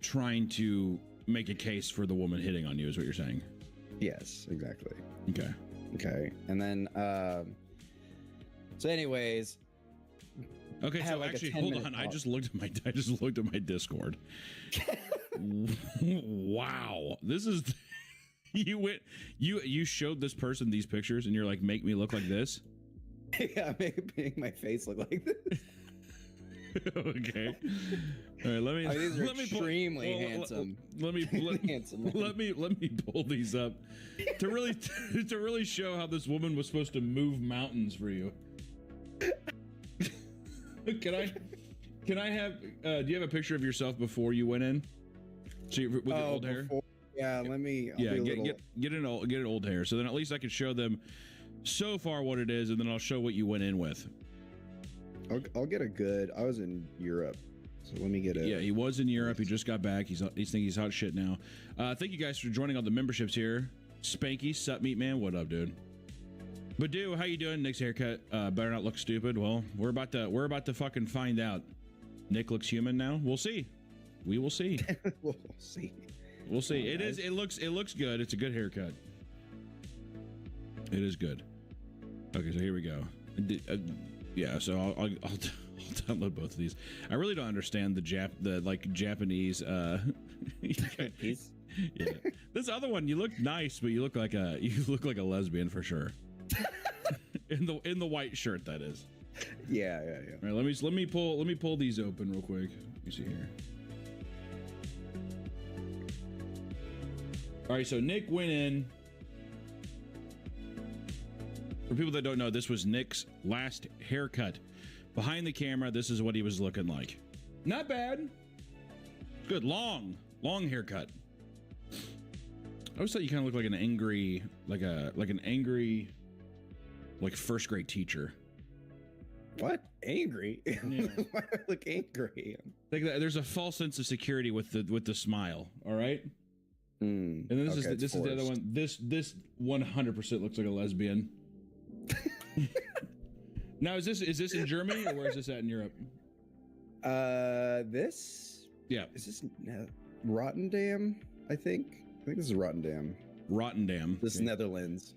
trying to make a case for the woman hitting on you, is what you're saying? Yes, exactly. Okay. And then so anyways, okay, so like actually hold on. I just looked at my Discord. Wow. This is you showed this person these pictures and you're like, make me look like this? Yeah, make my face look like this. Okay. All right, let me extremely handsome. Let me pull these up to really show how this woman was supposed to move mountains for you. Can I have do you have a picture of yourself before you went in? So with your old hair? Yeah, let me get an old hair, so then at least I can show them so far what it is, and then I'll show what you went in with. I'll get a good. I was in Europe, so let me get it. Yeah, he was in Europe. He just got back. He's thinking he's hot shit now. Thank you guys for joining all the memberships here. Spanky, Sup Meat Man, what up, dude? Badu, how you doing? Nick's haircut better not look stupid. Well, we're about to fucking find out. Nick looks human now. We'll see. We will see. We'll see. We'll see. It looks good. It's a good haircut. It is good. Okay, so here we go. Yeah, so I'll download both of these. I really don't understand the Japanese. Yeah. This other one, you look nice, but you look like a lesbian for sure. in the white shirt, that is. Yeah. All right, let me pull these open real quick. Let me see here. All right, so Nick went in. For people that don't know, this was Nick's last haircut. Behind the camera, this is what he was looking like. Not bad. Good. Long haircut. I always thought you kind of looked like an angry, like first grade teacher. What? Angry? Yeah. Why do I look angry? Like there's a false sense of security with the smile. All right. And then this is the other one. This 100% looks like a lesbian. Now is this in Germany or where is this at in Europe? This? Yeah. Is this Rotterdam? I think this is Rotterdam. Rotterdam. This is Netherlands.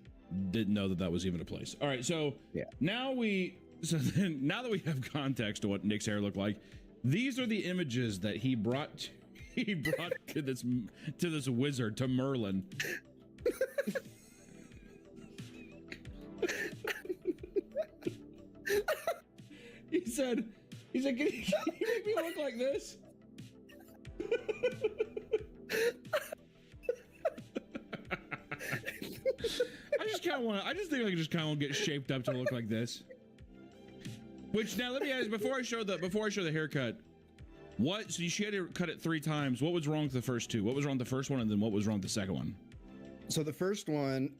Didn't know that was even a place. All right, so yeah. Now that we have context to what Nick's hair looked like, these are the images that he brought to this wizard, to Merlin. He said, can you make me look like this? I just think I just kind of want to get shaped up to look like this. Which now let me ask, before I show the haircut, so she had to cut it 3 times. What was wrong with the first 2? What was wrong with the first one, and then what was wrong with the second one? So the first one,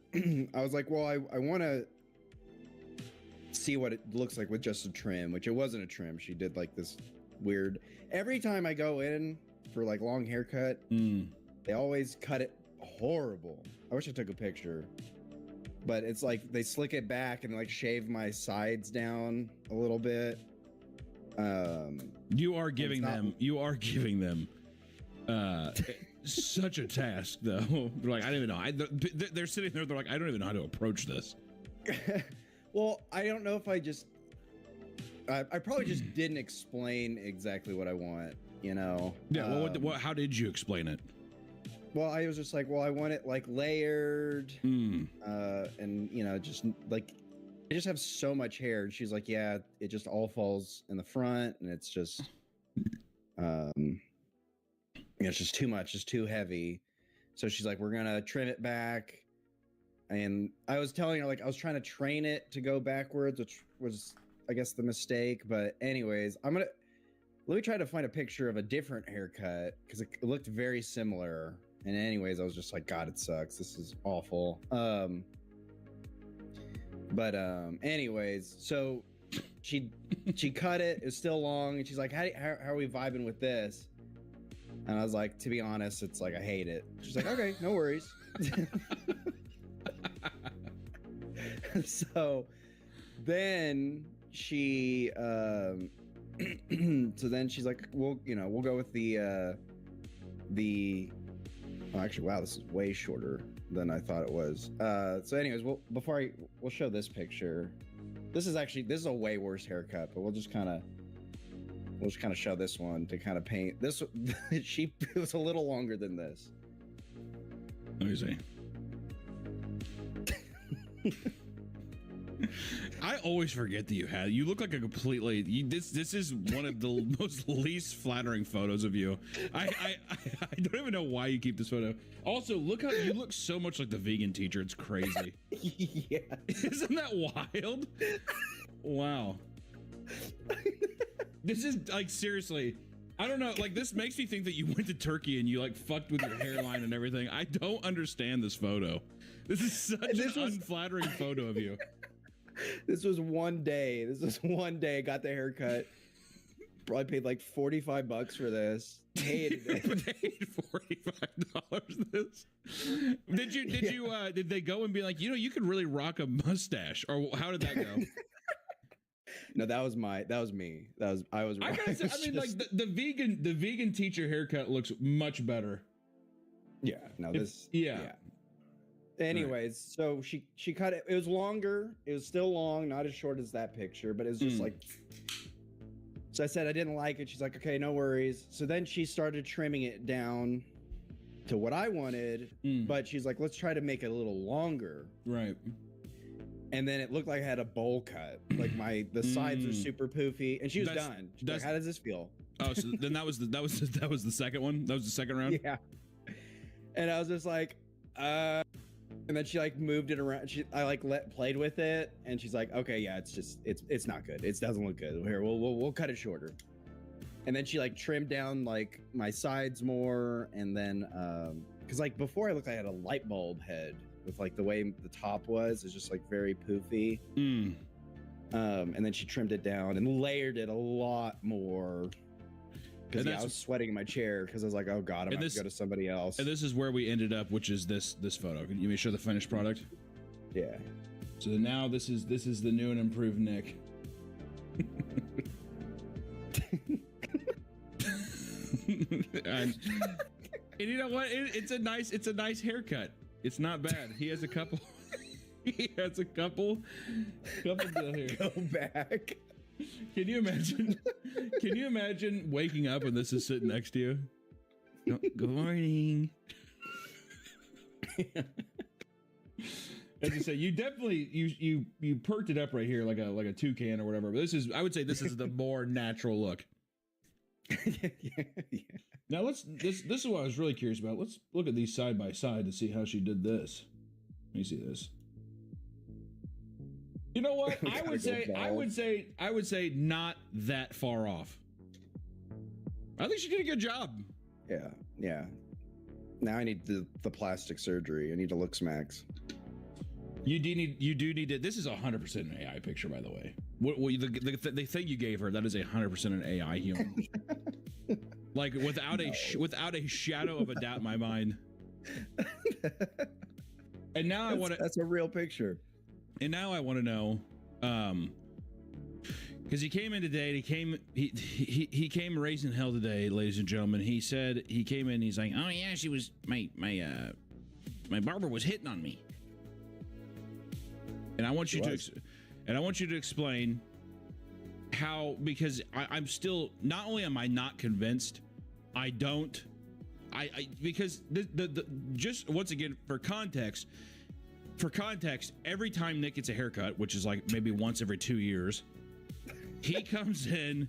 I was like, well, I want to see what it looks like with just a trim, which it wasn't a trim. She did like this weird, every time I go in for like long haircut, they always cut it horrible. I wish I took a picture, but it's like they slick it back and like shave my sides down a little bit. You are giving them such a task, though. They're like, I don't even know. They're sitting there. They're like, I don't even know how to approach this. Well, I don't know if I probably just didn't explain exactly what I want, you know? Yeah. Well, how did you explain it? Well, I was just like, well, I want it like layered, and you know, just like, I just have so much hair. And she's like, yeah, it just all falls in the front, and it's just, it's just too much, just too heavy. So she's like, we're gonna trim it back. And I was telling her, like, I was trying to train it to go backwards, which was, I guess, the mistake. But anyways, let me try to find a picture of a different haircut because it looked very similar. And anyways, I was just like, God, it sucks. This is awful. Anyways, so she cut it. It's still long, and she's like, how are we vibing with this? And I was like, to be honest, it's like I hate it. She's like, okay, no worries. So then she so then she's like, we'll go with the actually, wow, this is way shorter than I thought it was. So anyways, we'll show this picture. This is a way worse haircut, but we'll just kind of show this one to kind of paint this. It was a little longer than this. Let me see. I always forget that you look like a completely, this is one of the most least flattering photos of you. I don't even know why you keep this photo. Also, look how you look so much like the vegan teacher. It's crazy. Yeah. Isn't that wild? Wow. This is like, seriously, I don't know, like, this makes me think that you went to Turkey and you like fucked with your hairline and everything. I don't understand this photo. This is such an unflattering photo of you. This was one day. I got the haircut. Probably paid like $45 for this. Hated it. Paid $45 this. Did they go and be like, you could really rock a mustache, or how did that go? No, that was me. I was I gotta say, I mean, like the vegan teacher haircut looks much better. Yeah. No, yeah. Anyways, so she cut it. It was longer. It was still long, not as short as that picture, but it was just like. So I said I didn't like it. She's like, okay, no worries. So then she started trimming it down to what I wanted, but she's like, let's try to make it a little longer. Right. And then it looked like I had a bowl cut. Like the sides are super poofy, and she was done. She's like, how does this feel? Oh, so then that was the second one. That was the second round. Yeah. And I was just like, and then she like moved it around. I like played with it, and she's like, okay, yeah, it's not good. It doesn't look good. Here, we'll cut it shorter. and then she like trimmed down like my sides more, and then because like before I looked like I had a light bulb head with like the way the top was just like very poofy. And then she trimmed it down and layered it a lot more. Because I was sweating in my chair because I was like, oh god, I'm going to go to somebody else. And this is where we ended up, which is this photo. Can you make sure the finished product? Yeah. So now this is the new and improved Nick. and you know what? It's a nice haircut. It's not bad. He has a couple. He has a couple deal here. Go back. Can you imagine? Can you imagine waking up and this is sitting next to you? Good morning. As you say, you definitely you perked it up right here like a toucan or whatever. But I would say this is the more natural look. yeah. Now this is what I was really curious about. Let's look at these side by side to see how she did this. Let me see this. You know what? I would say not that far off. I think she did a good job. Yeah. Now I need the plastic surgery. I need to look smacks. You do need to. This is 100% an AI picture, by the way. The thing you gave her, that is 100% an AI human. Like without a shadow of a doubt in my mind. And now that's a real picture. And now I want to know, because he came in today. He came raising hell today, ladies and gentlemen. He said he came in. He's like, oh yeah, she was my barber was hitting on me. And I want you to explain how, because I'm still, not only am I not convinced, because just once again for context, every time Nick gets a haircut, which is like maybe once every 2 years, he comes in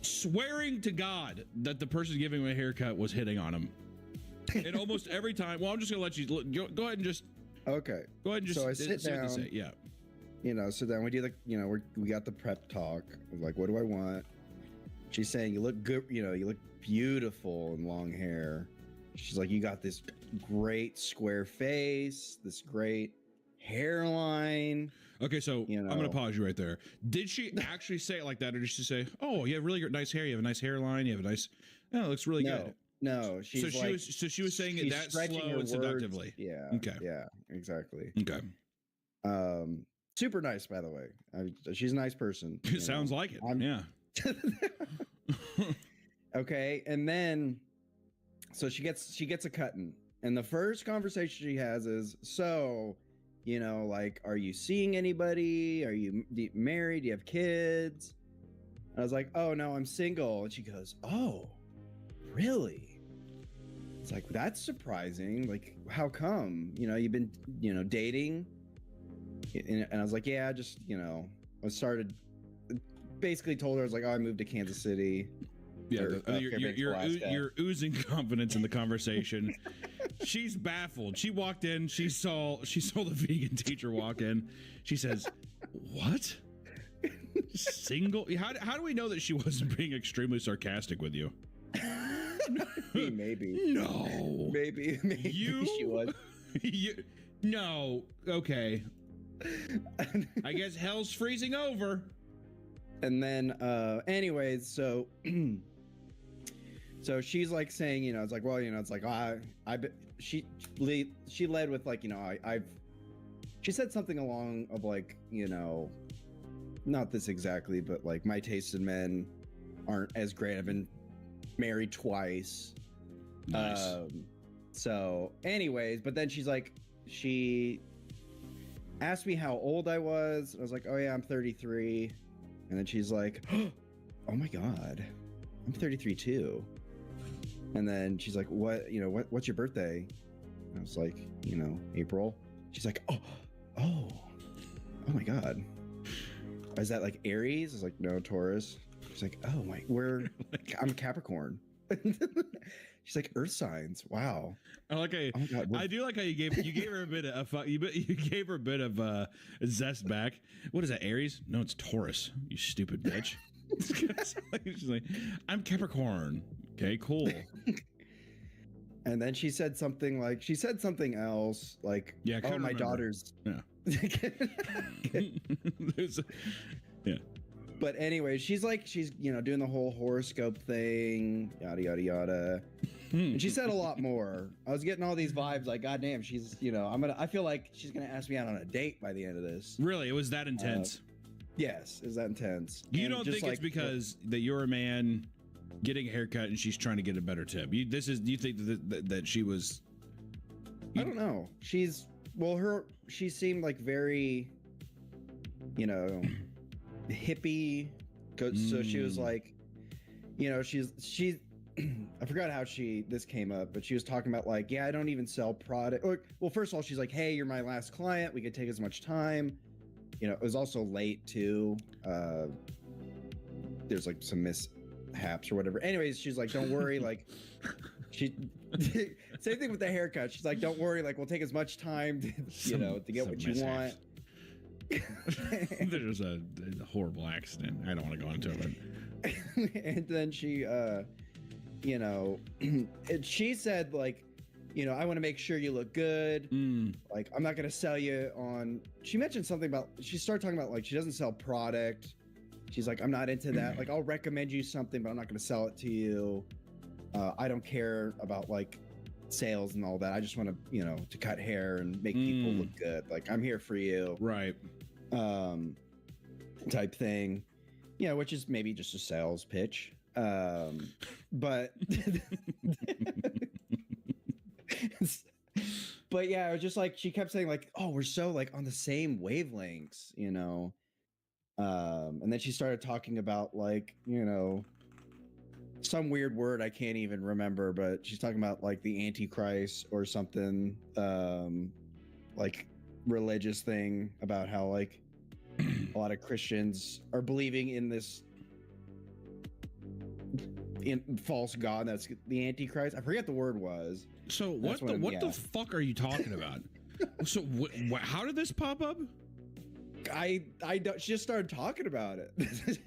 swearing to God that the person giving him a haircut was hitting on him. And almost every time, well, I'm just gonna let you go ahead and just. Okay. Go ahead and just. So I sit down. Yeah. Sit down. We do we got the prep talk. Like, what do I want? She's saying you look good. You look beautiful in long hair. She's like, you got this great square face, this great hairline. Okay, so I'm gonna pause you right there. Did she actually say it like that, or did she say, "Oh, you have really nice hair. You have a nice hairline. You have a nice. Oh, it looks really good." No, she was saying it that slow and seductively. Yeah. Okay. Yeah. Exactly. Okay. Super nice, by the way. She's a nice person. It sounds like it. Yeah. Okay, and then so she gets a cutting, and the first conversation she has is, so, like, are you seeing anybody? Are you married? Do you have kids? And I was like, oh no, I'm single. And she goes, oh, really? It's like, that's surprising. Like, how come? You've been, dating? And I was like, yeah, just, I started, basically told her, I was like, oh, I moved to Kansas City. Yeah, you're oozing confidence in the conversation. She's baffled. She walked in, she saw the vegan teacher walk in. She says, what? Single? How do we know that she wasn't being extremely sarcastic with you? Maybe. No. Maybe she was. No. Okay. I guess hell's freezing over. And then, anyways, so she's like saying, it's like, well, it's like, she led with like, she said something along of like, not this exactly, but like, my taste in men aren't as great. I've been married twice. Nice. So anyways, but then she's like, she asked me how old I was. I was like, oh yeah, I'm 33. And then she's like, oh my God, I'm 33 too. And then she's like, what's your birthday? And I was like, April. She's like, oh my God. Is that like Aries? I was like, no, Taurus. She's like, oh my, I'm Capricorn. She's like, earth signs. Wow. I do like how you gave her a bit of you gave her a bit of zest back. What is that, Aries? No, it's Taurus. You stupid bitch. She's like, I'm Capricorn. Okay, cool. And then she said something else like, Yeah, oh, my daughter's. Yeah. Yeah. But anyway, she's doing the whole horoscope thing, yada yada yada. And she said a lot more. I was getting all these vibes like, God damn, she's, I feel like she's gonna ask me out on a date by the end of this. Really, it was that intense. Yes, is that intense? You don't think it's because that you're a man getting a haircut and she's trying to get a better tip? You think that she was? I don't know. She seemed like very, hippie. So she was like, she's. I forgot how this came up, but she was talking about like, yeah, I don't even sell product. Well, first of all, she's like, hey, you're my last client. We could take as much time. It was also late too. There's like some mishaps or whatever. Anyways, she's like, don't worry. Like, same thing with the haircut. She's like, don't worry. Like, we'll take as much time to get what you want. There's a horrible accident. I don't want to go into it. And then she, she said like, I want to make sure you look good. Like, I'm not going to sell you on. She mentioned something about. She started talking about like she doesn't sell product. She's like, I'm not into that. Like, I'll recommend you something, but I'm not going to sell it to you. I don't care about like sales and all that. I just want to, to cut hair and make people look good. Like, I'm here for you. Right. Type thing. Which is maybe just a sales pitch. But but yeah, it was just like she kept saying like, oh, we're so like on the same wavelengths, and then she started talking about like, some weird word I can't even remember, but she's talking about like the Antichrist or something, like religious thing about how like a lot of Christians are believing in this false god that's the Antichrist. I forget the word was. So what the fuck are you talking about? So how did this pop up? I don't. She just started talking about it.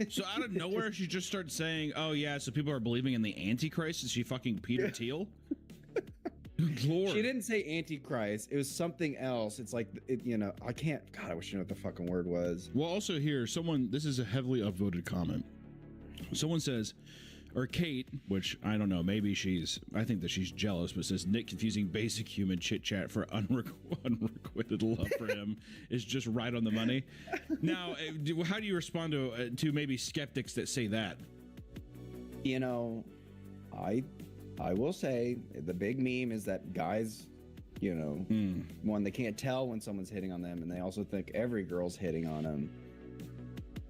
So out of nowhere, she just started saying, "Oh yeah, so people are believing in the Antichrist." Is she fucking Peter Thiel? Lord. She didn't say Antichrist. It was something else. It's like I can't. God, I wish I knew what the fucking word was. Well, also here, this is a heavily upvoted comment. Someone says, or Kate, which I don't know, maybe I think that she's jealous, but says Nick confusing basic human chit chat for unrequited love for him is just right on the money. Now, how do you respond to maybe skeptics that say that? I will say the big meme is that guys, one, they can't tell when someone's hitting on them, and they also think every girl's hitting on them.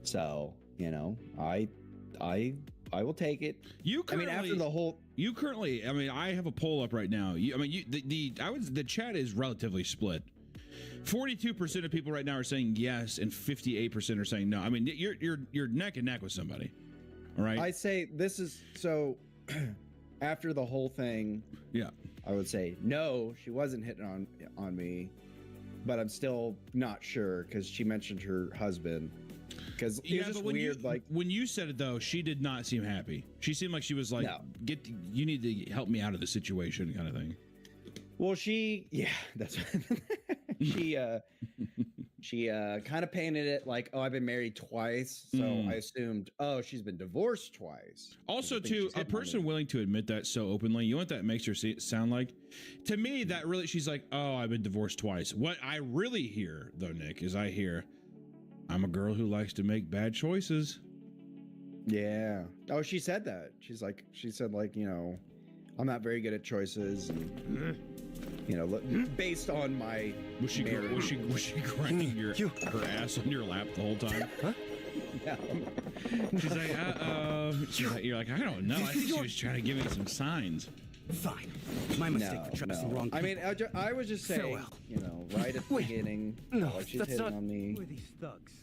So, I will take it. After the whole. You currently. I have a poll up right now. The chat is relatively split. 42% of people right now are saying yes, and 58% are saying no. You're neck and neck with somebody. All right. I say this is so. After the whole thing, yeah, I would say no. She wasn't hitting on me, but I'm still not sure because she mentioned her husband. Because it was just weird. When you said it though, she did not seem happy. She seemed like she was like, no. You need to help me out of the situation," kind of thing. Well, that's she kind of painted it like, oh, I've been married twice, so I assumed, oh, she's been divorced twice. Also, too, a person willing to admit that so openly, you know what that makes her sound like? To me, that really, she's like, oh, I've been divorced twice. What I really hear, though, Nick, is I'm a girl who likes to make bad choices. Yeah. Oh, she said that. She said, I'm not very good at choices, and based on my was she grinding her ass on your lap the whole time? Huh? No. She's like, you're like, I don't know. I think she was trying to give me some signs. Fine. My mistake for trusting the wrong people. I was just saying, right at the beginning, she's hitting on me. Who are these thugs?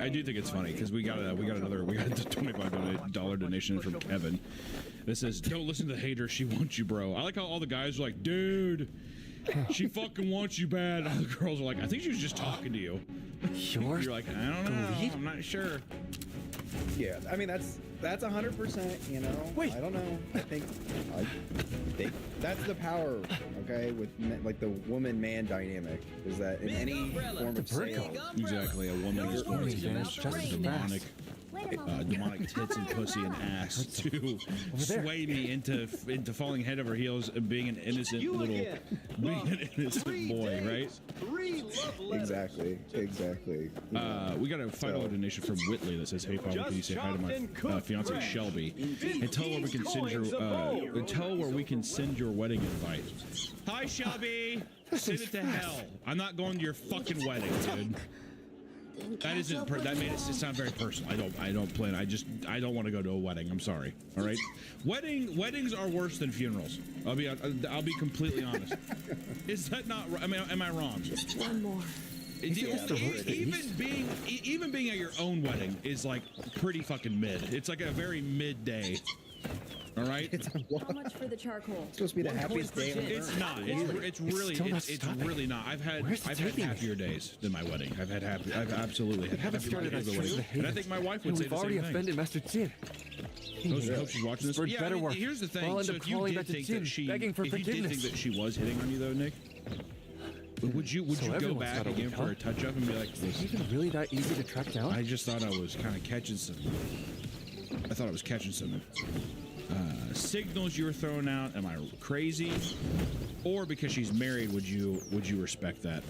I do think it's funny because we got a $25 donation from Kevin that says, "Don't listen to the hater. She wants you, bro." I like how all the guys are like, "Dude, she fucking wants you bad." All the girls are like, "I think she was just talking to you." Sure. You're like, "I don't know. I'm not sure." Yeah, I mean that's 100%. You know, Wait. I don't know. I think that's the power. Okay, with like the woman-man dynamic is that in any form of sale. Exactly, a woman is going to use just demonic, demonic tits and pussy and ass to sway me into falling head over heels and being an innocent boy, right? Exactly. We got a final donation from Whitley that says, "Hey, Father, can you say hi to my fiance Shelby and tell her where we can send your wedding invite." Hi, Shelby. Send it to hell. I'm not going to your fucking wedding, dude. That made it sound very personal. I don't plan. I don't want to go to a wedding. I'm sorry. All right. Weddings are worse than funerals. I'll be completely honest. Is that not right? I mean, am I wrong? Just one more. Even being at your own wedding is like pretty fucking mid. It's like a very mid day. All right. How much for the charcoal? It's supposed to be the happiest day on earth. It's not. It's really not. I've had happier days than my wedding. I've absolutely had happier days than the wedding. And I think my wife would say the same thing. We've already offended Master Jin. I hope she's watching this. Yeah, better work. Here's the thing. So if you did think that she was hitting on you, though, Nick, would you go back again for a touch up and be like, "Is it even really that easy to track down?" I just thought I was kind of catching some. I thought I was catching some signals you were throwing out. Am I crazy? Or because she's married, would you respect that?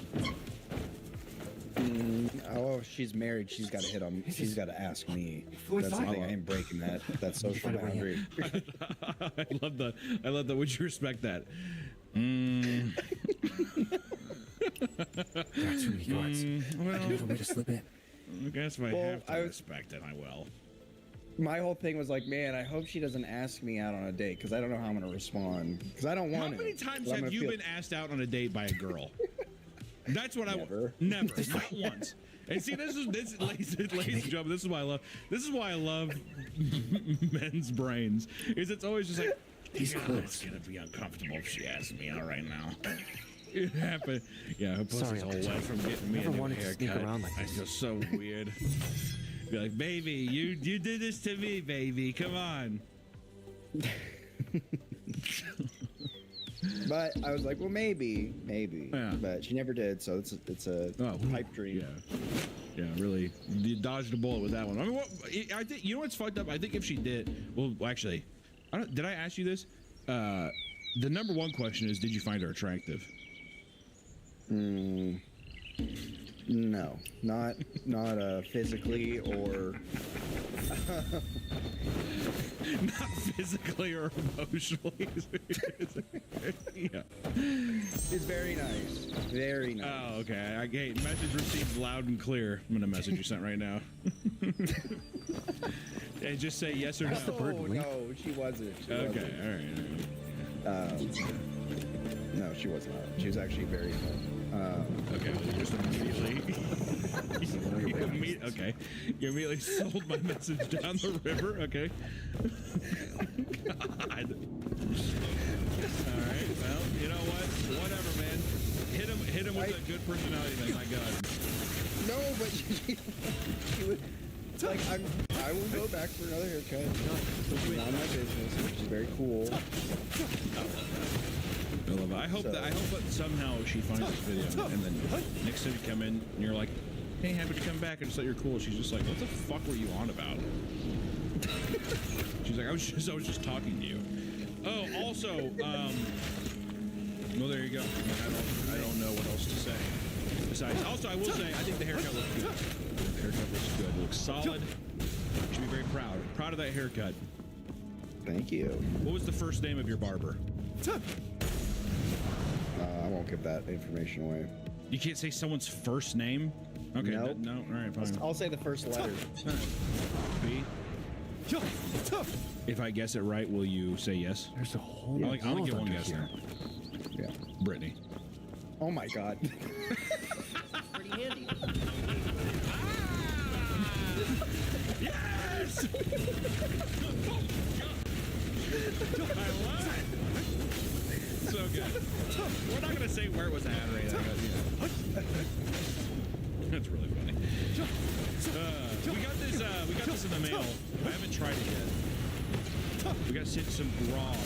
Oh, she's married. She's got to hit on. She's got to ask me. That's the thing. I ain't breaking that social boundary. I love that. Would you respect that? That's who he wants. Well, for me to slip in. I guess if I have to respect it, I will. My whole thing was like, man, I hope she doesn't ask me out on a date because I don't know how I'm going to respond because I don't want to. How many times have you been asked out on a date by a girl? That's what Never, not once. And see, ladies and gentlemen, this is why I love men's brains. Is it's always just like, it's gonna be uncomfortable if she asks me out right now. It happened. Yeah, her pussy's all wet from getting me a new haircut. I feel so weird. Be like, baby, you did this to me, baby. Come on. But I was like, well, maybe. Yeah. But she never did, so it's a pipe dream. Yeah, really. You dodged a bullet with that one. I mean, I think you know what's fucked up. I think if she did, well, actually, did I ask you this? The number one question is, did you find her attractive? No, not physically or not physically or emotionally. Yeah, it's very nice, very nice. Oh, okay. Okay, message received loud and clear. I'm gonna message you sent right now. And just say yes or no. Oh no, she wasn't. Okay, all right. No, she was not. She was actually very fun. Okay, well, just immediately. You immediately sold my message down the river. Okay. God. All right. Well, you know what? Whatever, man. Hit him with a good personality, then. My God. No, but she would. Like I will go back for another haircut. Which is not my business, which is very cool. I love it. I hope that somehow she finds this video and then next time you come in and you're like, hey, happy to come back. I just thought you're cool. She's just like, what the fuck were you on about? She's like, I was just talking to you. Oh, also, well, there you go. I don't know what else to say. Besides, also, I will say, I think the haircut looks good. The haircut looks good. It looks solid. You should be very proud. Proud of that haircut. Thank you. What was the first name of your barber? I won't give that information away. You can't say someone's first name? Okay, nope. No, all right, fine. I'll say the first letter. B? If I guess it right, will you say yes? There's a whole I'll get one guess here. Yeah. Brittany. Oh my God. Pretty handy. Yes! I love it. So good. We're not gonna say where it was at or anything. That's really funny. We got this in the mail. I haven't tried it yet. We gotta send some grog.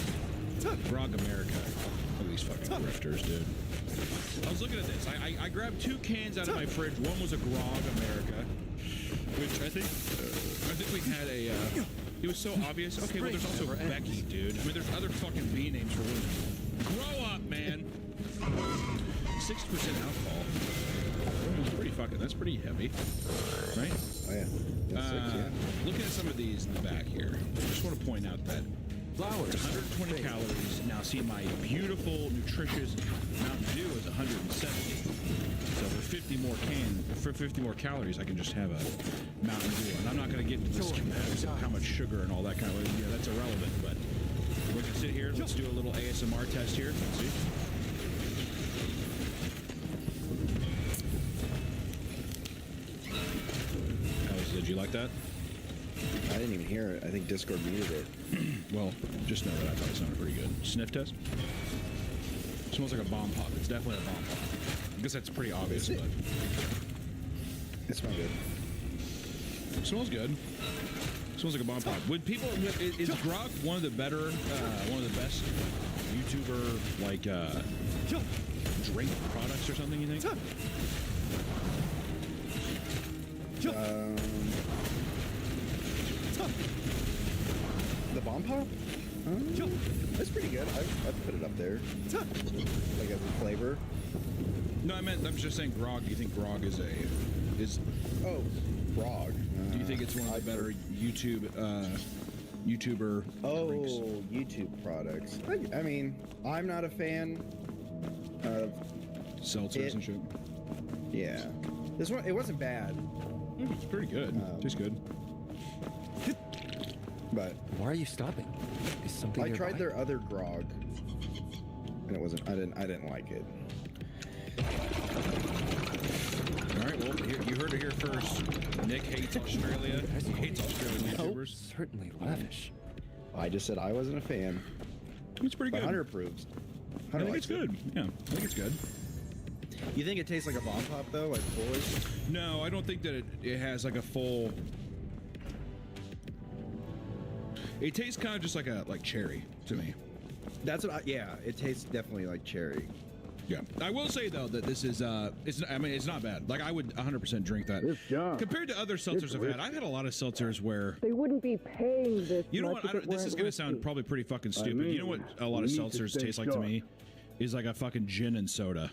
Grog America. Look at these fucking grifters, dude. I was looking at this. I grabbed 2 cans out of my fridge. One was a Grog America, which I think we had a. It was so obvious. Okay, well, there's also Becky, dude. I mean, there's other fucking B names for women. Grow up, man. 60% alcohol. That's pretty heavy, right? Oh yeah. Looking at some of these in the back here, I just want to point out that flowers, 120 calories. Now, see, my beautiful, nutritious Mountain Dew is 170. So for 50 more calories, I can just have a Mountain Dew. And I'm not going to get into the schematics of how much sugar and all that kind of. Yeah, that's irrelevant. But we're going to sit here. Let's do a little ASMR test here. Let's see. Did you like that? I didn't even hear it. I think Discord muted it. Well, just know that I thought it sounded pretty good. Sniff test? Smells like a bomb pop. It's definitely a bomb pop. I guess that's pretty obvious, but it smells good. It smells good. It smells like a bomb pop. Would people? Is Grog one of the better, one of the best YouTuber like drink products or something? You think? The bomb pop? That's pretty good. I'd put it up there. Like as a flavor. No, I was just saying Grog. Do you think Grog is Oh, Grog. Do you think it's one of the better YouTuber drinks? YouTube products. I mean, I'm not a fan of seltzers and shit. Yeah. This one, it wasn't bad. It's pretty good. Tastes good. But why are you stopping? Is something I nearby? tried their other grog, and it wasn't. I didn't like it. All right. Well, you heard it here first. Nick hates Australia. He hates Australian YouTubers. Certainly lavish. I just said I wasn't a fan. It's pretty good. Hunter approves. I think it's good. Yeah, I think it's good. You think it tastes like a bomb pop though, like fully? No, I don't think that it has like a full. It tastes kind of just like cherry to me. That's what. Yeah, it tastes definitely like cherry. Yeah, I will say though that this is it's not bad. Like I would 100% drink that. Compared to other seltzers I've had a lot of seltzers where they wouldn't be paying this. You know what? This is gonna sound probably pretty fucking stupid. You know what? A lot of seltzers taste like to me is like a fucking gin and soda.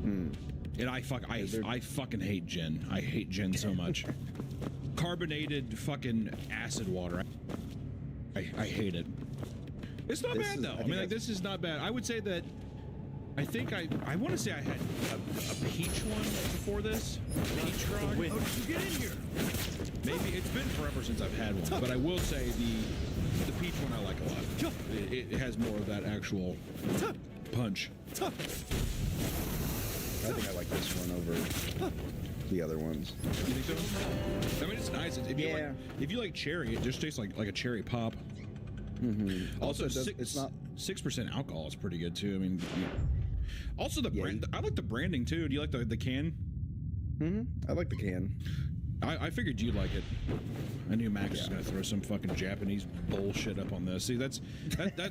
And I fucking hate gin. I hate gin so much. Carbonated fucking acid water. I hate it. It's not bad though. I mean, like this is not bad. I would say that. I think I want to say I had a peach one before this. Peach grog. How did you get in here? Maybe it's been forever since I've had one, but I will say the peach one I like a lot. It has more of that actual punch. I think I like this one over the other ones. You think so? I mean, it's nice. If you like cherry, it just tastes like a cherry pop. Mm-hmm. Also, it's not 6% alcohol. It's pretty good too. I mean, also the brand. I like the branding too. Do you like the can? I like the can. I figured you'd like it. I knew Max was gonna throw some fucking Japanese bullshit up on this. See, that's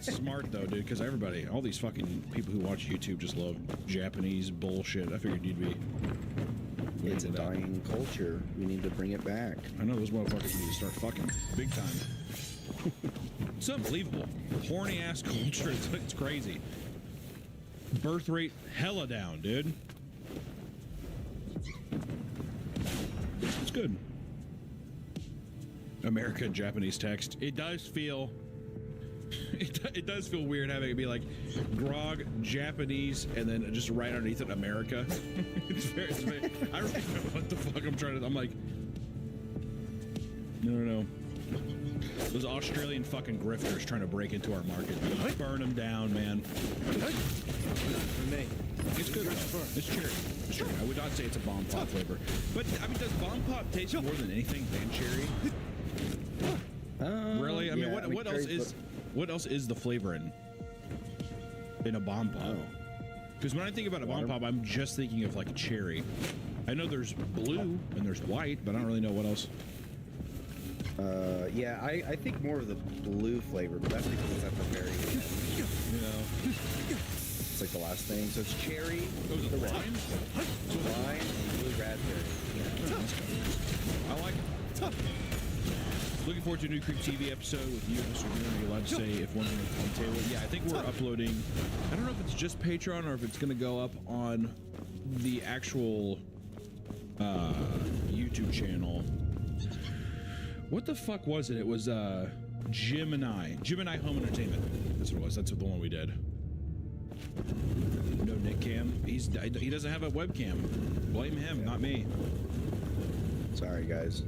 smart though, dude. Because all these fucking people who watch YouTube just love Japanese bullshit. I figured you'd be. It's a dying culture. We need to bring it back. I know those motherfuckers need to start fucking big time. It's unbelievable. Horny ass culture. It's crazy. Birth rate hella down, dude. It's good. America Japanese text. It does feel. It does feel weird having it be like grog Japanese and then just right underneath it America. it's very. I don't even know what the fuck I'm trying to. I'm like. No. Those Australian fucking grifters trying to break into our market. Burn them down, man. It's good. It's cherry. It's cherry. I would not say it's a bomb pop flavor. But, I mean, does bomb pop taste more than anything than cherry? Really? I mean, what else is the flavor in a bomb pop? Because when I think about a bomb pop, I'm just thinking of like cherry. I know there's blue and there's white, but I don't really know what else. Yeah, I think more of the blue flavor, but that's because it's at the very end. You know, it's like the last thing. So it's cherry, the red, lime, lime, and blue raspberry. I like it. Looking forward to a new Creep TV episode with you and Mr. Green. Are you allowed to say if one's on the table? Yeah, I think we're uploading. I don't know if it's just Patreon or if it's going to go up on the actual YouTube channel. What the fuck was it? It was Gemini Home Entertainment. That's what it was. That's the one we did. No Nick Cam. He doesn't have a webcam. Blame him, not me. Sorry, guys.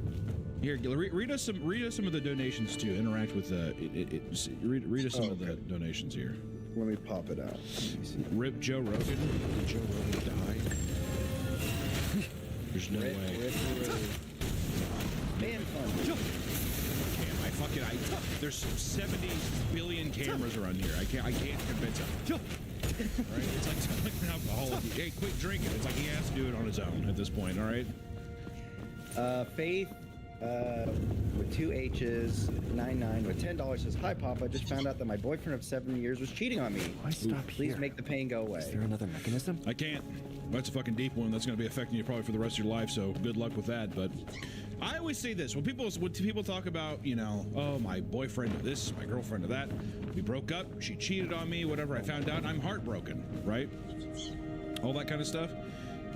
Here, read us some of the donations too. Interact with read us some of the donations here. Let me pop it out. Rip Joe Rogan. Did Joe Rogan die? There's no way. Man fun. There's 70 billion cameras around here. I can't convince him. Right? It's like telling an alcoholic, hey, quit drinking. It's like he has to do it on his own at this point. All right. Faith. With 2 H's, 99 with $10 says, "Hi Papa, just found out that my boyfriend of 7 years was cheating on me. Why stop Please here? make the pain go away." Is there another mechanism? I can't. That's a fucking deep one. That's going to be affecting you probably for the rest of your life. So good luck with that. But I always say this when people talk about, you know, oh, my boyfriend of this, my girlfriend of that, we broke up, she cheated on me, whatever. I found out, I'm heartbroken, right? All that kind of stuff.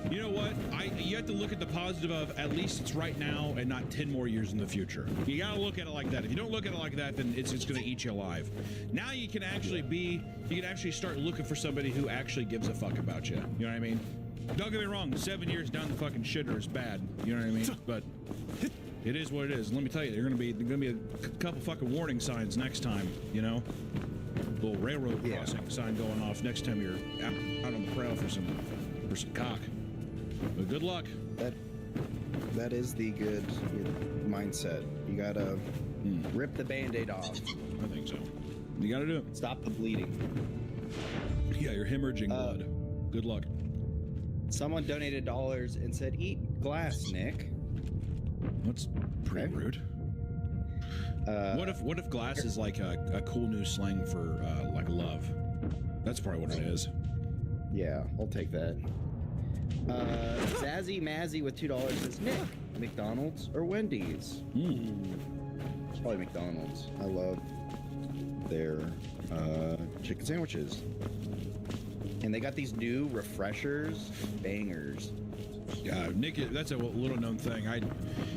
You know what? You have to look at the positive of at least it's right now and not 10 more years in the future. You got to look at it like that. If you don't look at it like that, then it's going to eat you alive. Now you can actually start looking for somebody who actually gives a fuck about you. You know what I mean? Don't get me wrong. 7 years down the fucking shitter is bad. You know what I mean? But it is what it is. And let me tell you, there's going to be a couple fucking warning signs next time. You know, a little railroad crossing sign going off next time you're out on the prowl for some cock. But good luck. That is the good mindset. You gotta rip the Band-Aid off. I think so. You gotta do it. Stop the bleeding. Yeah, you're hemorrhaging blood. Good luck. Someone donated dollars and said, "Eat glass, Nick." That's pretty rude. What if glass is like a cool new slang for like love? That's probably what it is. Yeah, I'll take that. Zazzy Mazzy with $2 says, "Nick, McDonald's or Wendy's?" It's probably McDonald's. I love their chicken sandwiches. And they got these new refreshers, bangers. Yeah, Nick, that's a little known thing.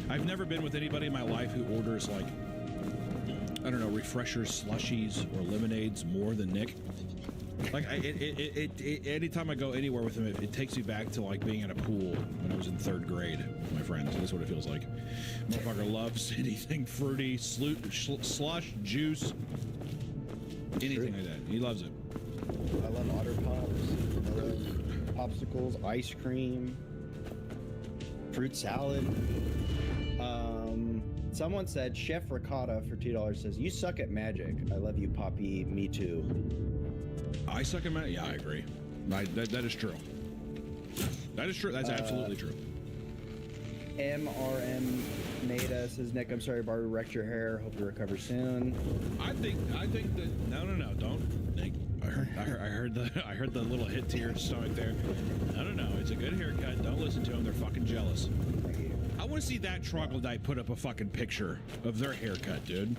I've never been with anybody in my life who orders like, I don't know, refreshers, slushies, or lemonades more than Nick. Like, anytime I go anywhere with him, it takes me back to like being at a pool when I was in 3rd grade with my friends. That's what it feels like. Motherfucker loves anything fruity, slush, juice, anything like that. He loves it. I love Otter Pops. I love popsicles, ice cream, fruit salad. Someone said Chef Ricotta for $2 says, "You suck at magic. I love you, Poppy. Me too." I suck at magic? Yeah, I agree. That is true. That is true. That's absolutely true. MRM Maida says, "Nick, I'm sorry Barbie wrecked your hair. Hope you recover soon." I think that no, don't, Nick. I heard the little hit to your stomach there. No, it's a good haircut. Don't listen to them. They're fucking jealous. I want to see that troglodyte put up a fucking picture of their haircut, dude.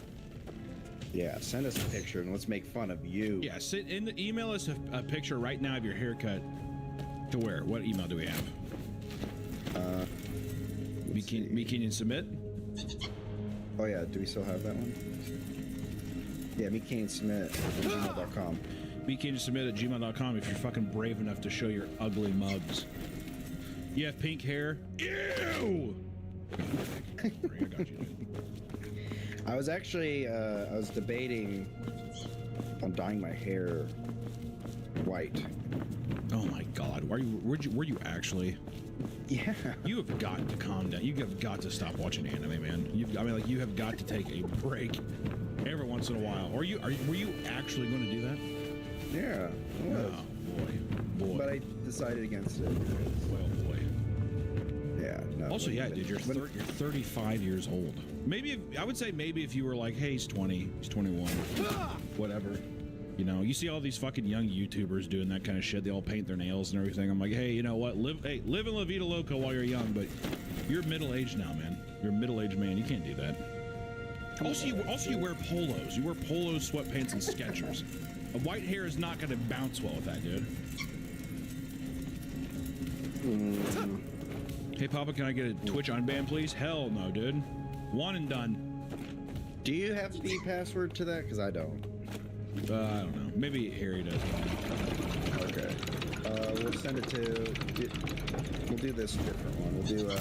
Yeah, send us a picture and let's make fun of you. Yeah, email us a picture right now of your haircut. To where? What email do we have? Me Kenyon Submit? Oh yeah, do we still have that one? Yeah, mekenyonsubmit@gmail.com. mekenyonsubmit@gmail.com if you're fucking brave enough to show your ugly mugs. You have pink hair? Ew! I got you, dude. I was actually, I was debating on dyeing my hair white. Oh my God! Were you actually? Yeah. You have got to calm down. You have got to stop watching anime, man. You have got to take a break every once in a while. Were you actually going to do that? Yeah. Oh boy. But I decided against it. Well, boy. Yeah. No. Also, yeah, dude, you're 35 years old. Maybe I would say maybe if you were like, hey, he's 20, he's 21, whatever. You know, you see all these fucking young YouTubers doing that kind of shit. They all paint their nails and everything. I'm like, hey, you know what? Live in La Vida Loca while you're young, but you're middle-aged now, man. You're a middle-aged man. You can't do that. Also, you wear polos. You wear polos, sweatpants, and Skechers. A white hair is not going to bounce well with that, dude. Hey, Papa, can I get a Twitch unban, please? Hell no, dude. One and done. Do you have the password to that? Because I don't. I don't know. Maybe Harry does. Okay. We'll send it to... We'll do this different one. We'll do...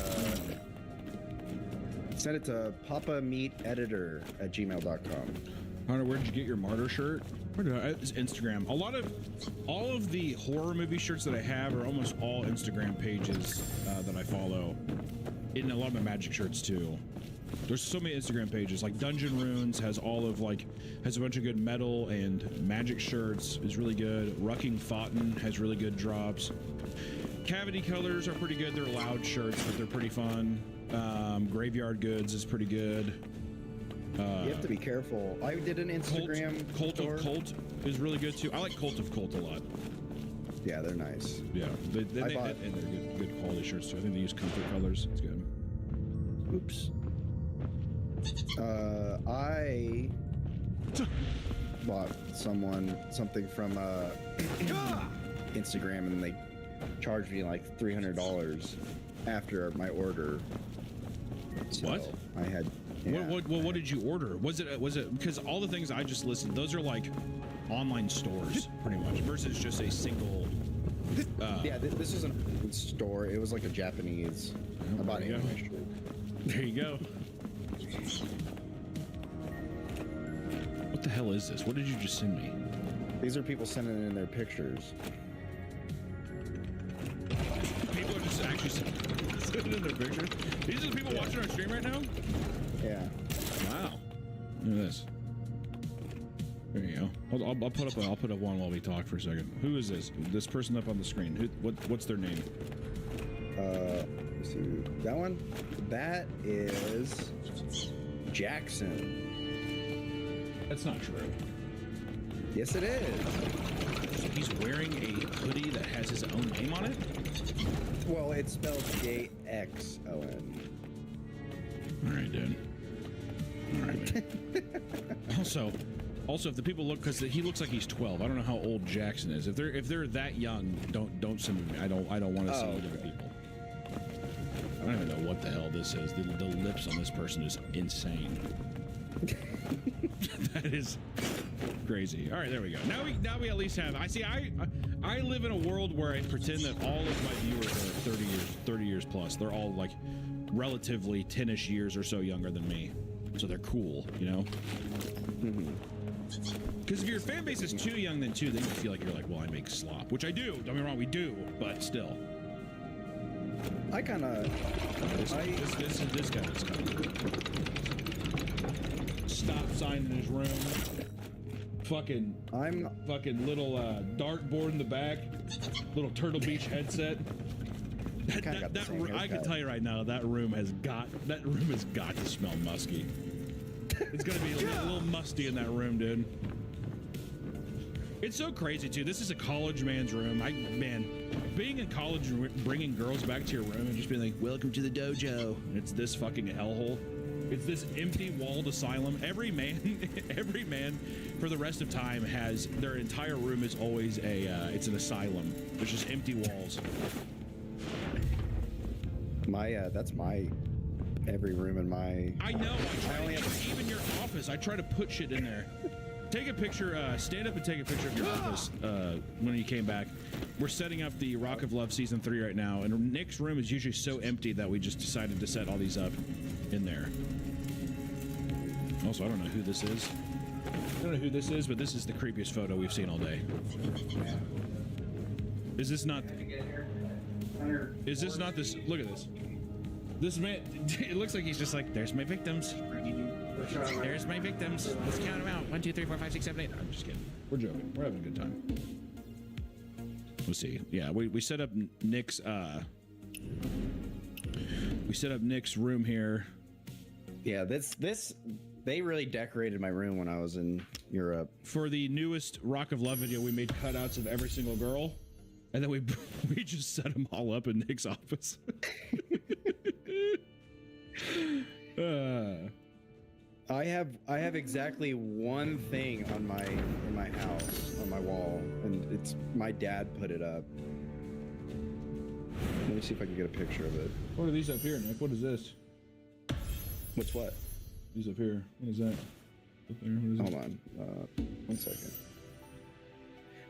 Send it to papameateditor@gmail.com. Hunter, where did you get your martyr shirt? It's Instagram. All of the horror movie shirts that I have are almost all Instagram pages that I follow. And a lot of my magic shirts too. There's so many Instagram pages. Like Dungeon Runes has has a bunch of good metal and magic shirts. Is really good. Rucking Fountain has really good drops. Cavity Colors are pretty good. They're loud shirts, but they're pretty fun. Graveyard Goods is pretty good. You have to be careful. I did an Instagram Cult of Cult is really good too. I like Cult of Cult a lot. Yeah, they're nice. Yeah, and they're good quality shirts too. I think they use comfort colors. It's good. Oops. I bought something from Instagram, and they charged me like $300 after my order. So what? I had. Yeah, what did you order? Was it because all the things I just listed, those are like online stores pretty much versus just a single. Yeah, this is a store. It was like a Japanese. I bought it. There you go. What the hell is this? What did you just send me? These are people sending in their pictures. People are just actually sending in their pictures. These are the people watching our stream right now. Yeah. Wow. Look at this. There you go. I'll put up one while we talk for a second. Who is this? This person up on the screen. What's their name? Let's see. That one? That is Jackson. That's not true. Yes, it is. So he's wearing a hoodie that has his own name on it? Well, it's spelled Jaxon. All right, dude. All right, man. Also, if the people look, because he looks like he's 12. I don't know how old Jackson is. If they're that young, don't send me. I don't want to see older people. I don't even know what the hell this is. The lips on this person is insane. That is crazy. All right, there we go. Now we at least have. I live in a world where I pretend that all of my viewers are 30 years plus. They're all like relatively 10-ish years or so younger than me, so they're cool, you know. Because if your fan base is too young, then you feel like you're like, well, I make slop, which I do. Don't get me wrong, we do, but still. I kind of. This guy is kind of stop sign in his room. Fucking little dartboard in the back. Little Turtle Beach headset. I can tell you right now, that room has got to smell musky. It's gonna be a little musty in that room, dude. It's so crazy too. This is a college man's room. Being in college, bringing girls back to your room and just being like, "Welcome to the dojo." And it's this fucking hellhole. It's this empty walled asylum. Every man, for the rest of time has their entire room is always it's an asylum. There's just empty walls. That's my every room in my. I know. Even your office. I try to put shit in there. Take a picture. Stand up and take a picture of your office when you came back. We're setting up the Rock of Love Season 3 right now, and Nick's room is usually so empty that we just decided to set all these up in there. Also, I don't know who this is. But this is the creepiest photo we've seen all day. Is this not this? Look at this. This man, it looks like he's just like, there's my victims. There's my victims. Let's count them out. 1, 2, 3, 4, 5, 6, 7, 8. I'm just kidding. We're joking. We're having a good time. We'll see. Yeah, we set up Nick's We set up Nick's room here. Yeah, they really decorated my room when I was in Europe. For the newest Rock of Love video, we made cutouts of every single girl, and then we just set them all up in Nick's office. I have exactly one thing in my house on my wall, and it's my dad put it up. Let me see if I can get a picture of it. What are these up here, Nick? What is this? What's what? These up here. What is that? Up there. What is Hold on. 1 second.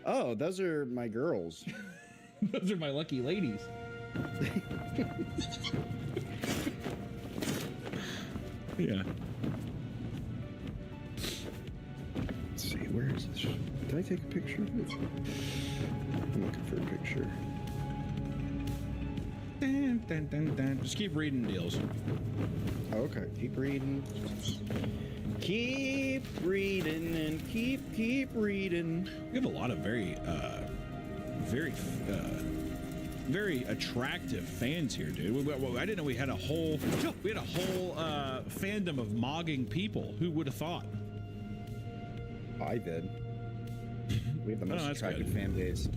Oh, those are my girls. Those are my lucky ladies. Yeah. Let's see, where is this? Did I take a picture of it? I'm looking for a picture. Dun, dun, dun, dun. Just keep reading deals. Oh, okay. Keep reading. Keep reading and keep reading. We have a lot of very attractive fans here, dude. I didn't know we had a whole fandom of mogging people. Who would have thought? I did. We have the most attractive good. fan base.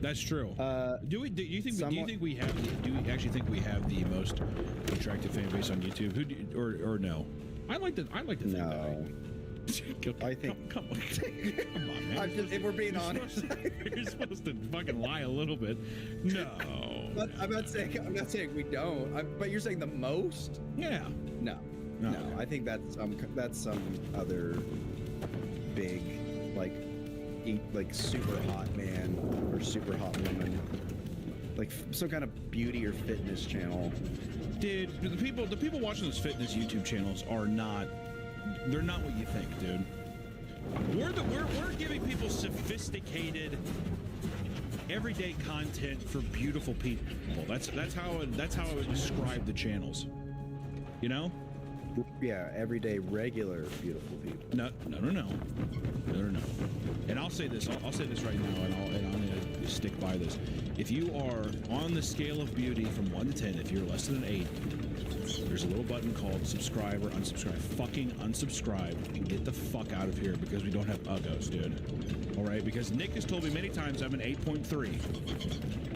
That's true. Do you think we have the most attractive fan base on YouTube? Or no? I like to think no. I think. Come on, man. If we're being honest, you're supposed to fucking lie a little bit. No. But I'm not saying we don't. But you're saying the most? Yeah. No. I think that's some other big like super hot man or super hot woman, like some kind of beauty or fitness channel. Dude, the people watching those fitness YouTube channels they're not what you think, dude. We're giving people sophisticated, everyday content for beautiful people. That's how I would describe the channels. You know? Yeah, everyday, regular, beautiful people. No. And I'll say this right now, and I'm gonna stick by this. If you are on the scale of beauty from 1 to 10, if you're less than an 8, there's a little button called subscribe or unsubscribe. Fucking unsubscribe and get the fuck out of here, because we don't have uggos, dude. All right, because Nick has told me many times I'm an 8.3,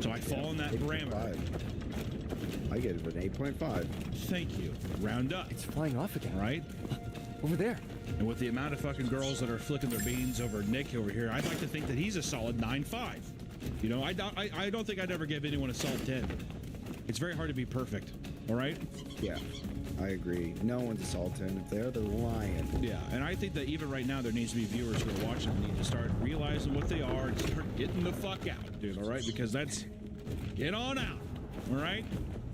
so I fall in that parameter. I get it an 8.5. Thank you. Round up. It's flying off again. Right? Over there. And with the amount of fucking girls that are flicking their beans over Nick over here, I'd like to think that he's a solid 9.5. You know, I don't think I'd ever give anyone a solid 10. It's very hard to be perfect. All right? Yeah, I agree. No one's a solid 10. If they're lying. Yeah, and I think that even right now there needs to be viewers who are watching who need to start realizing what they are and start getting the fuck out, dude. All right? Because that's... Get on out. All right?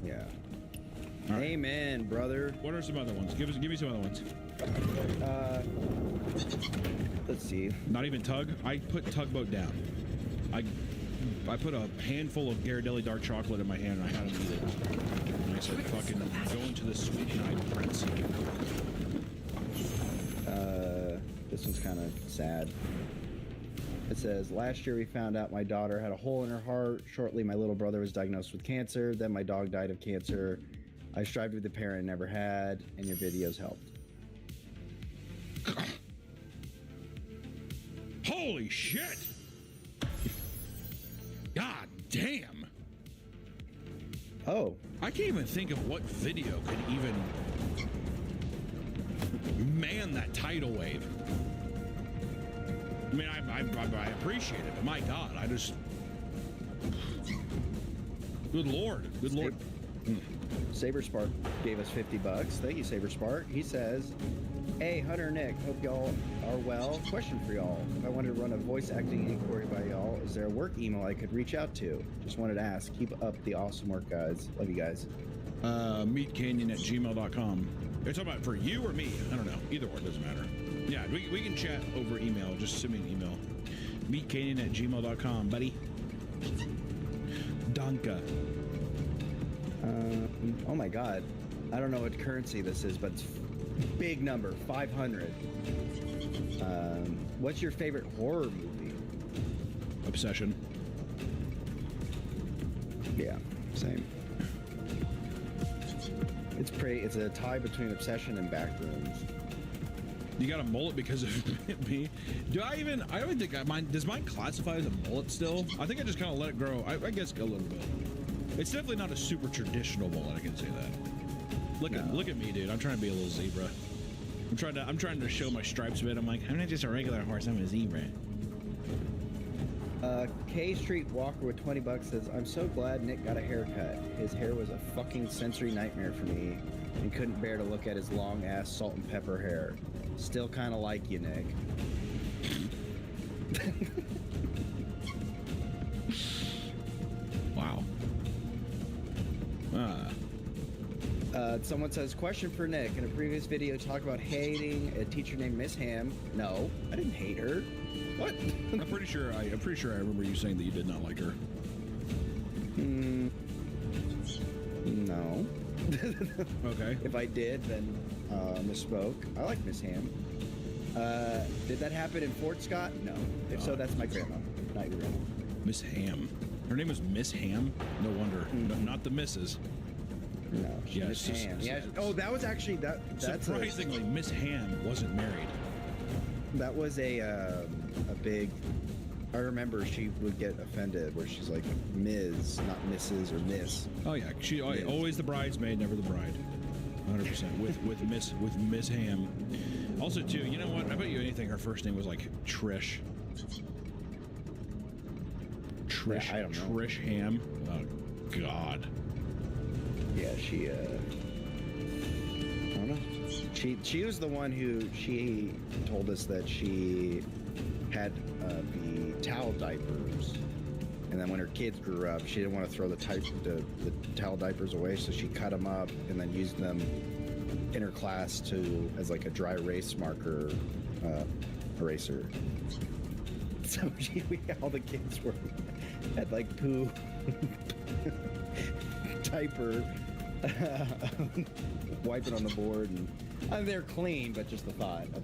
Yeah. All right. Amen, brother. What are some other ones? Give me some other ones. Let's see. Not even Tug? I put Tugboat down. I put a handful of Ghirardelli dark chocolate in my hand and I had him eat it. And I said, fucking go into the sweet night, Prince. This one's kind of sad. It says, last year we found out my daughter had a hole in her heart. Shortly, my little brother was diagnosed with cancer. Then my dog died of cancer. I strived with the parent I never had, and your videos helped. Holy shit! God damn! Oh. I can't even think of what video could even man that tidal wave. I mean, I appreciate it, but my God, I just... Good Lord. Good Lord. SaberSpark gave us $50. Thank you, SaberSpark. He says, hey, Hunter and Nick, hope y'all are well. Question for y'all. If I wanted to run a voice acting inquiry by y'all, is there a work email I could reach out to? Just wanted to ask. Keep up the awesome work, guys. Love you guys. Meetcanyon@gmail.com. You're talking about for you or me? I don't know. Either one, doesn't matter. Yeah, we can chat over email. Just send me an email. Meetcanyon@gmail.com, buddy. Danke. Oh my God. I don't know what currency this is, but it's big number, 500. What's your favorite horror movie? Obsession. Yeah, same. It's a tie between Obsession and Backrooms. You got a mullet because of me? I don't think mine. Does mine classify as a mullet still? I think I just kind of let it grow. I guess a little bit. It's definitely not a super traditional mullet. I can say that. Look at me, dude. I'm trying to be a little zebra. I'm trying to show my stripes a bit. I'm like, I'm not just a regular horse. I'm a zebra. K Street Walker with 20 bucks says, I'm so glad Nick got a haircut. His hair was a fucking sensory nightmare for me and couldn't bear to look at his long ass salt and pepper hair. Still kind of like you, Nick. Wow. Someone says, question for Nick. In a previous video, talk about hating a teacher named Miss Ham. No, I didn't hate her. What? I'm pretty sure I remember you saying that you did not like her. No. Okay. If I did, then misspoke. I like Miss Ham. Did that happen in Fort Scott? No. If so, that's my grandma, not your grandma. Miss Ham. Her name was Miss Ham? No wonder. No, not the Missus. No, yes, Miss Ham. Yeah. Oh, that was actually that's surprisingly Miss Ham wasn't married. That was a big. I remember she would get offended where she's like Ms., not Mrs. or Miss. Oh yeah, she always the bridesmaid, never the bride. 100% with Miss Ham. Also too, you know what? I bet you anything her first name was like Trish. Trish. Yeah, I don't know. Trish Ham. Oh God. Yeah, she. I don't know. She was the one who she told us that she had the towel diapers, and then when her kids grew up, she didn't want to throw the towel diapers away, so she cut them up and then used them in her class as like a dry erase marker eraser. So all the kids had like poo diaper wiping on the board, and they're clean, but just the thought of,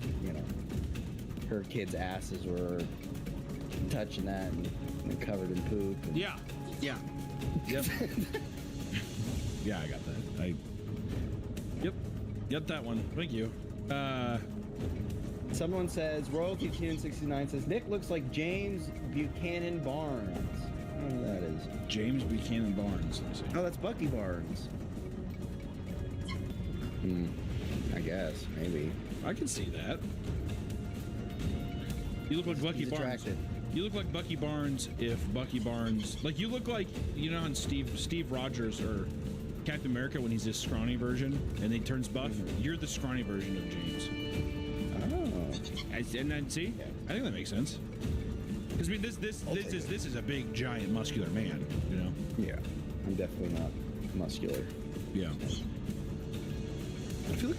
her kids' asses were touching that and covered in poop. Yeah. Yep. Yeah, I got that. Yep, that one. Thank you. Someone says, Royalty Tune 69 says, Nick looks like James Buchanan Barnes. I don't know who that is. James Buchanan Barnes. Let me see. Oh, that's Bucky Barnes. I guess, maybe. I can see that. You look like Bucky Barnes. Attractive. You look like Bucky Barnes if Bucky Barnes... Like, you look like, on Steve Rogers or Captain America when he's this scrawny version and he turns buff. Mm-hmm. You're the scrawny version of James. Oh. And then, see? Yeah. I think that makes sense. Because, I mean, this is a big, giant, muscular man, Yeah. I'm definitely not muscular. Yeah. I feel like